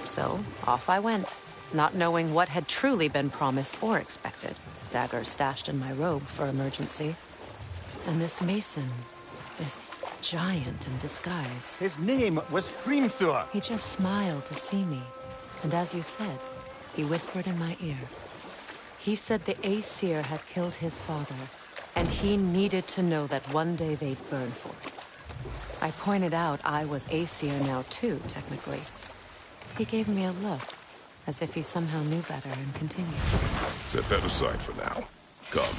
So, off I went, not knowing what had truly been promised or expected. Dagger stashed in my robe for emergency. And this mason, this giant in disguise. His name was Hrimthur. He just smiled to see me. And as you said, he whispered in my ear. He said the Aesir had killed his father, and he needed to know that one day they'd burn for it. I pointed out I was Aesir now too, technically. He gave me a look, as if he somehow knew better and continued. Set that aside for now. Come.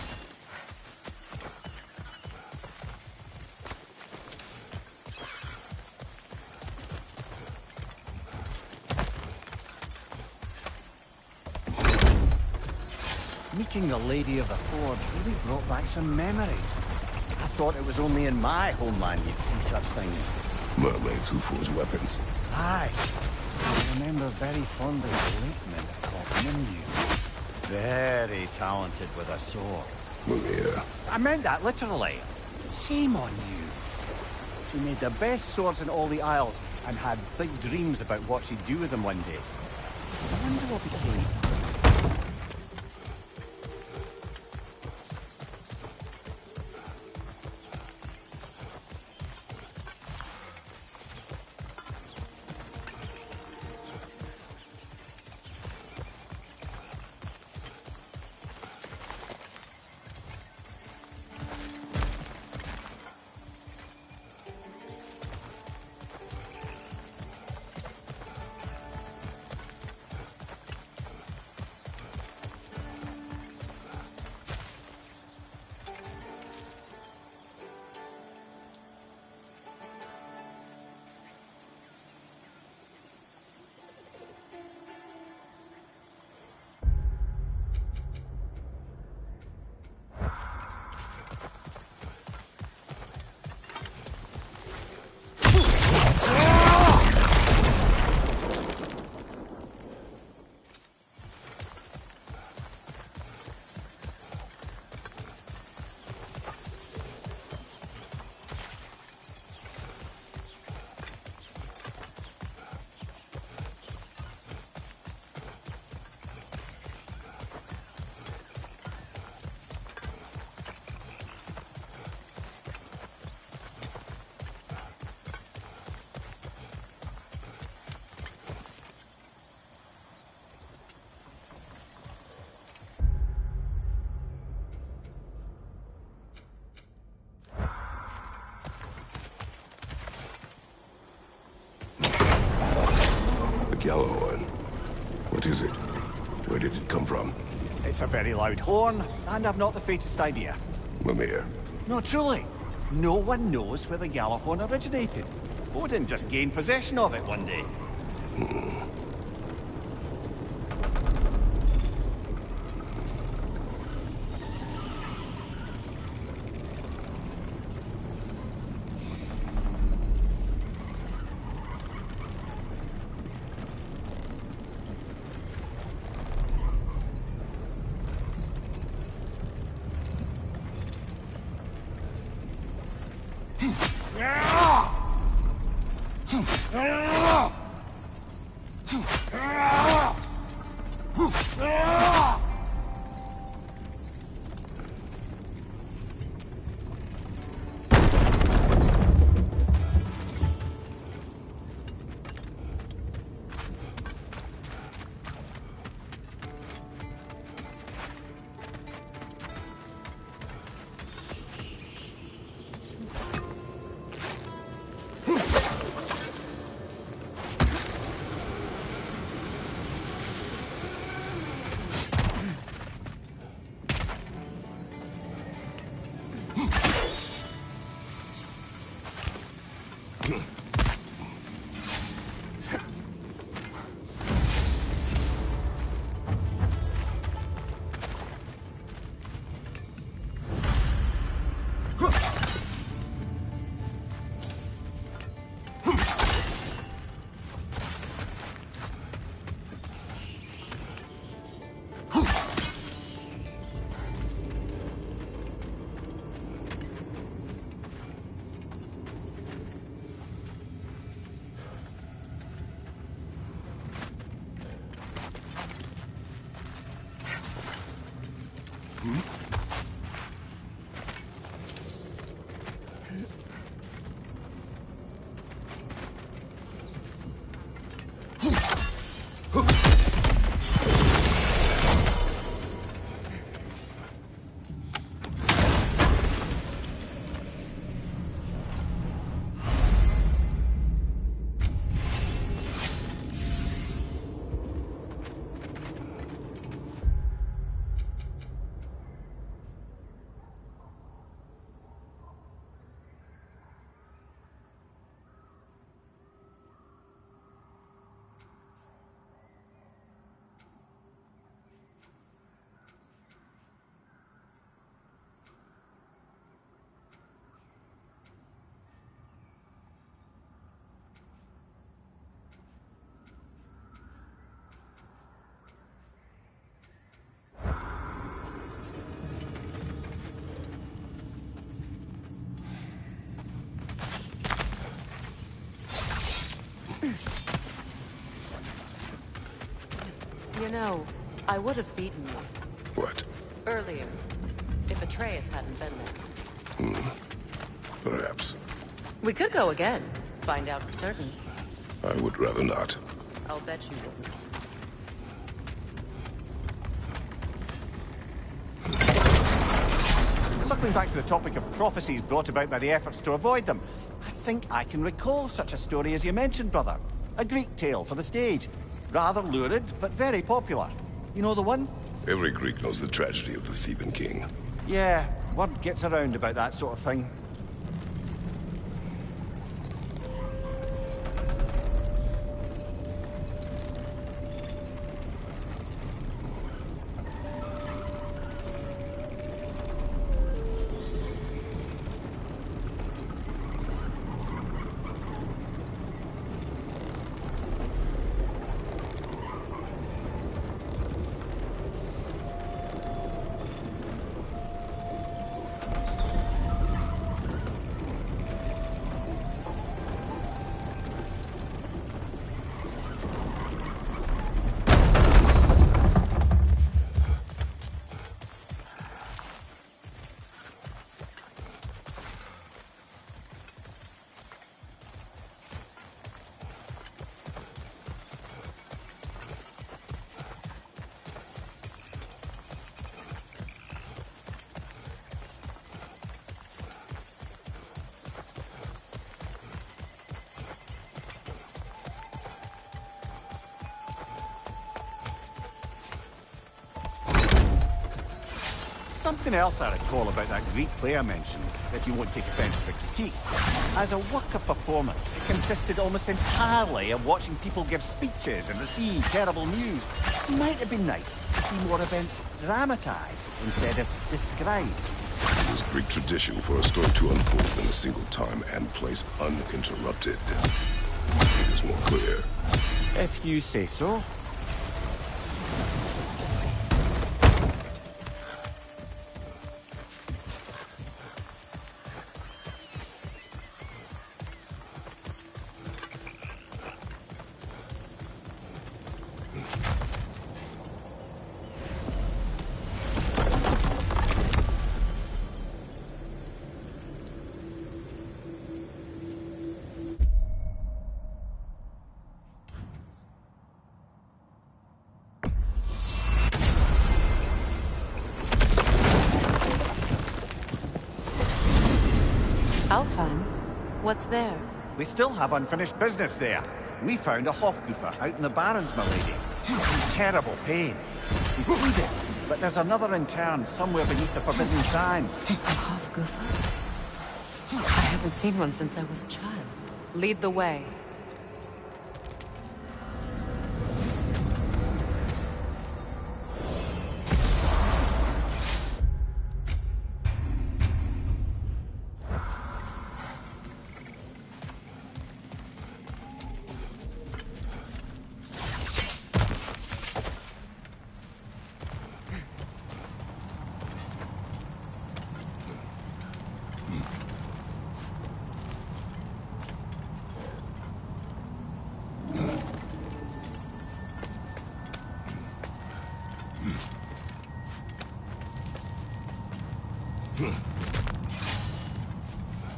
Meeting the Lady of the Forge really brought back some memories. I thought it was only in my homeland you'd see such things. Mermaids who forge weapons. Aye. I remember very fondly the late nymph called Nimue. Very talented with a sword. Mimir. I meant that literally. Shame on you. She made the best swords in all the Isles and had big dreams about what she'd do with them one day. I wonder what became. Yellow one. What is it? Where did it come from? It's a very loud horn, and I've not the faintest idea. Mimir. No, truly. No one knows where the Gjallarhorn originated. Odin just gained possession of it one day. You know, I would have beaten you. What? Earlier. If Atreus hadn't been there. Perhaps. We could go again. Find out for certain. I would rather not. I'll bet you wouldn't. Circling back to the topic of prophecies brought about by the efforts to avoid them, I think I can recall such a story as you mentioned, brother. A Greek tale for the stage. Rather lurid, but very popular. You know the one? Every Greek knows the tragedy of the Theban king. Yeah, word gets around about that sort of thing. Something else I recall about that Greek play I mentioned, if you won't take offence to the critique. As a work of performance, it consisted almost entirely of watching people give speeches and receive terrible news. It might have been nice to see more events dramatised instead of described. It is Greek tradition for a story to unfold in a single time and place uninterrupted. It is more clear. If you say so. Alfheim? What's there? We still have unfinished business there. We found a Hofgufer out in the Barrens, my lady. She's in terrible pain. We freed it, but there's another intern somewhere beneath the Forbidden Sign. A Hofgufer? I haven't seen one since I was a child. Lead the way.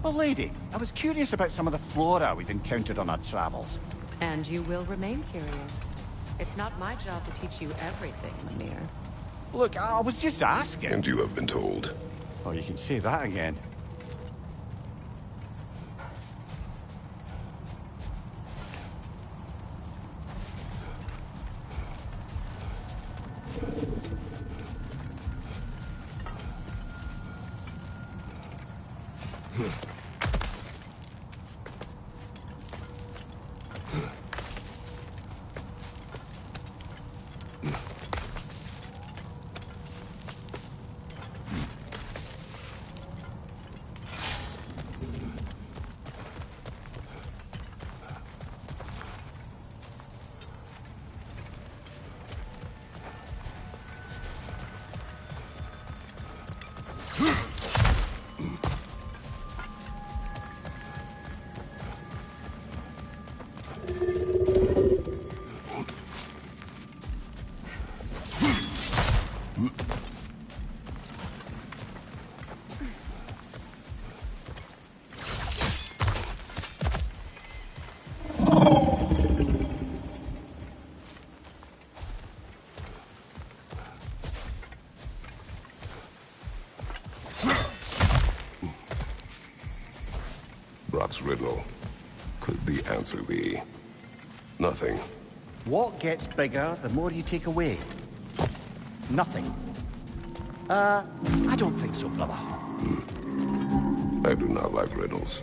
Well, lady, I was curious about some of the flora we've encountered on our travels. And you will remain curious. It's not my job to teach you everything, Mimir. Look, I was just asking. And you have been told. Oh, you can say that again. Brock's riddle. Could the answer be nothing? What gets bigger the more you take away? Nothing. I don't think so, brother. I do not like riddles.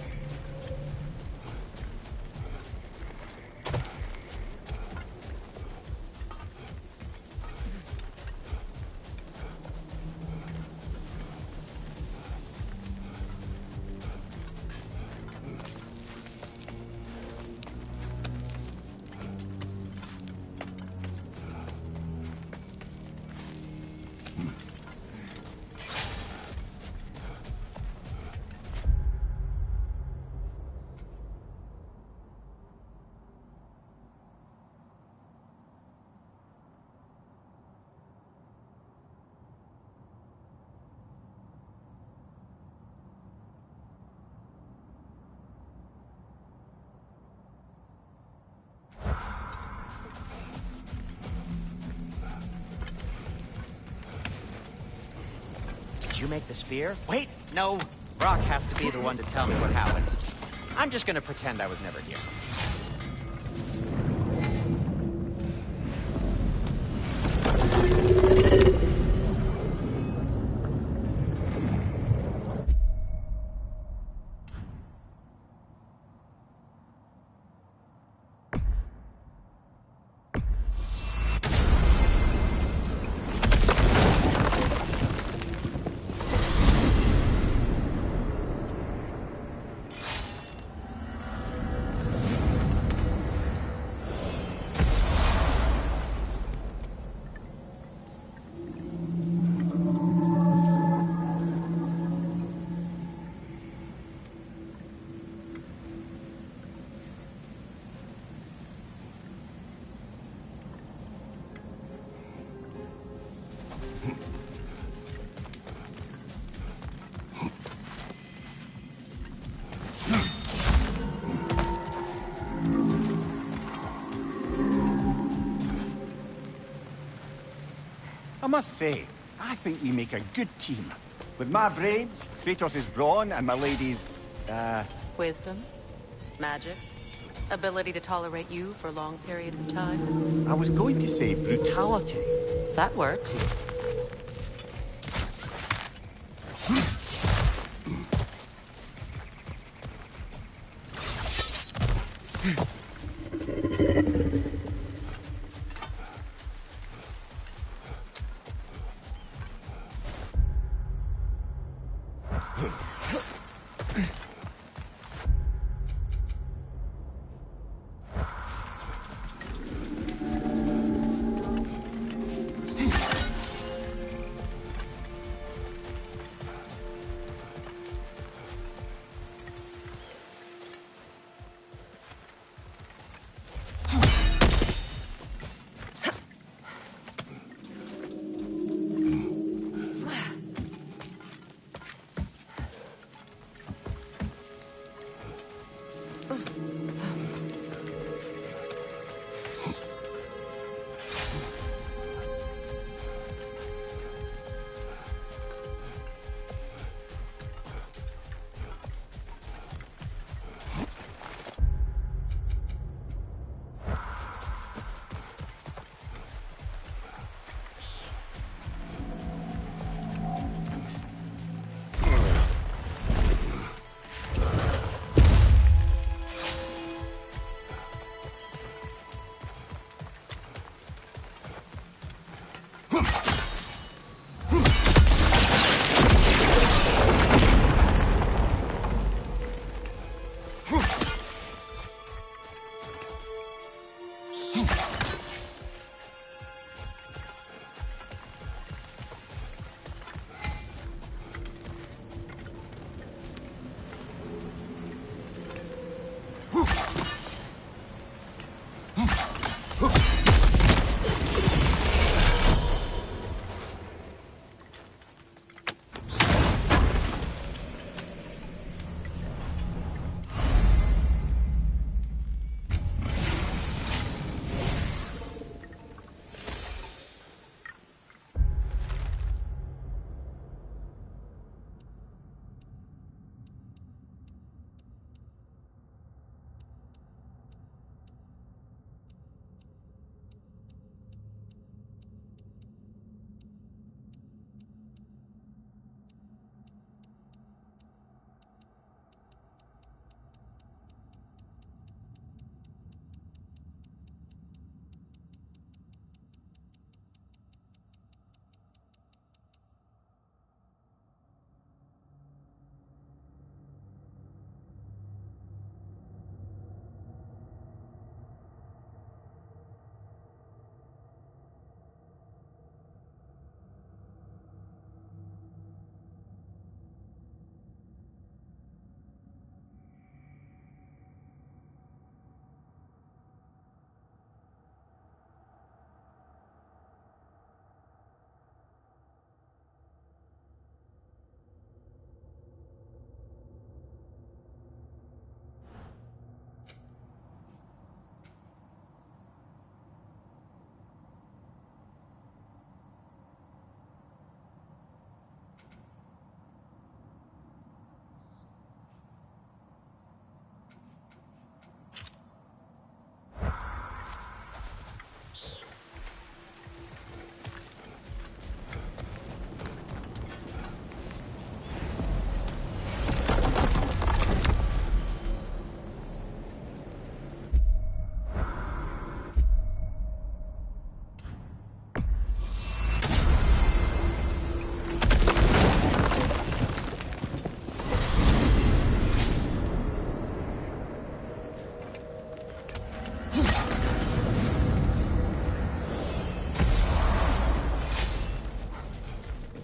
Did you make the spear? Wait, no. Brock has to be the one to tell me what happened. I'm just gonna pretend I was never here. I must say, I think we make a good team. With my brains, Kratos' brawn, and my lady's, Wisdom, magic, ability to tolerate you for long periods of time. I was going to say brutality. That works.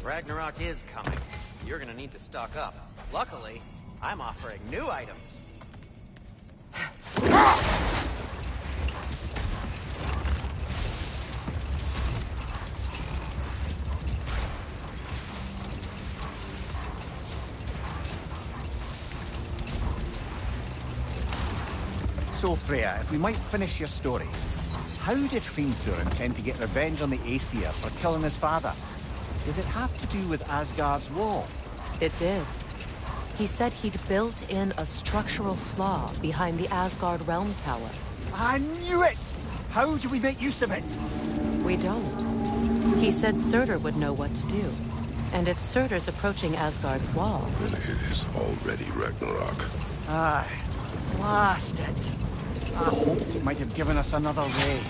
Ragnarok is coming. You're gonna need to stock up. Luckily, I'm offering new items. So, Freya, if we might finish your story. How did Hrimthur intend to get revenge on the Aesir for killing his father? Did it have to do with Asgard's wall? It did. He said he'd built in a structural flaw behind the Asgard Realm Tower. I knew it! How do we make use of it? We don't. He said Surtur would know what to do. And if Surtur's approaching Asgard's wall... Then it is already Ragnarok. Aye. Blast it. I hoped it might have given us another way.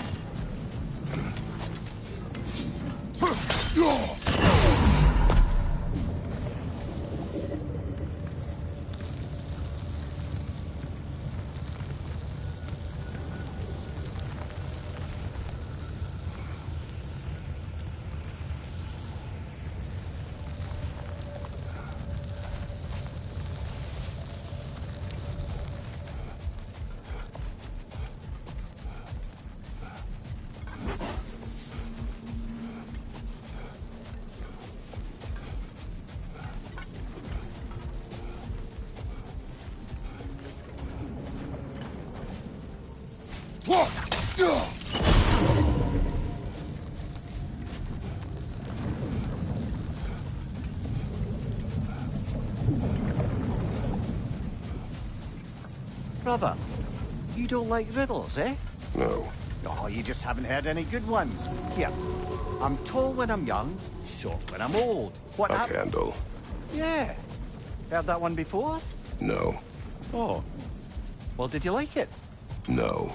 Brother, you don't like riddles, eh? No. Oh, you just haven't heard any good ones. Here, I'm tall when I'm young, short when I'm old. What A candle. Yeah. Heard that one before? No. Oh. Well, did you like it? No.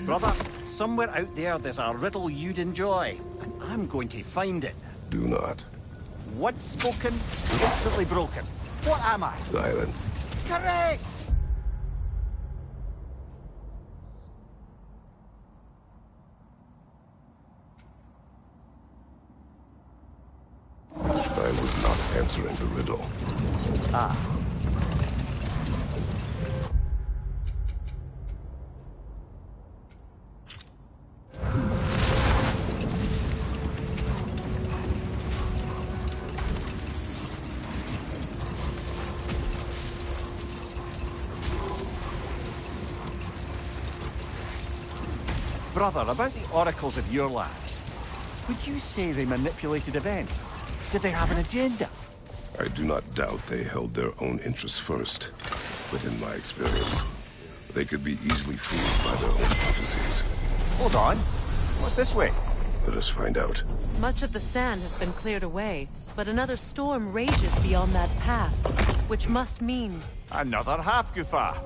Brother, somewhere out there's a riddle you'd enjoy, and I'm going to find it. Do not. Once spoken, instantly broken. What am I? Silence. Correct! I was not answering the riddle. Ah. Brother, about the oracles of your lads, would you say they manipulated events? Did they have an agenda? I do not doubt they held their own interests first. But in my experience, they could be easily fooled by their own prophecies. Hold on. What's this way? Let us find out. Much of the sand has been cleared away, but another storm rages beyond that pass, which must mean... Another half-Gufa.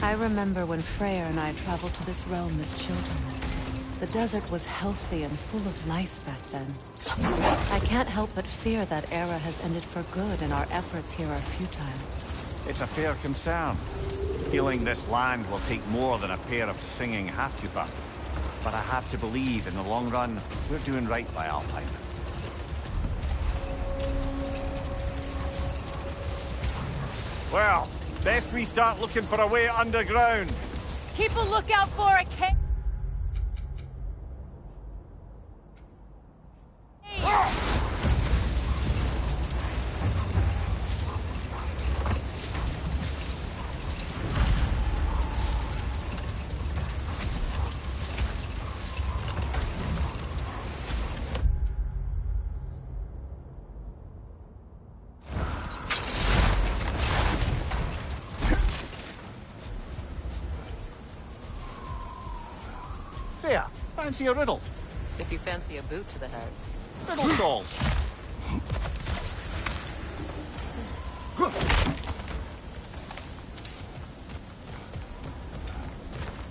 I remember when Freyr and I traveled to this realm as children. The desert was healthy and full of life back then. I can't help but fear that era has ended for good and our efforts here are futile. It's a fair concern. Healing this land will take more than a pair of singing half-Gufa. But I have to believe, in the long run, we're doing right by Alfheim. Well, best we start looking for a way underground. Keep a lookout for a cave. There, fancy a riddle. If you fancy a boot to the head. Riddle solved.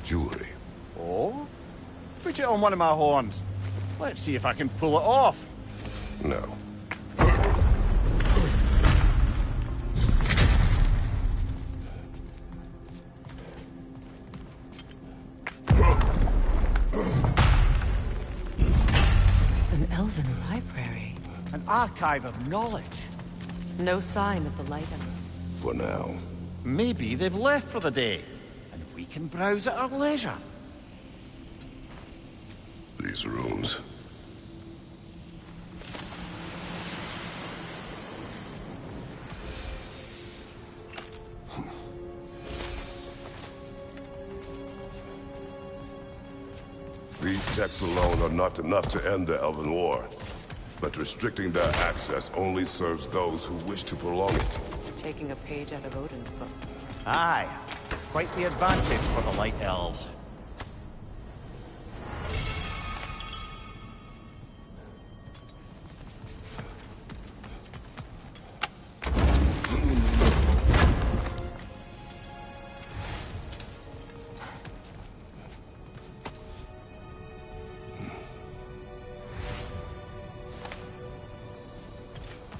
Jewelry. Oh? Put it on one of my horns. Let's see if I can pull it off. No. An elven library. An archive of knowledge. No sign of the Light Elves. For now. Maybe they've left for the day, and we can browse at our leisure. These rooms. These texts alone are not enough to end the Elven War. But restricting their access only serves those who wish to prolong it. Taking a page out of Odin's book. Aye. Quite the advantage for the Light Elves.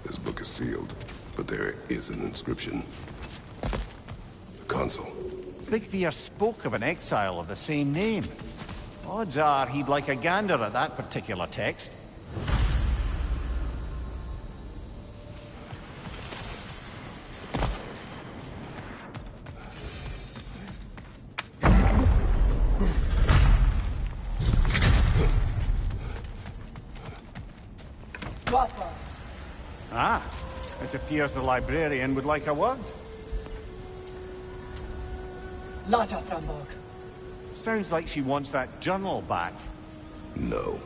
This book is sealed, but there is an inscription. The console. Big Veer spoke of an exile of the same name. Odds are he'd like a gander at that particular text. Ah, it appears the librarian would like a word. Lata Framborg. Sounds like she wants that journal back. No.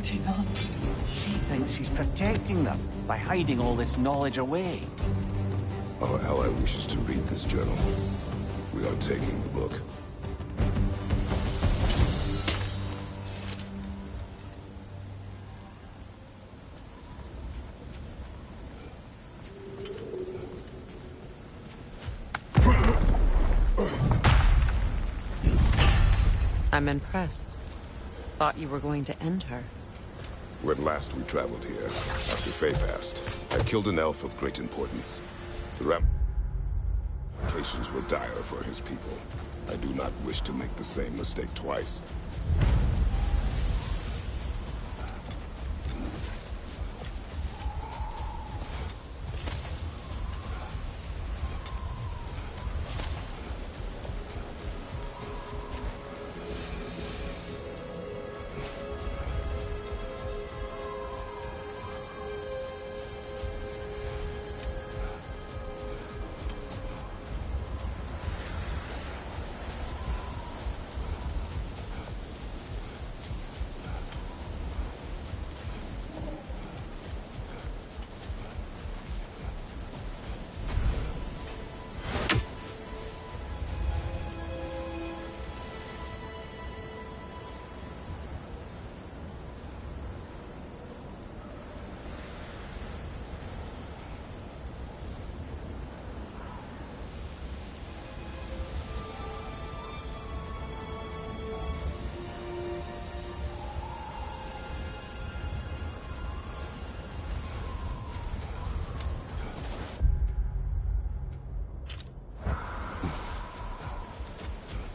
She thinks she's protecting them by hiding all this knowledge away. Our ally wishes to read this journal. We are taking the book. I'm impressed. Thought you were going to end her. When last we traveled here, after Faye passed, I killed an elf of great importance. The ramifications were dire for his people. I do not wish to make the same mistake twice.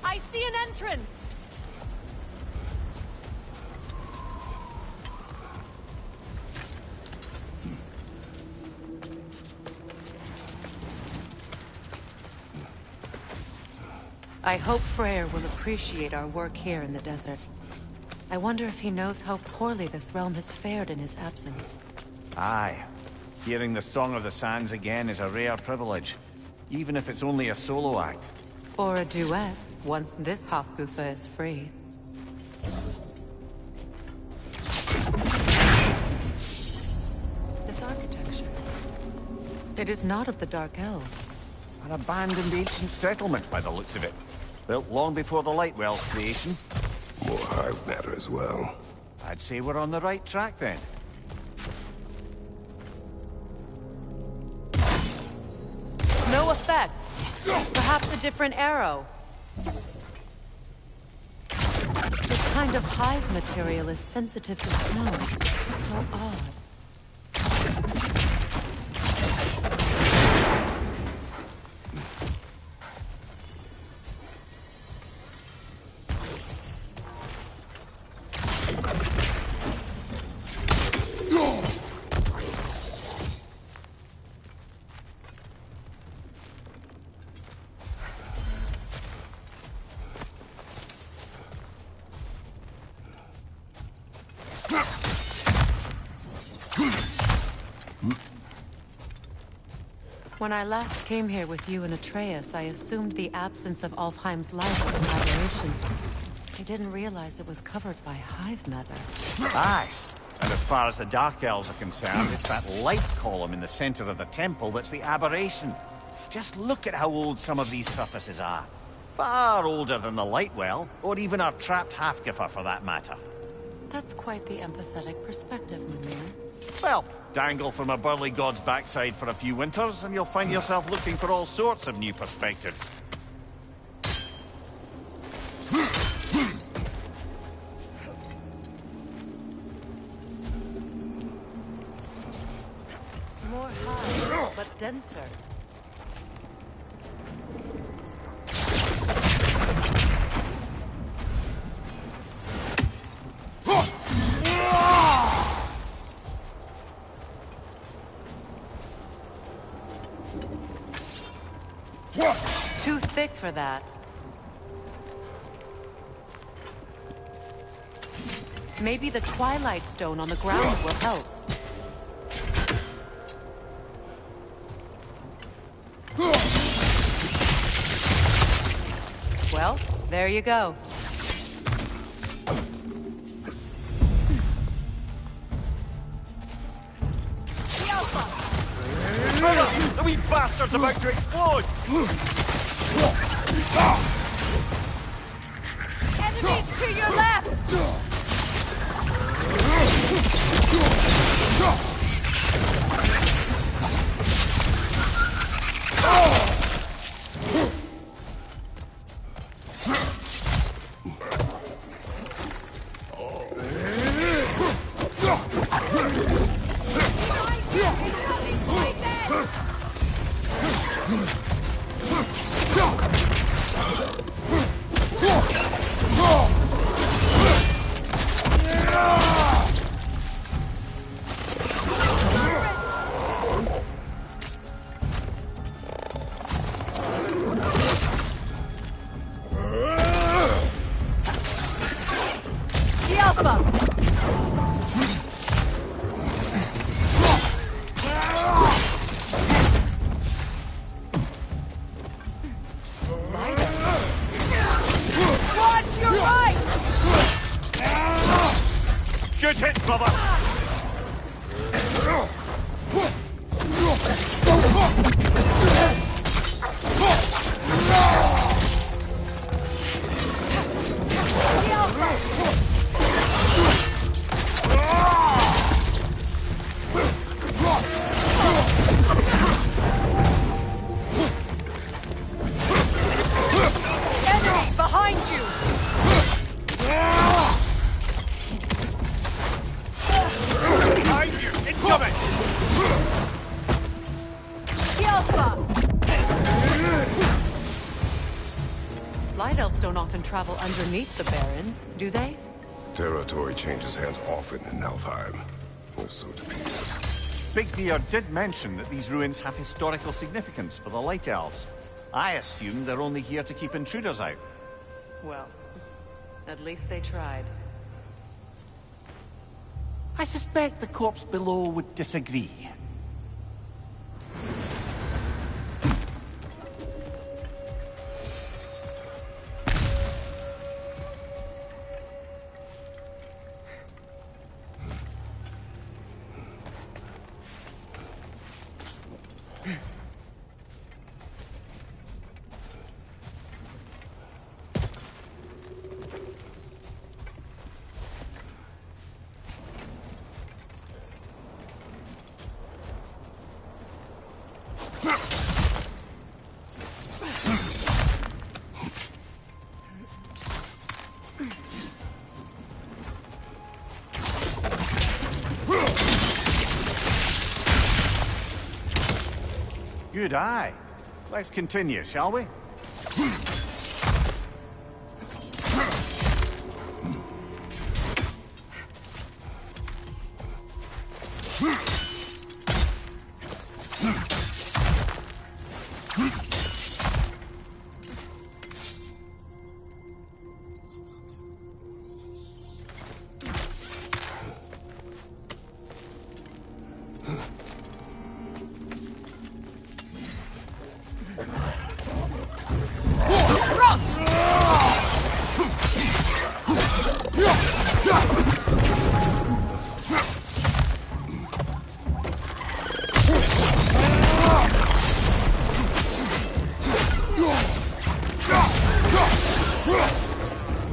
I see an entrance! I hope Freyr will appreciate our work here in the desert. I wonder if he knows how poorly this realm has fared in his absence. Aye. Hearing the Song of the Sands again is a rare privilege, even if it's only a solo act. Or a duet, once this Hofgufa is free. This architecture. It is not of the Dark Elves. An abandoned ancient settlement, by the looks of it. Built long before the Lightwell's creation. More hive matter as well. I'd say we're on the right track then. No effect. Perhaps a different arrow. This kind of hive material is sensitive to smell. How odd. When I last came here with you and Atreus, I assumed the absence of Alfheim's light was an aberration. I didn't realize it was covered by hive matter. Aye. And as far as the Dark Elves are concerned, it's that light column in the center of the temple that's the aberration. Just look at how old some of these surfaces are. Far older than the Lightwell, or even our trapped Hafgifa for that matter. That's quite the empathetic perspective, Mimir. Well, dangle from a burly god's backside for a few winters, and you'll find yourself looking for all sorts of new perspectives. More high, but denser. thick for that. Maybe the Twilight Stone on the ground will help. Well, there you go. The wee bastard's about to explode! Enemies to your left! Good hit, brother! Enemy behind you! Behind you! Incoming! Light elves don't often travel underneath the barrens, do they? Territory changes hands often in Nalfheim. So to be. Big Beard did mention that these ruins have historical significance for the Light Elves. I assume they're only here to keep intruders out. Well, at least they tried. I suspect the corpse below would disagree. Good eye. Let's continue, shall we?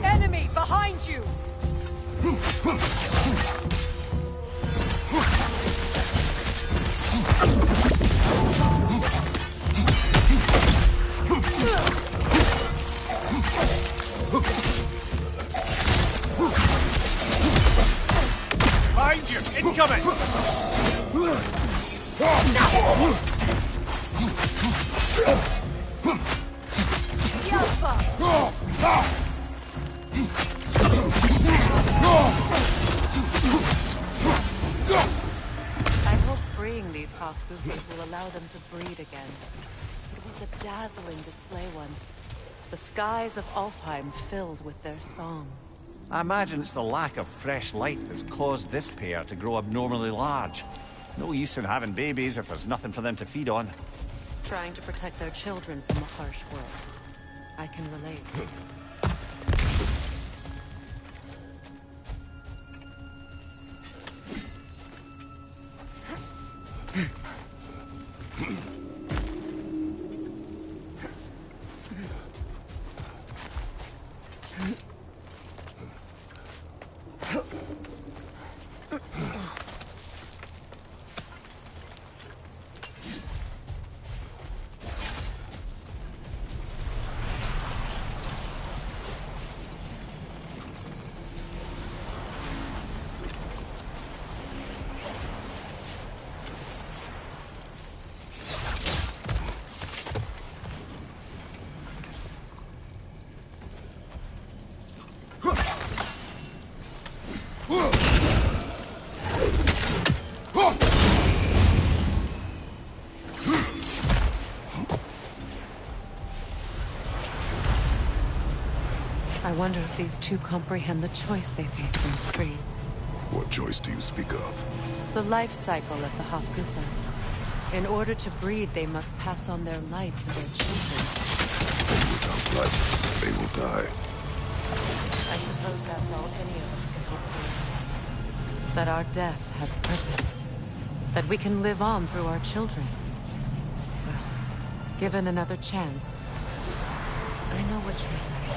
Enemy behind you! Behind you! Incoming! I hope freeing these Hawkboofers will allow them to breed again. It will was a dazzling display once. The skies of Alfheim filled with their song. I imagine it's the lack of fresh light that's caused this pair to grow abnormally large. No use in having babies if there's nothing for them to feed on. Trying to protect their children from a harsh world. I can relate. I wonder if these two comprehend the choice they face once free. What choice do you speak of? The life cycle of the Hofgufa. In order to breed, they must pass on their light to their children. And without life, they will die. I suppose that's all any of us can hope for. That our death has purpose. That we can live on through our children. Well, given another chance, I know what choice I make.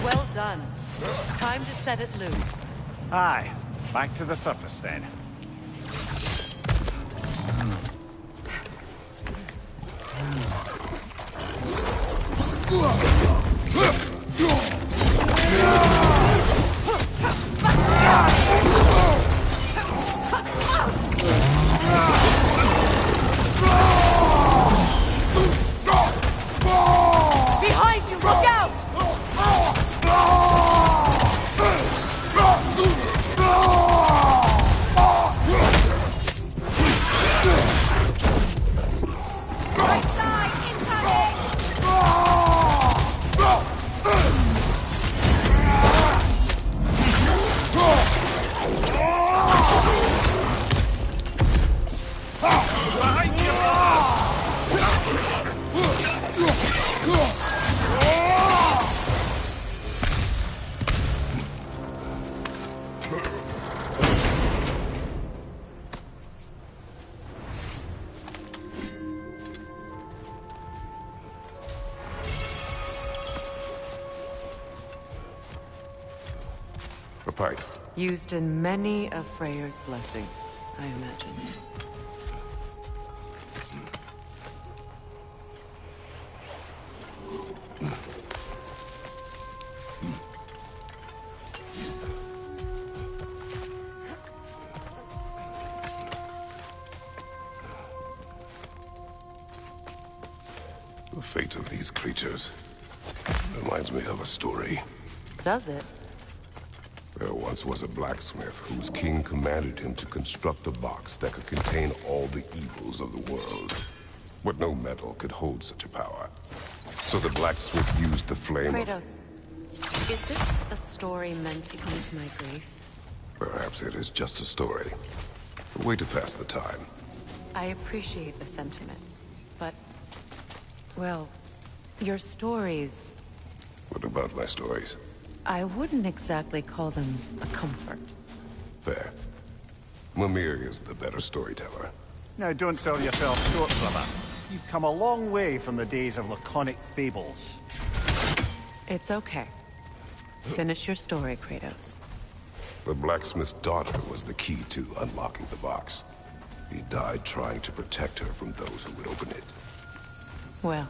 Well done. Time to set it loose. Aye. Back to the surface then. Behind you, look out! Right side, incoming! A pipe. Used in many of Freyr's blessings, I imagine. The fate of these creatures reminds me of a story. Does it? There once was a blacksmith whose king commanded him to construct a box that could contain all the evils of the world. But no metal could hold such a power. So the blacksmith used the flame of... Kratos, is this a story meant to ease my grief? Perhaps it is just a story. A way to pass the time. I appreciate the sentiment, but... well, your stories... What about my stories? I wouldn't exactly call them a comfort. Fair. Mimir is the better storyteller. Now don't sell yourself short, brother. You've come a long way from the days of laconic fables. It's okay. Finish your story, Kratos. The blacksmith's daughter was the key to unlocking the box. He died trying to protect her from those who would open it. Well,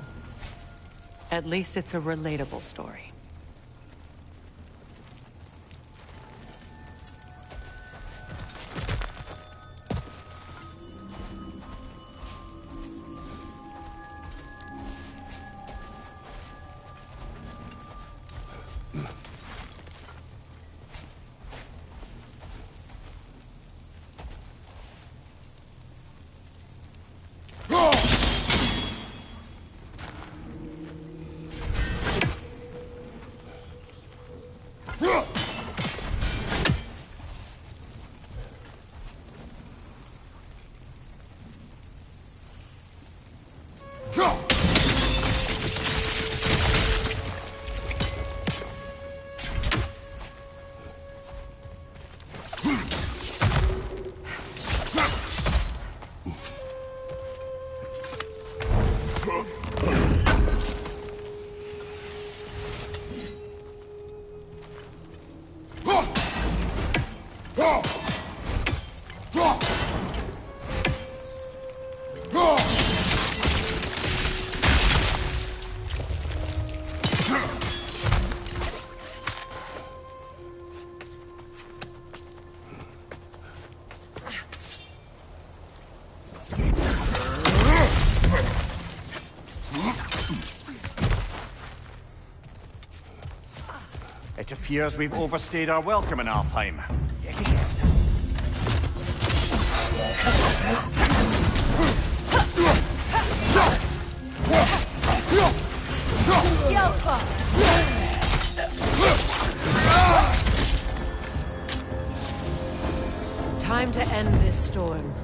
at least it's a relatable story. It appears we've overstayed our welcome in Alfheim. Yet again. Time to end this storm.